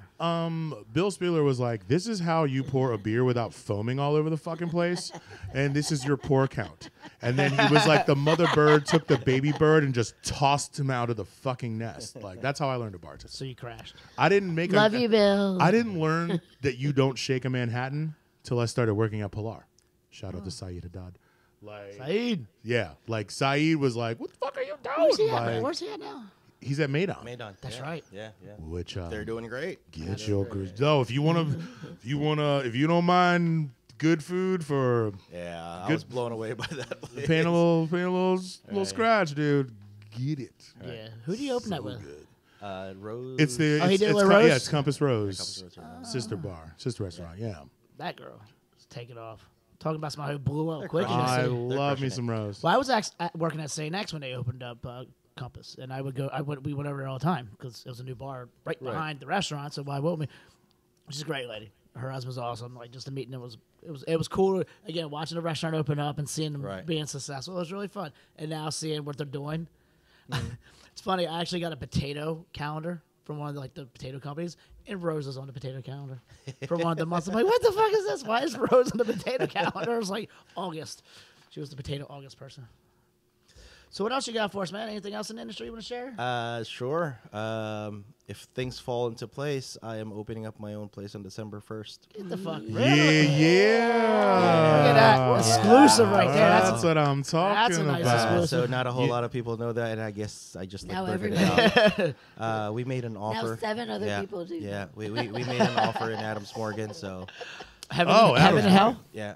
Speaker 3: Bill Spieler was like, "This is how you pour a beer without foaming all over the fucking place, and this is your pour count." And then he was like, "The mother bird took the baby bird and just tossed him out of the fucking nest." Like that's how I learned to bartend.
Speaker 1: So you crashed.
Speaker 3: I didn't make.
Speaker 5: Love you, Bill.
Speaker 3: I didn't learn that you don't shake a Manhattan till I started working at Pilar. Shout out to Saeed Haddad. Like,
Speaker 1: Saeed.
Speaker 3: yeah, like Saeed was like, "What the fuck are you
Speaker 1: Where's he
Speaker 3: doing?"
Speaker 1: at?
Speaker 3: Like,
Speaker 1: Where's he at now?
Speaker 3: he's at Maydon.
Speaker 4: Maydon.
Speaker 1: That's
Speaker 4: yeah.
Speaker 1: right.
Speaker 4: Yeah, yeah.
Speaker 3: Which
Speaker 4: They're doing great.
Speaker 3: get your good. No, if you don't mind good food for
Speaker 4: Yeah, I
Speaker 3: Good.
Speaker 4: was blown away by that place.
Speaker 3: paying a little
Speaker 4: Right.
Speaker 3: scratch, dude. Get it.
Speaker 1: Yeah. Who do you open that with?
Speaker 4: Rose.
Speaker 3: It's the
Speaker 1: Oh, he
Speaker 3: it's,
Speaker 1: did it
Speaker 3: it's
Speaker 1: with
Speaker 3: Com-
Speaker 1: Rose?
Speaker 3: yeah, it's Compass Rose,
Speaker 4: Compass Rose,
Speaker 3: sister bar, sister restaurant. Yeah,
Speaker 1: That girl. Let's take it off. Talking about somebody who blew up
Speaker 4: They're
Speaker 1: quick. in the
Speaker 3: I
Speaker 1: city.
Speaker 3: love me
Speaker 4: crushing
Speaker 3: some Rose.
Speaker 1: Well, I was working at St. X when they opened up Compass, and we went over there all the time because it was a new bar right behind the restaurant. So why wouldn't we? She's a great lady. Her husband's awesome. Like just the meeting, it was cool. Again, watching the restaurant open up and seeing them
Speaker 4: Right.
Speaker 1: being successful. It was really fun. And now seeing what they're doing. It's funny. I actually got a potato calendar from one of the potato companies, and Rose is on the potato calendar for one of the months. I'm like, what the fuck is this? Why is Rose on the potato calendar? It was like August. She was the potato August person. So what else you got for us, man? Anything else in the industry you want to share?
Speaker 4: Sure. If things fall into place, I am opening up my own place on December 1st.
Speaker 1: Get the fuck.
Speaker 3: Yeah,
Speaker 1: Really?
Speaker 3: yeah.
Speaker 1: Look at that. Exclusive right there.
Speaker 3: That's what I'm talking
Speaker 1: that's a nice
Speaker 3: about.
Speaker 1: exclusive.
Speaker 4: So not a whole lot of people know that, and I guess I just
Speaker 5: Now
Speaker 4: blurted it
Speaker 5: everybody-
Speaker 4: out. We made an offer.
Speaker 5: Now 7 other
Speaker 4: yeah,
Speaker 5: people do.
Speaker 4: Yeah, we made an offer in Adams Morgan. So
Speaker 1: Heaven,
Speaker 3: Oh,
Speaker 1: heaven and hell.
Speaker 4: yeah.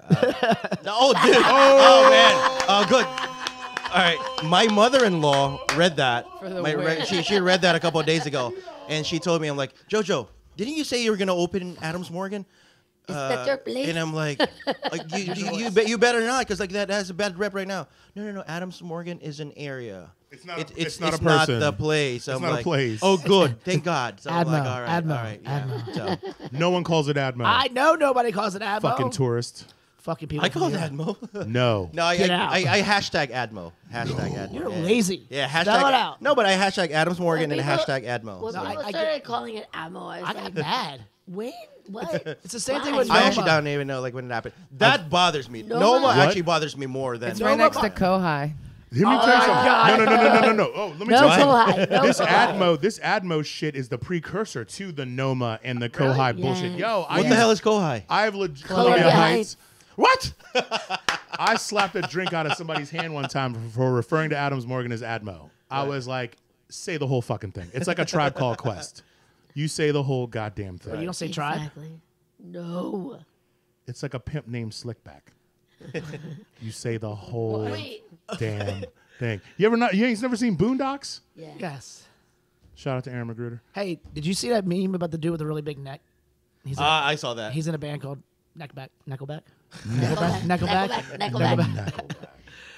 Speaker 4: No, dude. Oh man. Good. All right. My mother-in-law read that.
Speaker 2: For the win.
Speaker 4: She read that a couple of days ago, and she told me, I'm like, JoJo, didn't you say you were gonna open Adams Morgan?
Speaker 5: Is that your place?
Speaker 4: And I'm like you better not, because like that has a bad rep right now. No. Adams Morgan is an area.
Speaker 3: It's not.
Speaker 4: It's
Speaker 3: not a
Speaker 4: not
Speaker 3: person.
Speaker 4: the place.
Speaker 3: It's
Speaker 4: I'm
Speaker 3: not a
Speaker 4: like,
Speaker 3: place.
Speaker 4: Oh, good. Thank God. So I'm
Speaker 1: Admo,
Speaker 4: like, all right,
Speaker 1: Admo,
Speaker 4: all right. Yeah.
Speaker 1: Admo.
Speaker 4: So,
Speaker 3: No one calls it Admo.
Speaker 1: I know nobody calls it Admo.
Speaker 3: Fucking tourist.
Speaker 1: Fucking people.
Speaker 4: I call it
Speaker 1: from here.
Speaker 4: Admo.
Speaker 3: No.
Speaker 4: No,
Speaker 1: Get out.
Speaker 4: I hashtag Admo. Hashtag Admo.
Speaker 1: You're
Speaker 4: yeah.
Speaker 1: lazy.
Speaker 4: Yeah, hashtag.
Speaker 1: Spell it out.
Speaker 4: No, but I hashtag Adams Morgan
Speaker 5: Well,
Speaker 4: and
Speaker 5: people-
Speaker 4: hashtag Admo.
Speaker 5: Well,
Speaker 4: So.
Speaker 5: people
Speaker 1: I
Speaker 5: started
Speaker 1: get-
Speaker 5: calling it ammo. I was
Speaker 1: I got
Speaker 5: like,
Speaker 1: mad.
Speaker 5: when? What?
Speaker 1: It's the same thing
Speaker 5: Why?
Speaker 1: with
Speaker 4: I
Speaker 1: Noma.
Speaker 4: actually don't even know like when it happened. That bothers me.
Speaker 5: Noma?
Speaker 4: Noma
Speaker 5: What?
Speaker 4: actually bothers me more than
Speaker 2: It's right
Speaker 1: Noma
Speaker 2: next to
Speaker 1: Bar-
Speaker 2: Kohai.
Speaker 3: Let me tell you something.
Speaker 1: God.
Speaker 3: No. Oh, let me
Speaker 5: No
Speaker 3: tell you
Speaker 5: Kohai.
Speaker 3: something.
Speaker 5: No Kohai.
Speaker 3: This Admo shit is the precursor to the Noma and the Kohai bullshit.
Speaker 5: Yes.
Speaker 3: Yo,
Speaker 4: what the hell is Kohai?
Speaker 3: I've legit
Speaker 5: Columbia
Speaker 3: Columbia
Speaker 5: Heights.
Speaker 3: Heights. What? I slapped a drink out of somebody's hand one time for referring to Adams Morgan as Admo. I was like, say the whole fucking thing. It's like a Tribe Called Quest. You say the whole goddamn thing.
Speaker 1: You don't say tribe.
Speaker 5: Exactly. No.
Speaker 3: It's like a pimp named Slickback. You say the whole
Speaker 5: Wait.
Speaker 3: damn thing. You ain't never seen Boondocks?
Speaker 5: Yeah.
Speaker 1: Yes.
Speaker 3: Shout out to Aaron Magruder.
Speaker 1: Hey, did you see that meme about the dude with the really big neck?
Speaker 4: I saw that.
Speaker 1: He's in a band called Nickelback.
Speaker 5: Nickelback.
Speaker 1: Nickelback.
Speaker 5: Nickelback.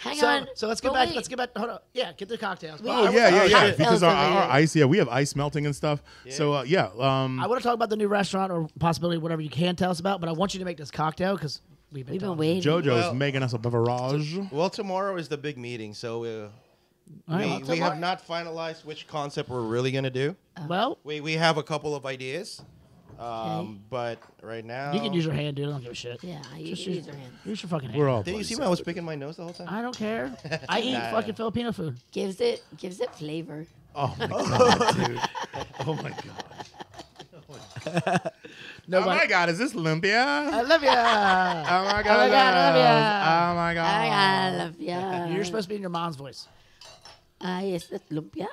Speaker 5: Hang on.
Speaker 1: So let's
Speaker 5: But
Speaker 1: get back.
Speaker 5: wait.
Speaker 1: Let's get back. Hold on. Yeah, get the cocktails.
Speaker 5: Wait.
Speaker 3: Oh
Speaker 5: Oh,
Speaker 3: yeah.
Speaker 5: shit.
Speaker 3: Because
Speaker 5: Over
Speaker 3: our
Speaker 5: here.
Speaker 3: ice, we have ice melting and stuff. So
Speaker 1: I want to talk about the new restaurant or possibility whatever you can tell us about. But I want you to make this cocktail because we've been talking.
Speaker 5: waiting.
Speaker 3: JoJo's
Speaker 4: Well-
Speaker 3: making us a beverage.
Speaker 4: Well, tomorrow is the big meeting, so
Speaker 1: right,
Speaker 4: we have not finalized which concept we're really gonna do.
Speaker 1: Well,
Speaker 4: We have a couple of ideas,
Speaker 5: Okay.
Speaker 4: but right now
Speaker 1: you can use your hand, dude. I don't give a shit.
Speaker 5: Yeah, you
Speaker 1: Just
Speaker 5: can use your hand.
Speaker 1: Use your fucking hand.
Speaker 3: We're all.
Speaker 4: Didn't you see
Speaker 3: buddies.
Speaker 4: me? I was picking my nose the whole time.
Speaker 1: I don't care. I eat
Speaker 4: Nah,
Speaker 1: fucking
Speaker 4: nah.
Speaker 1: Filipino food.
Speaker 5: Gives it flavor.
Speaker 3: Oh my god, dude. Oh my god. Oh my god, is this lumpia?
Speaker 1: I love ya.
Speaker 3: Oh my
Speaker 1: Oh my
Speaker 3: god,
Speaker 1: God, I love ya.
Speaker 3: Oh my god.
Speaker 5: I love ya.
Speaker 1: You're supposed to be in your mom's voice.
Speaker 5: Is that lumpia?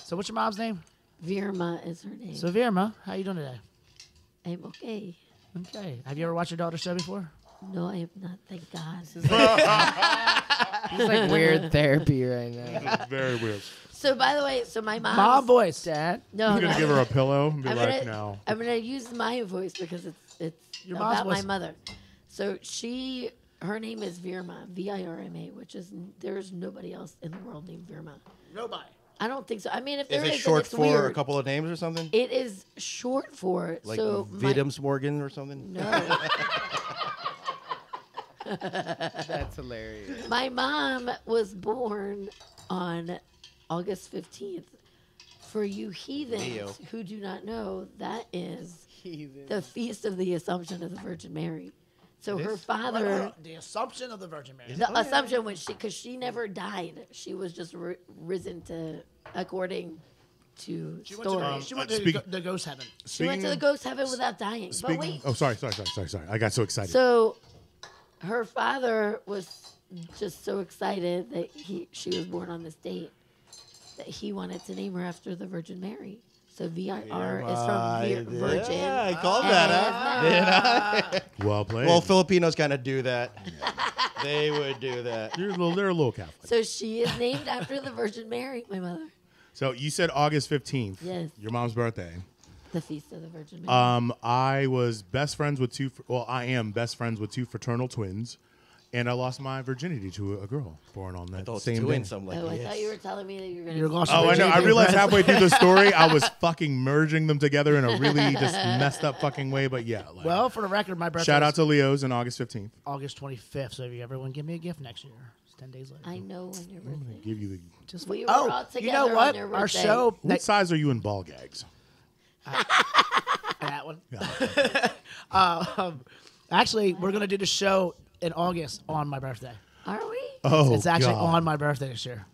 Speaker 1: So what's your mom's name?
Speaker 5: Virma is her name.
Speaker 1: So Virma, how you doing today?
Speaker 5: I'm okay.
Speaker 1: Okay. Have you ever watched your daughter's show before?
Speaker 5: No, I have not. Thank God.
Speaker 2: It's like weird therapy right now.
Speaker 3: Very weird.
Speaker 5: So, by the way, so my mom's...
Speaker 1: Mom voice.
Speaker 2: Dad?
Speaker 5: No,
Speaker 3: I'm gonna
Speaker 5: no.
Speaker 3: give her a pillow and be
Speaker 5: I'm
Speaker 3: like,
Speaker 5: gonna,
Speaker 3: no.
Speaker 5: I'm gonna use my voice because it's
Speaker 1: Your mom's
Speaker 5: about my
Speaker 1: voice.
Speaker 5: mother. So her name is Virma, Virma, which is there's nobody else in the world named Virma.
Speaker 1: Nobody.
Speaker 5: I don't think so. I mean, if
Speaker 4: Is
Speaker 5: there
Speaker 4: it
Speaker 5: is,
Speaker 4: short
Speaker 5: then it's
Speaker 4: for
Speaker 5: weird.
Speaker 4: a couple of names or something?
Speaker 5: It is short for
Speaker 4: Like
Speaker 5: so
Speaker 4: Vidams Morgan or something?
Speaker 5: no.
Speaker 2: That's hilarious.
Speaker 5: My mom was born on August 15th. For you heathens
Speaker 4: Leo.
Speaker 5: who do not know, that is
Speaker 2: Heathen.
Speaker 5: the Feast of the Assumption of the Virgin Mary. So her
Speaker 4: is?
Speaker 5: father,
Speaker 1: The Assumption of the Virgin Mary.
Speaker 5: the Assumption, when because she never died, she was just risen to, according to
Speaker 1: She
Speaker 5: story.
Speaker 1: went to, she went to
Speaker 3: speak-
Speaker 1: the ghost heaven.
Speaker 5: She went to the ghost heaven without dying. But wait,
Speaker 3: Oh, sorry. I got so excited.
Speaker 5: so her father was just so excited that she was born on this date that he wanted to name her after the Virgin Mary. So VIR is from Virgin.
Speaker 4: Yeah, I called that, huh?
Speaker 3: Well played.
Speaker 4: Well, Filipinos kind of do that. They would do that.
Speaker 3: they're a little Catholic.
Speaker 5: So she is named after the Virgin Mary, my mother.
Speaker 3: So you said August 15th.
Speaker 5: Yes.
Speaker 3: Your mom's birthday.
Speaker 5: The Feast of the Virgin Mary.
Speaker 3: I was best friends with I am best friends with two fraternal twins, and I lost my virginity to a girl born on that
Speaker 4: Those
Speaker 3: same day.
Speaker 4: twins, I'm like,
Speaker 5: I
Speaker 4: yes.
Speaker 5: thought you were telling me that you were going
Speaker 1: You're
Speaker 5: to.
Speaker 1: lost
Speaker 3: Oh, I know.
Speaker 1: virginity
Speaker 3: I realized
Speaker 1: present.
Speaker 3: halfway through the story, I was fucking merging them together in a really just messed up fucking way. But yeah, like,
Speaker 1: Well, for the record, my birthday
Speaker 3: shout out
Speaker 1: is
Speaker 3: to Leo's on August 15th.
Speaker 1: August 25th. So if you everyone give me a gift next year, it's 10 days later.
Speaker 5: I know when your birthday.
Speaker 3: Give you the.
Speaker 1: Just
Speaker 5: We were all
Speaker 1: you
Speaker 5: together
Speaker 1: know
Speaker 5: on
Speaker 1: what?
Speaker 5: your
Speaker 1: Our
Speaker 5: birthday.
Speaker 1: show
Speaker 3: What size are you in ball gags?
Speaker 1: that one. Actually, we're gonna do the show in August on my birthday.
Speaker 5: Are we?
Speaker 3: Oh,
Speaker 1: It's actually
Speaker 3: God.
Speaker 1: on my birthday this year.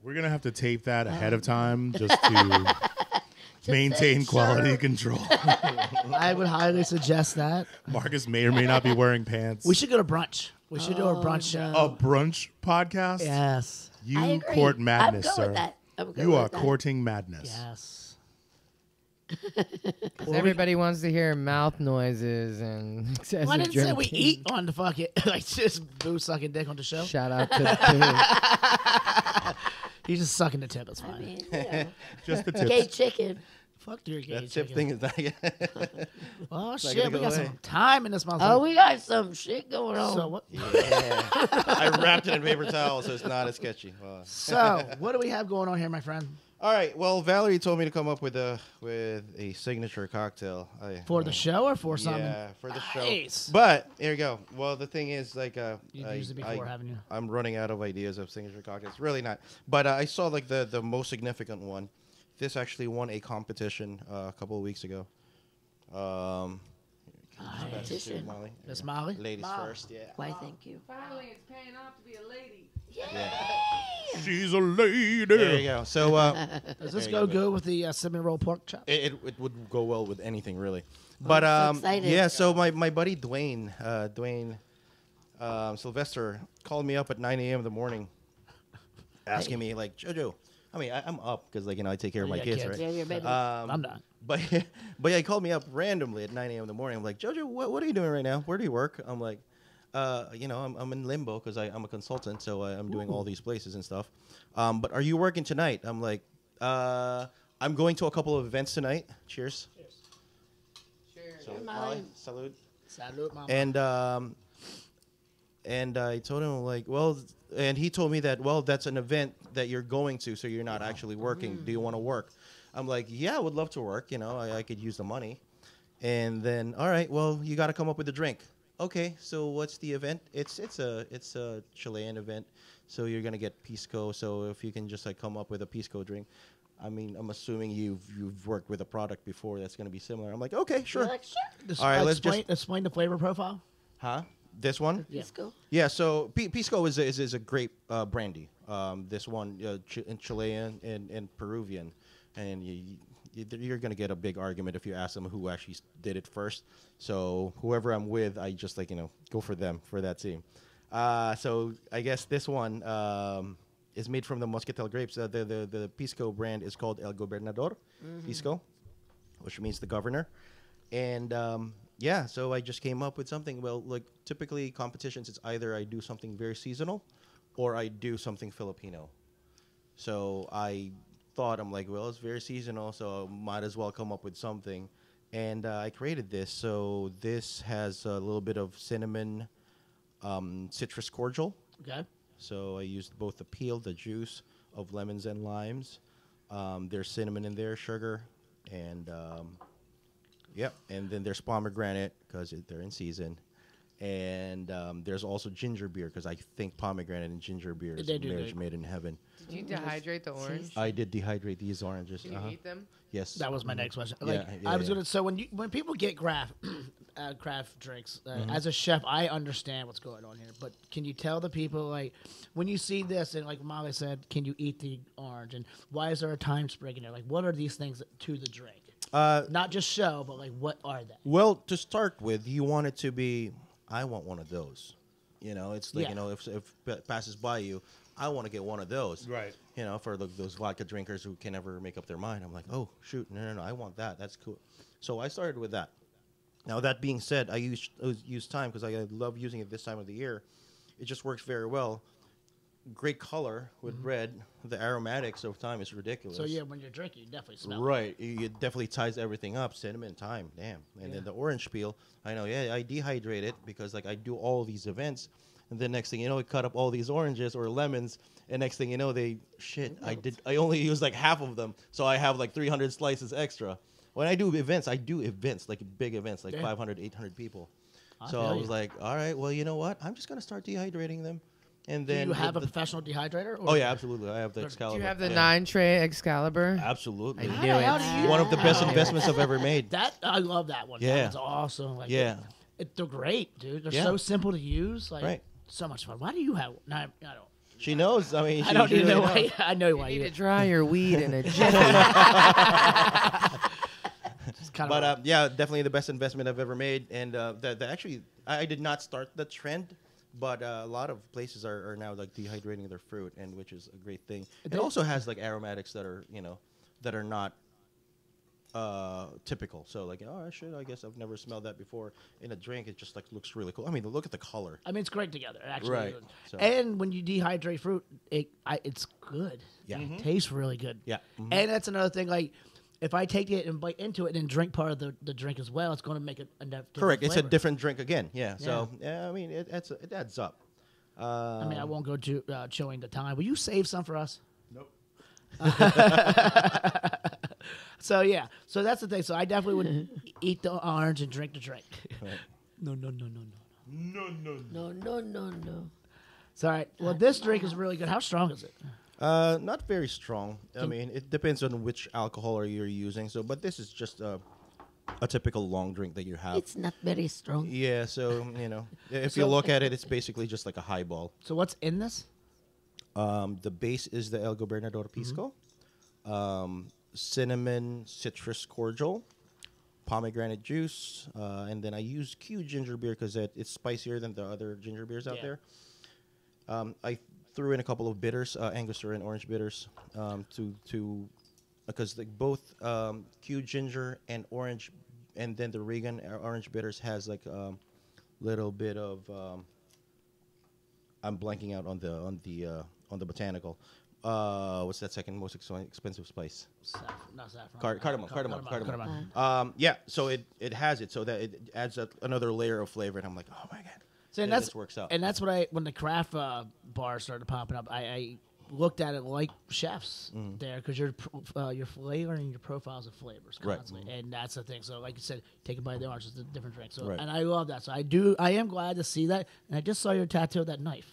Speaker 3: We're gonna have to tape that ahead of time just to maintain
Speaker 5: make
Speaker 3: quality
Speaker 5: sure.
Speaker 3: control.
Speaker 1: I would highly suggest that.
Speaker 3: Marcus may or may not be wearing pants.
Speaker 1: We should go to brunch. We should do a brunch show.
Speaker 3: a brunch podcast.
Speaker 1: Yes.
Speaker 5: I
Speaker 3: You
Speaker 5: agree.
Speaker 3: court madness,
Speaker 5: I'm good
Speaker 3: sir.
Speaker 5: with that. I'm good
Speaker 3: You
Speaker 5: with
Speaker 3: are
Speaker 5: that.
Speaker 3: courting madness.
Speaker 1: Yes.
Speaker 2: 'Cause everybody wants to hear mouth noises and excessive
Speaker 1: Well, I didn't say we
Speaker 2: drinking.
Speaker 1: eat on the fucking like just boo sucking dick on the show.
Speaker 2: Shout out to
Speaker 1: He's just sucking the tip. It's
Speaker 5: I
Speaker 1: fine.
Speaker 5: mean, you know,
Speaker 3: Just the
Speaker 5: gay
Speaker 3: tips.
Speaker 5: chicken.
Speaker 1: Fuck your gay
Speaker 4: That tip
Speaker 1: chicken.
Speaker 4: thing is not.
Speaker 1: Oh
Speaker 4: not
Speaker 1: shit,
Speaker 4: gonna
Speaker 1: we
Speaker 4: go
Speaker 1: got
Speaker 4: away.
Speaker 1: some time in this month.
Speaker 5: Oh, we got some shit going on.
Speaker 1: So what?
Speaker 4: Yeah. I wrapped it in paper towel, so it's not as sketchy.
Speaker 1: So what do we have going on here, my friend?
Speaker 4: All right. Well, Valerie told me to come up with a signature cocktail.
Speaker 1: For the show or for something?
Speaker 4: Yeah, for the
Speaker 1: Nice.
Speaker 4: show. But here you go. Well, the thing is, like,
Speaker 1: You've used it before, haven't you?
Speaker 4: I'm running out of ideas of signature cocktails. Really not. But I saw like the most significant one. This actually won a competition a couple of weeks ago.
Speaker 5: Competition.
Speaker 4: Molly.
Speaker 1: Miss Molly?
Speaker 4: Ladies
Speaker 1: Molly.
Speaker 4: first. Yeah.
Speaker 5: Why, thank you.
Speaker 2: Finally, it's paying off to be a lady.
Speaker 3: She's a lady.
Speaker 4: There you go. So
Speaker 1: Does this
Speaker 4: There
Speaker 1: go
Speaker 4: you go.
Speaker 1: good with the cinnamon roll pork chop?
Speaker 4: it would go well with anything really. But
Speaker 5: I'm so excited.
Speaker 4: yeah, so my buddy Dwayne Sylvester called me up at 9 a.m. in the morning, asking me like, JoJo. I mean, I'm up because like I take care of my
Speaker 1: Yeah,
Speaker 4: kids,
Speaker 1: kids.
Speaker 4: right?
Speaker 5: Yeah, your baby.
Speaker 1: I'm not.
Speaker 4: But yeah, he called me up randomly at 9 a.m. in the morning. I'm like, JoJo, what are you doing right now? Where do you work? I'm like, I'm in limbo because I'm a consultant, so I'm doing all these places and stuff. But are you working tonight? I'm like, I'm going to a couple of events tonight. Cheers. So,
Speaker 5: Molly.
Speaker 4: salud.
Speaker 1: Salute, mama.
Speaker 4: And I told him like, well, and he told me that, well, that's an event that you're going to, so you're not actually working. Do you want to work? I'm like, yeah, I would love to work. You know, I could use the money. And then, all right, well, you got to come up with a drink. Okay, so what's the event? It's a Chilean event, so you're gonna get pisco. So if you can just like come up with a pisco drink, I mean, I'm assuming you've worked with a product before that's gonna be similar. I'm like, okay, sure.
Speaker 5: You're like, sure.
Speaker 4: All right, let's
Speaker 1: explain the flavor profile.
Speaker 4: Huh? This one?
Speaker 1: Yeah.
Speaker 5: Let's go.
Speaker 4: Yeah. So pisco is a grape brandy. This one in Chilean and Peruvian, and you're gonna get a big argument if you ask them who actually did it first. So whoever I'm with, I just like go for them for that team. So I guess this one is made from the Moscatel grapes. The pisco brand is called El Gobernador Pisco, which means the governor. And yeah, so I just came up with something. Well, like typically competitions, it's either I do something very seasonal or I do something Filipino. So I thought, I'm like, well, it's very seasonal, so might as well come up with something. And I created this. So this has a little bit of cinnamon citrus cordial.
Speaker 1: Okay.
Speaker 4: So I used both the peel, the juice of lemons and limes. There's cinnamon in there, sugar, and yep. And then there's pomegranate because they're in season. And there's also ginger beer because I think pomegranate and ginger beer is
Speaker 1: They
Speaker 4: a
Speaker 1: do,
Speaker 4: marriage
Speaker 1: they-
Speaker 4: made in heaven.
Speaker 2: Did you dehydrate the orange?
Speaker 4: I did dehydrate these oranges.
Speaker 2: Did you eat them?
Speaker 4: Yes.
Speaker 1: That was my next question.
Speaker 4: Yeah,
Speaker 1: Like,
Speaker 4: yeah,
Speaker 1: I was
Speaker 4: yeah.
Speaker 1: gonna. So when people get craft craft drinks,
Speaker 4: Mm-hmm.
Speaker 1: as a chef, I understand what's going on here. But can you tell the people, like, when you see this and like Molly said, can you eat the orange? And why is there a time sprig in there? Like, what are these things to the drink? Not just show, but like, what are they?
Speaker 4: Well, to start with, you want it to be, I want one of those. You know, it's like,
Speaker 1: Yeah.
Speaker 4: you know, if it passes by you, I want to get one of those.
Speaker 3: Right.
Speaker 4: You know, for those vodka drinkers who can never make up their mind, I'm like, oh, shoot, no, I want that. That's cool. So I started with that. Now, that being said, I use thyme because I love using it this time of the year. It just works very well. Great color with red. The aromatics of thyme is ridiculous.
Speaker 1: So yeah, when you're drinking, you definitely smell.
Speaker 4: Right. It definitely ties everything up. Cinnamon, thyme, damn. And then the orange peel, I know, yeah, I dehydrate it because like I do all these events. And then next thing you know, I cut up all these oranges or lemons. And next thing you know, I only use like half of them. So I have like 300 slices extra. When I do events, like big events, like
Speaker 1: Yeah.
Speaker 4: 500, 800 people.
Speaker 1: I
Speaker 4: So
Speaker 1: feel
Speaker 4: I
Speaker 1: you.
Speaker 4: was like, all right, well, you know what? I'm just going to start dehydrating them. And
Speaker 1: Do
Speaker 4: then
Speaker 1: you have a
Speaker 4: the-
Speaker 1: professional dehydrator? Or
Speaker 4: Oh, yeah, absolutely. I have the
Speaker 1: Do you
Speaker 4: Excalibur.
Speaker 2: Do you have the
Speaker 4: Yeah.
Speaker 2: 9-tray Excalibur?
Speaker 4: Absolutely.
Speaker 2: I
Speaker 1: How
Speaker 2: knew
Speaker 1: the hell
Speaker 2: it.
Speaker 1: do you-
Speaker 4: One of the best
Speaker 1: Wow.
Speaker 4: investments I've ever made.
Speaker 1: That I love that one.
Speaker 4: Yeah.
Speaker 1: That one's awesome. Like,
Speaker 4: Yeah.
Speaker 1: they're great, dude. They're
Speaker 4: Yeah.
Speaker 1: so simple to use. Like,
Speaker 4: Right.
Speaker 1: so much fun. Why do you have? No, I don't.
Speaker 4: She knows. I mean,
Speaker 1: I don't
Speaker 4: she
Speaker 1: even know
Speaker 4: really
Speaker 1: why. I know
Speaker 2: You
Speaker 1: why
Speaker 2: need
Speaker 1: you.
Speaker 2: to dry your weed in a jiffy.
Speaker 1: It's kind
Speaker 4: But
Speaker 1: of.
Speaker 4: yeah, definitely the best investment I've ever made. And actually, I did not start the trend, but a lot of places are now like dehydrating their fruit, and which is a great thing. It
Speaker 1: They-
Speaker 4: also has like aromatics that are that are not typical. So like, oh, I guess I've never smelled that before in a drink. It just like looks really cool. I mean, look at the color.
Speaker 1: I mean, it's great together, actually.
Speaker 4: Right. So-
Speaker 1: And when you dehydrate fruit, it's good.
Speaker 4: Yeah.
Speaker 1: It tastes really good.
Speaker 4: Yeah. Mhm.
Speaker 1: And that's another thing. Like, if I take it and bite into it and drink part of the drink as well, it's going to make it a different
Speaker 4: Correct. It's a
Speaker 1: flavor.
Speaker 4: different drink again. Yeah. So yeah, I mean, it adds up.
Speaker 1: I mean, I won't go to chewing the time. Will you save some for us?
Speaker 3: Nope.
Speaker 1: So yeah, so that's the thing. So I definitely would eat the orange and drink the drink. No.
Speaker 3: No.
Speaker 5: No.
Speaker 1: So all right. Well, this drink is really good. How strong is it?
Speaker 4: Not very strong. I mean, it depends on which alcohol you're using. So, but this is just a typical long drink that you have.
Speaker 5: It's not very strong.
Speaker 4: Yeah, so if you look at it, it's basically just like a highball.
Speaker 1: So what's in this?
Speaker 4: The base is the El Gobernador Pisco, cinnamon citrus cordial, pomegranate juice, and then I use Q ginger beer because it's spicier than the other ginger beers out
Speaker 1: Yeah.
Speaker 4: there. I threw in a couple of bitters, Angostura and orange bitters, because both Q ginger and orange, and then the Regan orange bitters has like a little bit of. I'm blanking out on the botanical. What's that second most expensive spice?
Speaker 1: Not saffron.
Speaker 4: Cardamom. Yeah, so it has it, so that it adds another layer of flavor, and I'm like, oh my god.
Speaker 1: So and
Speaker 4: Yeah,
Speaker 1: that's
Speaker 4: this works out.
Speaker 1: And that's what when the craft bars started popping up, I looked at it like chefs there because you're flavoring your profiles of flavors
Speaker 4: Right.
Speaker 1: constantly, and that's the thing. So like you said, take it by the orange, it's a different drink. So
Speaker 4: Right.
Speaker 1: and I love that. So I am glad to see that. And I just saw your tattoo of that knife.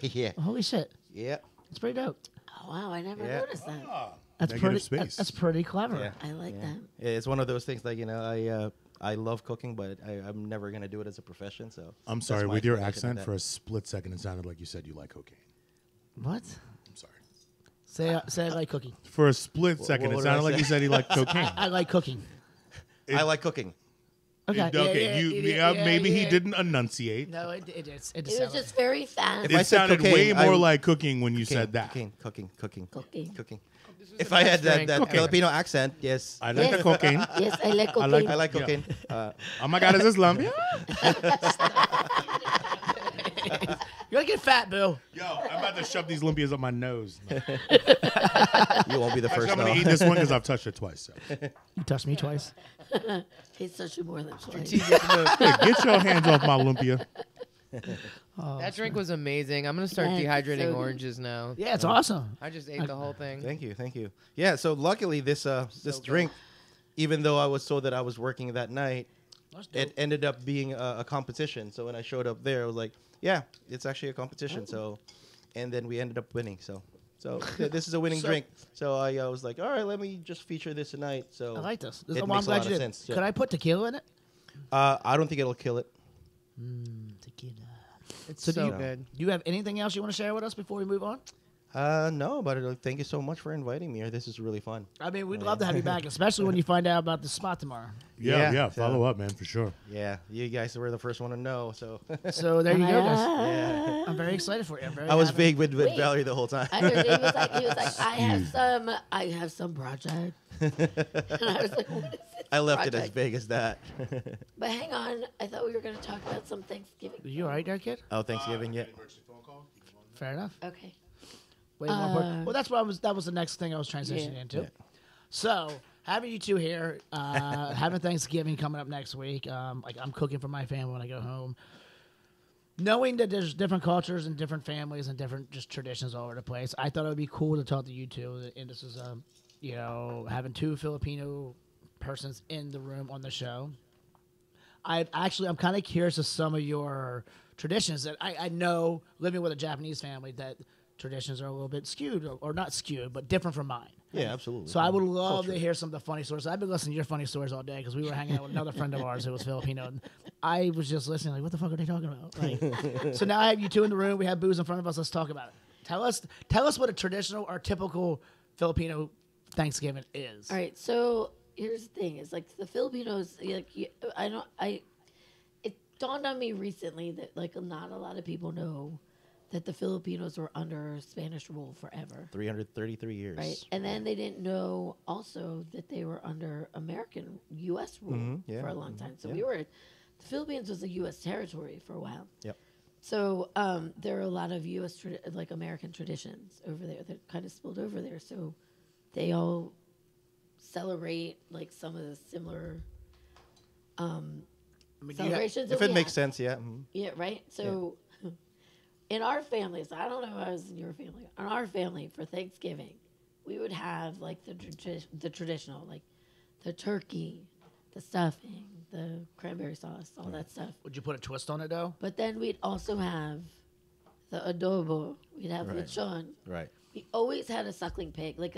Speaker 4: Yeah.
Speaker 1: Holy shit,
Speaker 4: Yeah.
Speaker 1: it's pretty dope.
Speaker 5: Oh, wow, I never
Speaker 4: Yeah.
Speaker 5: noticed that.
Speaker 1: That's
Speaker 3: Negative
Speaker 1: pretty.
Speaker 3: space.
Speaker 1: That's pretty clever.
Speaker 4: Yeah.
Speaker 5: I like that.
Speaker 4: It's one of those things like I love cooking, but I'm never gonna do it as a profession. So
Speaker 3: I'm
Speaker 4: that's
Speaker 3: sorry.
Speaker 4: my
Speaker 3: With your
Speaker 4: explanation of
Speaker 3: accent,
Speaker 4: that.
Speaker 3: for a split second, it sounded like you said you like cocaine.
Speaker 1: What?
Speaker 3: I'm sorry.
Speaker 1: Say I like cooking.
Speaker 3: For a split second,
Speaker 4: what
Speaker 3: it
Speaker 4: did I
Speaker 3: sounded like
Speaker 4: say?
Speaker 3: you said he liked cocaine.
Speaker 1: I like cooking.
Speaker 4: I like cooking.
Speaker 1: Okay.
Speaker 3: Maybe he
Speaker 1: yeah.
Speaker 3: didn't enunciate.
Speaker 1: No, it is. It just
Speaker 5: It was
Speaker 1: sounded
Speaker 5: just very fast.
Speaker 4: If I
Speaker 3: It
Speaker 4: said
Speaker 3: sounded
Speaker 4: cocaine,
Speaker 3: way more
Speaker 4: I-
Speaker 3: like cooking when you said that.
Speaker 4: Cooking.
Speaker 5: Cooking.
Speaker 4: If I had that
Speaker 2: drink ever.
Speaker 4: Filipino accent, yes,
Speaker 3: I like the
Speaker 5: Yes.
Speaker 3: cocaine.
Speaker 5: Yes, I like
Speaker 3: I
Speaker 5: cooking.
Speaker 3: like-
Speaker 4: I like
Speaker 3: Yeah.
Speaker 4: cooking.
Speaker 3: Oh my God, is this lumpia?
Speaker 1: You're gonna get fat, Bill.
Speaker 3: Yo, I'm about to shove these lumpias up my nose.
Speaker 4: You won't be the
Speaker 3: Actually,
Speaker 4: first.
Speaker 3: I'm gonna
Speaker 4: though.
Speaker 3: eat this one because I've touched it twice. So.
Speaker 1: You touched me twice.
Speaker 5: He's such a more than twice.
Speaker 3: Hey, get your hands off my lumpia.
Speaker 2: That drink was amazing. I'm gonna start
Speaker 5: Yeah, it's
Speaker 2: dehydrating
Speaker 5: so good.
Speaker 2: oranges now.
Speaker 1: Yeah, it's awesome.
Speaker 2: I just ate the whole thing.
Speaker 4: Thank you. Yeah, so luckily this drink, even though I was told that I was working that night, it ended up being a competition. So when I showed up there, I was like, yeah, it's actually a competition. So, and then we ended up winning. So this is a winning drink. So I was like, all right, let me just feature this tonight. So
Speaker 1: I like this.
Speaker 4: It
Speaker 1: I'm
Speaker 4: makes a
Speaker 1: glad
Speaker 4: lot
Speaker 1: you
Speaker 4: of
Speaker 1: did.
Speaker 4: sense.
Speaker 1: Could I put tequila in it?
Speaker 4: I don't think it'll kill it.
Speaker 1: Tequila.
Speaker 2: It's
Speaker 1: So
Speaker 2: so
Speaker 1: do
Speaker 2: good.
Speaker 1: Do you have anything else you want to share with us before we move on?
Speaker 4: No, but thank you so much for inviting me here. This is really fun.
Speaker 1: I mean, we'd love to have you back, especially when you find out about the spot tomorrow.
Speaker 3: Yeah. Follow up, man, for sure.
Speaker 4: Yeah, you guys were the first one to know. So
Speaker 1: So there you go, guys.
Speaker 4: yeah,
Speaker 1: I'm very excited for you. I'm very
Speaker 4: I was
Speaker 1: happy.
Speaker 4: vague with
Speaker 5: Wait.
Speaker 4: Valerie the whole time.
Speaker 5: I heard he was like, I have some project. And I was like, what is this
Speaker 4: I left it as
Speaker 5: project?
Speaker 4: vague as that.
Speaker 5: But hang on, I thought we were going to talk about some Thanksgiving.
Speaker 1: You all right there, kid?
Speaker 4: Oh, Thanksgiving, yeah.
Speaker 1: Fair enough.
Speaker 5: Okay.
Speaker 1: Way more important. Well, that's what that was the next thing I was transitioning
Speaker 5: Yeah.
Speaker 1: into. So having you two here, having Thanksgiving coming up next week. Like I'm cooking for my family when I go home. Knowing that there's different cultures and different families and different just traditions all over the place, I thought it would be cool to talk to you two. And this is, having two Filipino persons in the room on the show. I'm kind of curious of some of your traditions that I know living with a Japanese family that traditions are a little bit skewed or not skewed, but different from mine.
Speaker 4: Yeah, absolutely.
Speaker 1: So I would love to hear some of the funny stories. I've been listening to your funny stories all day because we were hanging out with another friend of ours who was Filipino. And I was just listening, like, what the fuck are they talking about? Like, so now I have you two in the room. We have booze in front of us. Let's talk about it. Tell us what a traditional or typical Filipino Thanksgiving is.
Speaker 5: All right. So here's the thing: is like the Filipinos. Like it dawned on me recently that like not a lot of people know that the Filipinos were under Spanish rule forever.
Speaker 4: 333 years.
Speaker 5: Right. And then they didn't know also that they were under American U.S. rule
Speaker 4: yeah,
Speaker 5: for a long time. So
Speaker 4: yeah.
Speaker 5: The Philippines was a U.S. territory for a while.
Speaker 4: Yep.
Speaker 5: So there are a lot of U.S. like American traditions over there that kind of spilled over there. So they all celebrate like some of the similar
Speaker 1: I mean,
Speaker 5: celebrations.
Speaker 4: If
Speaker 5: that
Speaker 4: it
Speaker 5: we
Speaker 4: makes
Speaker 5: have.
Speaker 4: sense, yeah.
Speaker 5: Yeah, right. So in our family, so I don't know if I was in your family. In our family for Thanksgiving, we would have like the traditional, like the turkey, the stuffing, the cranberry sauce, all that stuff.
Speaker 1: would you put a twist on it though?
Speaker 5: But then we'd also have the adobo. We'd have
Speaker 4: Right.
Speaker 5: lechon.
Speaker 4: Right.
Speaker 5: We always had a suckling pig, like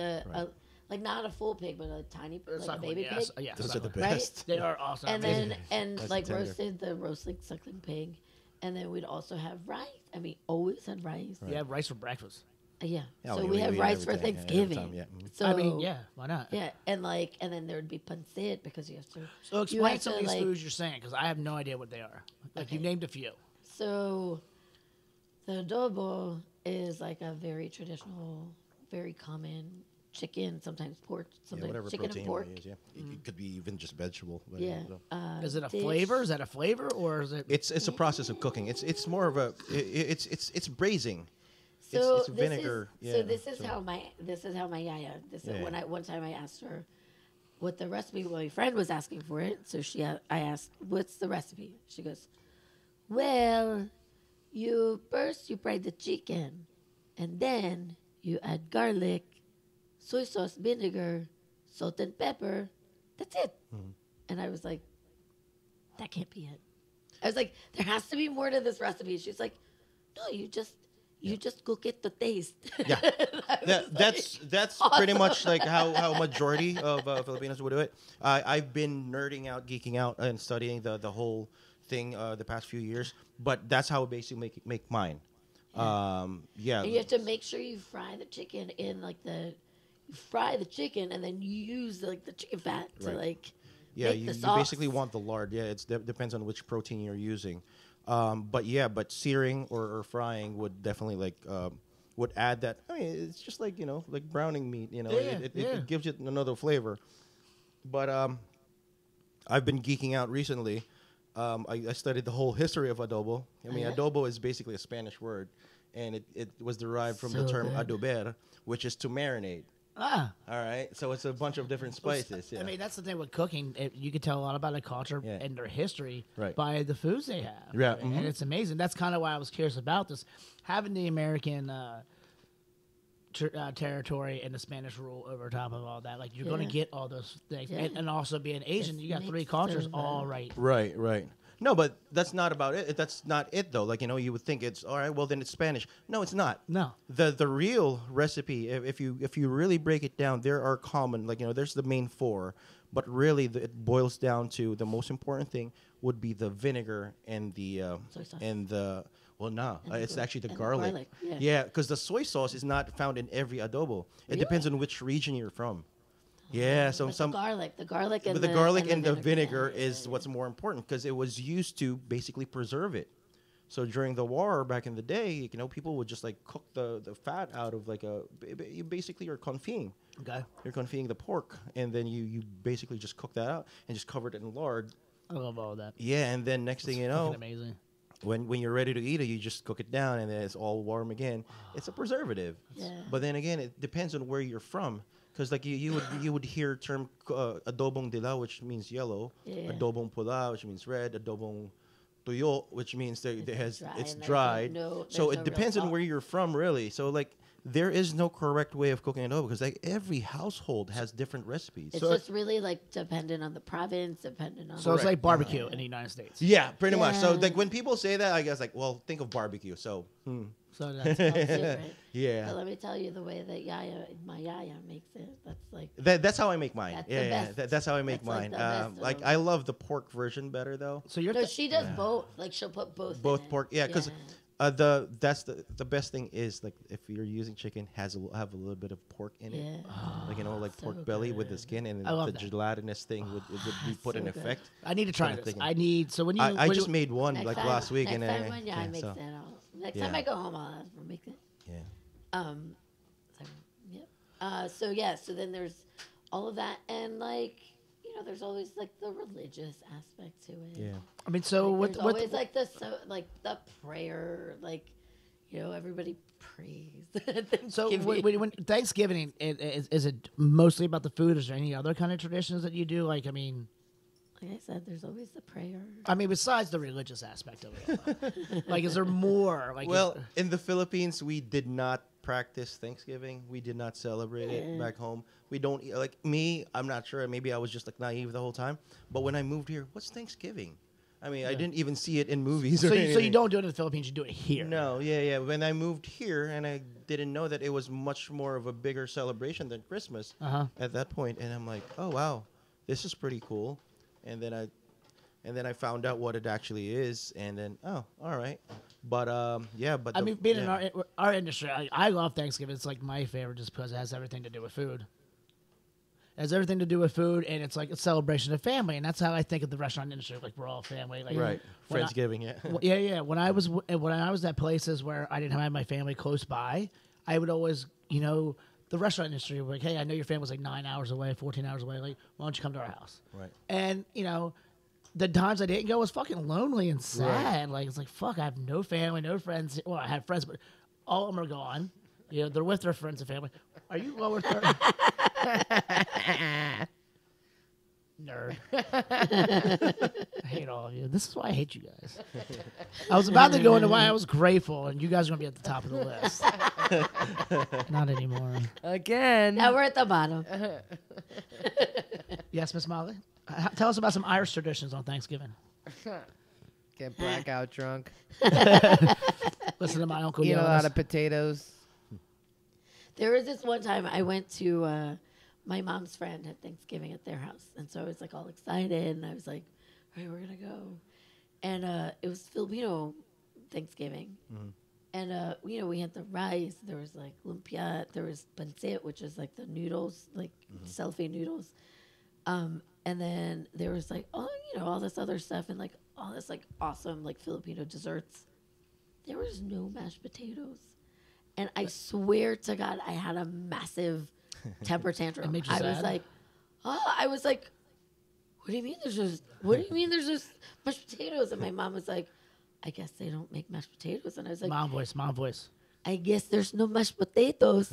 Speaker 5: like not a full pig, but a tiny, like a
Speaker 1: Suckling,
Speaker 5: baby pig.
Speaker 1: yes,
Speaker 4: Those are the
Speaker 1: suckling.
Speaker 5: Right?
Speaker 4: best.
Speaker 1: They are awesome.
Speaker 5: And
Speaker 1: Amazing.
Speaker 5: then
Speaker 4: Nice
Speaker 5: like
Speaker 4: and tender.
Speaker 5: roasted suckling pig, and then we'd also have rice. I mean, always had rice.
Speaker 1: You have rice for breakfast.
Speaker 5: Yeah.
Speaker 4: Yeah,
Speaker 5: So
Speaker 4: we
Speaker 5: we have
Speaker 4: eat
Speaker 5: rice for
Speaker 4: every time,
Speaker 5: Thanksgiving.
Speaker 4: every time, yeah.
Speaker 5: So
Speaker 1: I mean, yeah, why not?
Speaker 5: yeah, and then there'd be pancit because you have to.
Speaker 1: So
Speaker 5: you
Speaker 1: explain
Speaker 5: have
Speaker 1: some
Speaker 5: to,
Speaker 1: of these
Speaker 5: like-
Speaker 1: foods you're saying because I have no idea what they are. Like you
Speaker 5: Okay.
Speaker 1: named a few.
Speaker 5: So the adobo is like a very traditional, very common chicken, sometimes pork,
Speaker 4: Yeah,
Speaker 5: sometimes
Speaker 4: whatever
Speaker 5: chicken
Speaker 4: protein
Speaker 5: and pork.
Speaker 4: we use, yeah. It could be even just vegetable. but,
Speaker 5: Yeah.
Speaker 4: so.
Speaker 1: Is it a
Speaker 5: dish.
Speaker 1: flavor? Is that a flavor or is it?
Speaker 4: It's a process of cooking. It's more of a it's braising.
Speaker 5: So
Speaker 4: it's vinegar.
Speaker 5: So this is how my yaya.
Speaker 4: Yeah.
Speaker 5: One time I asked her what the recipe. Well, my friend was asking for it, so I asked, "What's the recipe?" She goes, "Well, you fry the chicken, and then you add garlic, soy sauce, vinegar, salt and pepper. That's it." And I was like, "That can't be it." I was like, "There has to be more to this recipe." She's like, "No, you just cook it to taste."
Speaker 4: Yeah. That's pretty much like how majority of Filipinos would do it. I've been nerding out, geeking out, and studying the whole thing the past few years. But that's how I basically make mine. Yeah.
Speaker 5: And you have to make sure you fry the chicken in you fry the chicken and then you use like the chicken fat to
Speaker 4: Right. Yeah,
Speaker 5: make
Speaker 4: you
Speaker 5: the sauce.
Speaker 4: basically want the lard. Yeah, it depends on which protein you're using. But searing or frying would definitely would add that. I mean, it's just like like browning meat. It gives it another flavor. But I've been geeking out recently. I studied the whole history of adobo. I mean,
Speaker 5: Yeah?
Speaker 4: adobo is basically a Spanish word, and it was derived from the
Speaker 5: So
Speaker 4: term
Speaker 5: good.
Speaker 4: adober, which is to marinate.
Speaker 1: Ah,
Speaker 4: All right, so it's a bunch of different spices. Yeah.
Speaker 1: I mean, that's the thing with cooking. You can tell a lot about a culture
Speaker 4: Yeah.
Speaker 1: and their history
Speaker 4: Right.
Speaker 1: by the foods they have.
Speaker 4: Yeah,
Speaker 1: And it's amazing. That's kind of why I was curious about this. Having the American territory and the Spanish rule over top of all that. Like you're going
Speaker 5: Yeah.
Speaker 1: to get all those things,
Speaker 5: Yeah.
Speaker 1: and also being Asian,
Speaker 5: It's
Speaker 1: you got 3
Speaker 5: mixed
Speaker 1: cultures
Speaker 5: of,
Speaker 1: all right.
Speaker 4: Right. No, but that's not about it. That's not it though. Like you would think it's all right. Well, then it's Spanish. No, it's not.
Speaker 1: No,
Speaker 4: The real recipe, if you really break it down, there are common there's the main 4, but really it boils down to the most important thing would be the vinegar and the
Speaker 5: Soy sauce.
Speaker 4: and the well, no,
Speaker 5: And the
Speaker 4: it's actually the
Speaker 5: and the
Speaker 4: garlic.
Speaker 5: garlic, yeah.
Speaker 4: Yeah, because the soy sauce is not found in every adobo. It depends on which region you're from. Yeah, so
Speaker 5: But
Speaker 4: some
Speaker 5: the garlic, and
Speaker 4: but the garlic and the
Speaker 5: vinegar,
Speaker 4: vinegar is what's more important because it was used to basically preserve it. So during the war back in the day, people would just like cook the fat out of like you basically are confying.
Speaker 1: okay.
Speaker 4: You're confying the pork, and then you basically just cook that out and just cover it in lard.
Speaker 1: I love all that.
Speaker 4: Yeah, and then next thing you
Speaker 1: Fucking
Speaker 4: know,
Speaker 1: amazing.
Speaker 4: when you're ready to eat it, you just cook it down, and then it's all warm again. It's a preservative.
Speaker 5: Yeah.
Speaker 4: But then again, it depends on where you're from. Because like you would hear term adobong dilaw, which means yellow,
Speaker 5: Yeah.
Speaker 4: adobong pula, which means red, adobong tuyo, which means that it's
Speaker 5: dry,
Speaker 4: it's
Speaker 5: and there's
Speaker 4: dried.
Speaker 5: no
Speaker 4: So
Speaker 5: real
Speaker 4: it depends on
Speaker 5: salt.
Speaker 4: where you're from, really. So like there is no correct way of cooking adobo because like every household has different recipes.
Speaker 5: It's just really like dependent on the province, dependent on.
Speaker 1: So it's
Speaker 4: Right.
Speaker 1: like barbecue in the United States.
Speaker 4: Yeah, pretty much. So
Speaker 5: Yeah.
Speaker 4: like when people say that, I guess like, well, think of barbecue. So
Speaker 1: So that's
Speaker 5: That's different.
Speaker 4: yeah.
Speaker 5: But let me tell you the way that my yaya makes it. That's like
Speaker 4: That's how I make mine.
Speaker 5: That's the
Speaker 4: Yeah,
Speaker 5: best.
Speaker 4: that's how I make
Speaker 5: That's like
Speaker 4: mine.
Speaker 5: the best
Speaker 4: Like
Speaker 5: of-
Speaker 4: I love the pork version better though.
Speaker 1: so you're
Speaker 5: no, she does both. Like she'll put both. in
Speaker 4: Both
Speaker 5: it.
Speaker 4: pork, yeah, because that's the best thing is like if you're using chicken have a little bit of pork in it,
Speaker 5: Yeah.
Speaker 4: like like
Speaker 5: so
Speaker 4: pork belly with the skin, and
Speaker 1: I love
Speaker 4: the
Speaker 1: that.
Speaker 4: gelatinous thing would be put in
Speaker 5: So good.
Speaker 4: effect.
Speaker 1: I need to try
Speaker 4: Kinda
Speaker 1: this.
Speaker 4: thinking.
Speaker 1: I need so when you
Speaker 4: I
Speaker 1: when
Speaker 4: just
Speaker 1: you-
Speaker 4: made one
Speaker 5: Next
Speaker 4: like
Speaker 5: time,
Speaker 4: last week,
Speaker 5: next
Speaker 4: and
Speaker 5: time
Speaker 4: then
Speaker 5: when Yaya makes
Speaker 4: so,
Speaker 5: it, next
Speaker 4: Yeah.
Speaker 5: time I go home, I'll ask her to make it.
Speaker 4: yeah.
Speaker 5: So yeah, so then there's all of that, and like there's always like the religious aspect to it.
Speaker 4: Yeah.
Speaker 1: I mean, so
Speaker 5: Like,
Speaker 1: with
Speaker 5: there's always like the prayer, like everybody prays. at
Speaker 1: so
Speaker 5: Thanksgiving.
Speaker 1: when Thanksgiving is it mostly about the food? Is there any other kind of traditions that you do? Like, I mean,
Speaker 5: Like I said, there's always the prayer.
Speaker 1: besides the religious aspect of it, like, is there more? Like,
Speaker 4: Well, in the Philippines, we did not practice Thanksgiving. We did not celebrate it back home. We don't like me. I'm not sure. Maybe I was just like naive the whole time. But when I moved here, what's Thanksgiving? I mean, I didn't even see it in movies.
Speaker 1: so
Speaker 4: or
Speaker 1: you, so you
Speaker 4: anything.
Speaker 1: don't do it in the Philippines? You do it here.
Speaker 4: No, yeah. When I moved here, and I didn't know that it was much more of a bigger celebration than Christmas at that point, and I'm like, oh wow, this is pretty cool. And then I found out what it actually is, and then all right. But yeah, but
Speaker 1: I mean, being in our industry, I love Thanksgiving. It's like my favorite just because it has everything to do with food. It has everything to do with food, and it's like a celebration of family, and that's how I think of the restaurant industry. Like, we're all family. Like,
Speaker 4: right,
Speaker 1: when I-
Speaker 4: Friendsgiving, yeah.
Speaker 1: Yeah. When I was at places where I didn't have my family close by, I would always, the restaurant industry would be like, hey, I know your family's like 9 hours away, 14 hours away. Like, why don't you come to our house?
Speaker 4: Right.
Speaker 1: And the times I didn't go was fucking lonely and sad. Like, it's like, fuck, I have no family, no friends. Well, I had friends, but all of them are gone. They're with their friends and family. Are you lower third? Nerd. I hate all of you. This is why I hate you guys. I was about to go into why I was grateful, and you guys are going to be at the top of the list. Not anymore.
Speaker 2: Again.
Speaker 5: Now we're at the bottom.
Speaker 1: Yes, Miss Molly? Tell us about some Irish traditions on Thanksgiving.
Speaker 2: Get blackout drunk.
Speaker 1: Listen to my uncle
Speaker 2: Eat a
Speaker 1: yell at
Speaker 2: lot
Speaker 1: us.
Speaker 2: of potatoes.
Speaker 5: There was this one time I went to my mom's friend had Thanksgiving at their house, and so I was like all excited, and I was like, "All right, we're gonna go," and it was Filipino Thanksgiving, and we had the rice. There was like lumpia. There was pancit, which is like the noodles, like cellophane noodles, and then there was like all this other stuff, and like all this like awesome like Filipino desserts. There was no mashed potatoes. And I swear to God, I had a massive temper tantrum.
Speaker 1: It made you
Speaker 5: I was
Speaker 1: sad?
Speaker 5: like, what do you mean there's just mashed potatoes? And my mom was like, I guess they don't make mashed potatoes. And I was like,
Speaker 1: Mom voice.
Speaker 5: I guess there's no mashed potatoes.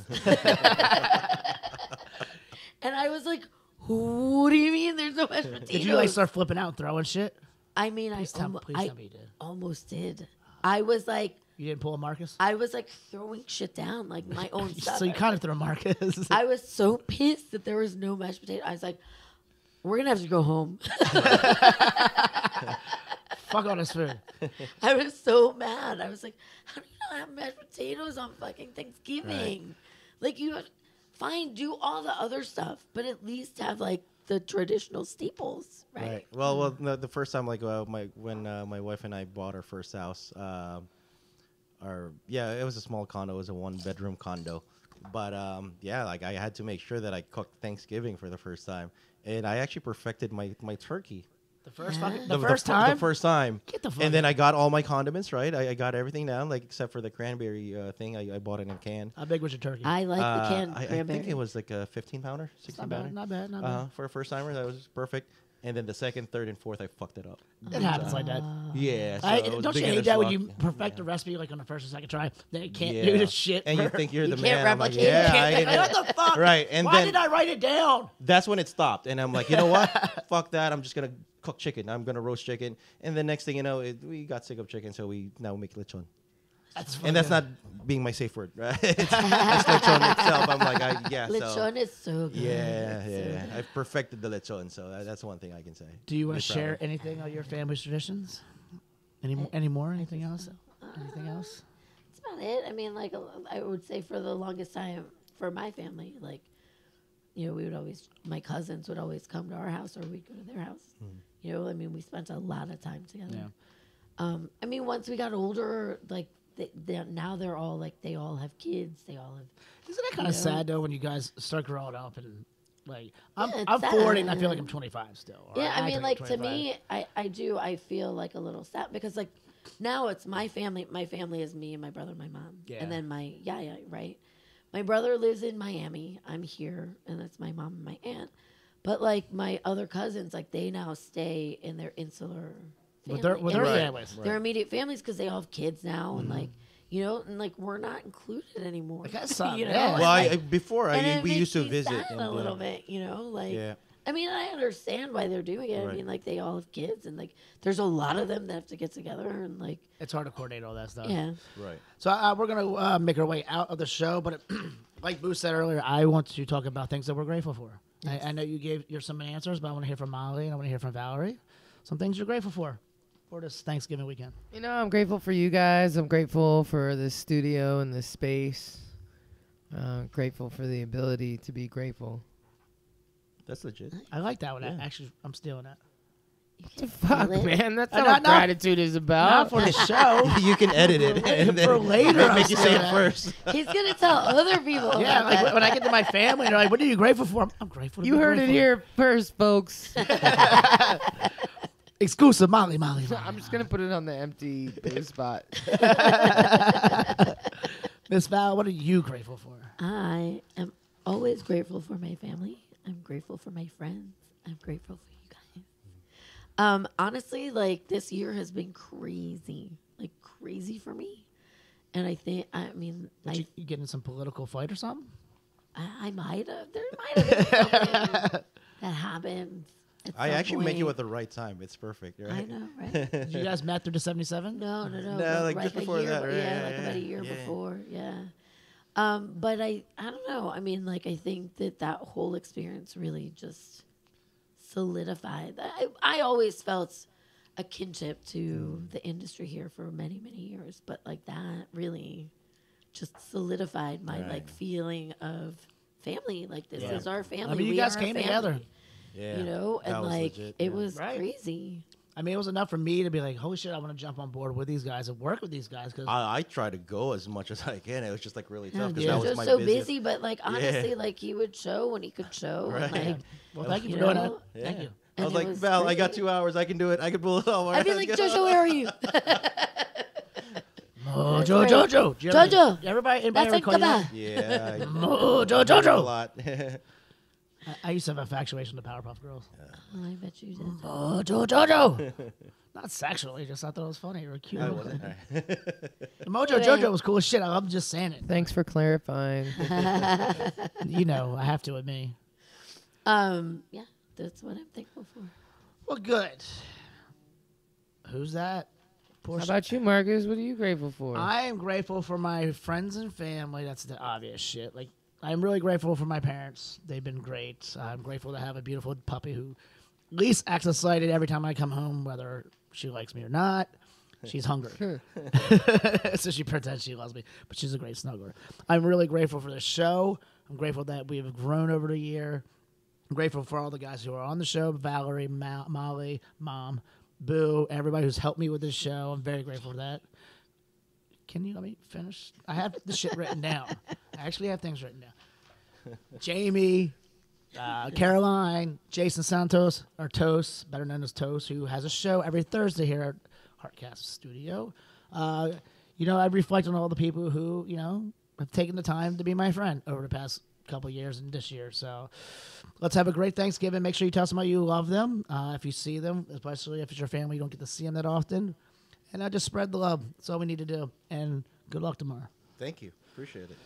Speaker 5: And I was like, what do you mean there's no mashed potatoes?
Speaker 1: Did you like start flipping out and throwing shit?
Speaker 5: I mean,
Speaker 1: Please tell me you did.
Speaker 5: almost did. I was like,
Speaker 1: You didn't pull a Marcus?
Speaker 5: I was like throwing shit down, like my own stuff.
Speaker 1: So you kind of threw a Marcus.
Speaker 5: I was so pissed that there was no mashed potato. I was like, we're gonna have to go home.
Speaker 1: Fuck all this food.
Speaker 5: I was so mad. I was like, how do you not have mashed potatoes on fucking Thanksgiving? Like fine, do all the other stuff, but at least have like the traditional staples, right?
Speaker 4: Well, no, the first time, like when my wife and I bought our first house, it was a small condo. It was a 1-bedroom condo, but like I had to make sure that I cooked Thanksgiving for the first time, and I actually perfected my turkey.
Speaker 1: The first fucking
Speaker 4: The first time.
Speaker 1: Get the fuck
Speaker 4: and then I got all my condiments right. I got everything down, like except for the cranberry thing. I bought it in a can.
Speaker 1: How big was your turkey?
Speaker 5: I like the canned
Speaker 4: I
Speaker 5: cranberry.
Speaker 4: think it was like a 15-pounder, 16-pounder.
Speaker 1: Not bad.
Speaker 4: For a first timer, that was perfect. And then the second, third, and fourth, I fucked it up.
Speaker 1: It happens like that.
Speaker 4: Yeah. So it was
Speaker 1: Don't you hate
Speaker 4: beginner's
Speaker 1: that when
Speaker 4: luck.
Speaker 1: you perfect a recipe like on the first or second try, then you can't
Speaker 4: Yeah.
Speaker 1: do the shit?
Speaker 4: And you think you're
Speaker 5: You
Speaker 4: the
Speaker 5: can't
Speaker 4: man. I'm like,
Speaker 5: replicate it.
Speaker 4: yeah.
Speaker 1: Like, what the fuck?
Speaker 4: Right. And
Speaker 1: Why
Speaker 4: then
Speaker 1: did I write it down?
Speaker 4: that's when it stopped. And I'm like, you know what? Fuck that. I'm just going to cook chicken. I'm going to roast chicken. And the next thing you know, we got sick of chicken, so we now make lechon. And that's not being my safe word, right? It's lechon itself. I'm like,
Speaker 5: Lechon is so good.
Speaker 4: Yeah,
Speaker 5: It's so good.
Speaker 4: I've perfected the lechon, so that's one thing I can say.
Speaker 1: Do you want to
Speaker 4: Be proud
Speaker 1: share
Speaker 4: of.
Speaker 1: anything of your family's traditions? Any more? Anything else? Anything else?
Speaker 5: That's about it. I mean, like I would say for the longest time for my family, like, we would always, my cousins would always come to our house or we'd go to their house. I mean, we spent a lot of time together.
Speaker 1: Yeah.
Speaker 5: I mean, once we got older, like now they're all like, they all have kids. They all have.
Speaker 1: Isn't that kind of sad though when you guys start growing up and like I'm
Speaker 5: it's
Speaker 1: 40 and I
Speaker 5: sad.
Speaker 1: feel like I'm 25 still. or
Speaker 5: Yeah, I mean,
Speaker 1: think
Speaker 5: like
Speaker 1: I'm
Speaker 5: to
Speaker 1: 25.
Speaker 5: me, I feel like a little sad because like now it's my family. My family is me and my brother and my mom.
Speaker 1: Yeah.
Speaker 5: And then my yaya, right? My brother lives in Miami. I'm here, and that's my mom and my aunt. But like my other cousins, like they now stay in their insular
Speaker 1: with
Speaker 5: family.
Speaker 1: their
Speaker 5: And they-
Speaker 1: families.
Speaker 5: their immediate families because they all have kids now, and like and like we're not included anymore.
Speaker 1: Like, that sucks,
Speaker 5: you know?
Speaker 1: yeah.
Speaker 5: And,
Speaker 4: Well,
Speaker 5: like,
Speaker 4: before
Speaker 5: and it
Speaker 4: we
Speaker 5: makes
Speaker 4: used to
Speaker 5: me
Speaker 4: visit
Speaker 5: sad a little bit, like.
Speaker 4: Yeah.
Speaker 5: I mean, I understand why they're doing it. I
Speaker 4: Right.
Speaker 5: mean, like they all have kids, and like there's a lot of them that have to get together, and like
Speaker 1: It's hard to coordinate all that stuff.
Speaker 5: yeah.
Speaker 4: Right.
Speaker 1: So we're gonna make our way out of the show, but like Boo said earlier, I want to talk about things that we're grateful for. I know you gave some answers, but I want to hear from Molly and I want to hear from Valerie. Some things you're grateful for this Thanksgiving weekend.
Speaker 2: I'm grateful for you guys. I'm grateful for this studio and this space. Grateful for the ability to be grateful.
Speaker 4: That's legit.
Speaker 1: I like that one.
Speaker 4: Yeah.
Speaker 1: Actually, I'm stealing that.
Speaker 5: You can
Speaker 2: Fuck,
Speaker 5: feel it.
Speaker 2: man. That's
Speaker 1: not-
Speaker 2: not what
Speaker 1: not-
Speaker 2: gratitude is
Speaker 1: Not
Speaker 2: about.
Speaker 1: for the show.
Speaker 4: You can edit it and then
Speaker 1: For later,
Speaker 4: make you say it
Speaker 1: I'll
Speaker 4: first.
Speaker 5: He's gonna tell other people.
Speaker 1: Yeah,
Speaker 5: about
Speaker 1: like
Speaker 5: that.
Speaker 1: when I get to my family, they're like, "What are you grateful for?" I'm grateful. To
Speaker 2: You
Speaker 1: be
Speaker 2: heard it
Speaker 1: grateful.
Speaker 2: here first, folks.
Speaker 1: Exclusive, Molly.
Speaker 2: I'm just going to put it on the empty booth spot.
Speaker 1: Miss Val, what are you grateful for?
Speaker 5: I am always grateful for my family. I'm grateful for my friends. I'm grateful for you guys. Honestly, like this year has been crazy for me. And I mean,
Speaker 1: You get in some political fight or something?
Speaker 5: I might have. There might have been something that happened. at
Speaker 4: I
Speaker 5: some
Speaker 4: actually met you
Speaker 5: point.
Speaker 4: at the right time. It's perfect, right?
Speaker 5: I know, right?
Speaker 1: Did you guys met through the 77?
Speaker 5: No.
Speaker 4: No,
Speaker 5: but
Speaker 4: like just
Speaker 5: a
Speaker 4: before
Speaker 5: year,
Speaker 4: that, right?
Speaker 5: Yeah,
Speaker 4: Yeah,
Speaker 5: like about a
Speaker 4: yeah,
Speaker 5: year
Speaker 4: yeah.
Speaker 5: before, yeah. But I don't know. I mean, like I think that whole experience really just solidified. I always felt a kinship to the industry here for many, many years, but like that really just solidified my
Speaker 4: Right.
Speaker 5: like feeling of family. Like this
Speaker 1: Yeah.
Speaker 5: is our family.
Speaker 1: I mean, you
Speaker 5: We
Speaker 1: guys
Speaker 5: are a
Speaker 1: came
Speaker 5: family,
Speaker 1: together.
Speaker 4: Yeah.
Speaker 5: You know,
Speaker 4: That
Speaker 5: and
Speaker 4: was
Speaker 5: like
Speaker 4: legit,
Speaker 5: it
Speaker 4: yeah.
Speaker 5: was
Speaker 1: Right.
Speaker 5: crazy.
Speaker 1: I mean, it was enough for me to be like, holy shit, I want to jump on board with these guys and work with these guys. Cause
Speaker 4: I try to go as much as I can. It was just like really tough because
Speaker 1: Yeah.
Speaker 4: that
Speaker 5: He
Speaker 4: was
Speaker 5: was
Speaker 4: my
Speaker 5: so
Speaker 4: busiest-
Speaker 5: busy, but like honestly, like he would show when he could show.
Speaker 4: Right.
Speaker 5: And, like,
Speaker 1: well, thank you for
Speaker 5: You
Speaker 1: doing
Speaker 5: know?
Speaker 1: that. Thank you.
Speaker 4: I was
Speaker 5: And it
Speaker 4: like,
Speaker 5: was
Speaker 4: Val, I got
Speaker 5: great.
Speaker 4: 2 hours. I can do it. I can pull it off.
Speaker 5: I'd be like, Jojo, where are you?
Speaker 1: Mojo,
Speaker 5: great.
Speaker 1: Jojo.
Speaker 5: Jojo.
Speaker 1: Everybody
Speaker 5: That's
Speaker 1: ever
Speaker 5: like
Speaker 1: call you
Speaker 5: Kaba.
Speaker 1: that?
Speaker 4: Yeah.
Speaker 1: Mojo,
Speaker 4: A
Speaker 1: Jojo.
Speaker 4: lot.
Speaker 1: I used to have infatuation with the Powerpuff Girls.
Speaker 5: I bet you did.
Speaker 1: Mojo, Jojo. Not sexually, just I thought it was funny. You were cute.
Speaker 4: I wasn't. All right.
Speaker 1: Mojo Jojo was cool as shit. I'm just saying it.
Speaker 2: Thanks for clarifying.
Speaker 1: You know, I have to with me.
Speaker 5: Yeah, that's what I'm thankful for.
Speaker 1: Well, good. Who's that?
Speaker 2: How about you, Marcus? What are you grateful for?
Speaker 1: I am grateful for my friends and family. That's the obvious shit. Like, I'm really grateful for my parents. They've been great. I'm grateful to have a beautiful puppy who at least acts excited every time I come home, whether she likes me or not. She's hungry. So she pretends she loves me, but she's a great snuggler. I'm really grateful for the show. I'm grateful that we've grown over the year. I'm grateful for all the guys who are on the show, Valerie, Molly, Mom, Boo, everybody who's helped me with this show. I'm very grateful for that. Can you let me finish? I have the shit written down. I actually have things written down. Jamie, Caroline, Jason Santos, or Toast, better known as Toast, who has a show every Thursday here at Heartcast Studio. I reflect on all the people who, have taken the time to be my friend over the past couple years and this year. So let's have a great Thanksgiving. Make sure you tell somebody you love them. If you see them, especially if it's your family, you don't get to see them that often. And just spread the love. That's all we need to do. And good luck tomorrow.
Speaker 4: Thank you. Appreciate it.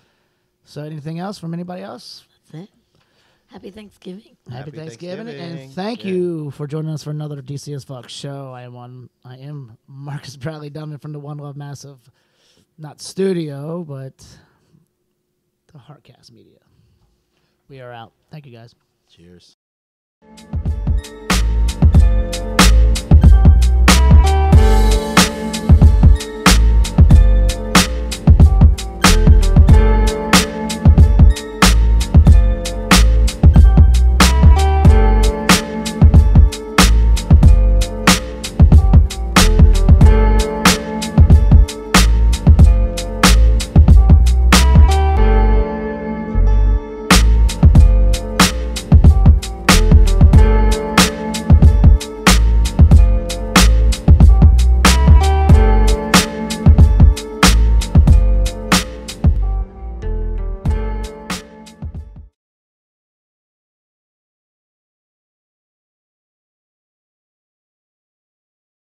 Speaker 1: So anything else from anybody else?
Speaker 5: That's it. Happy Thanksgiving.
Speaker 1: Happy Thanksgiving. And
Speaker 4: Thanksgiving.
Speaker 1: thank you for joining us for another DC as Fuck show. I am Marcus Bradley Donovan from the One Love Massive, not studio, but the Heartcast Media. We are out. Thank you, guys.
Speaker 4: Cheers.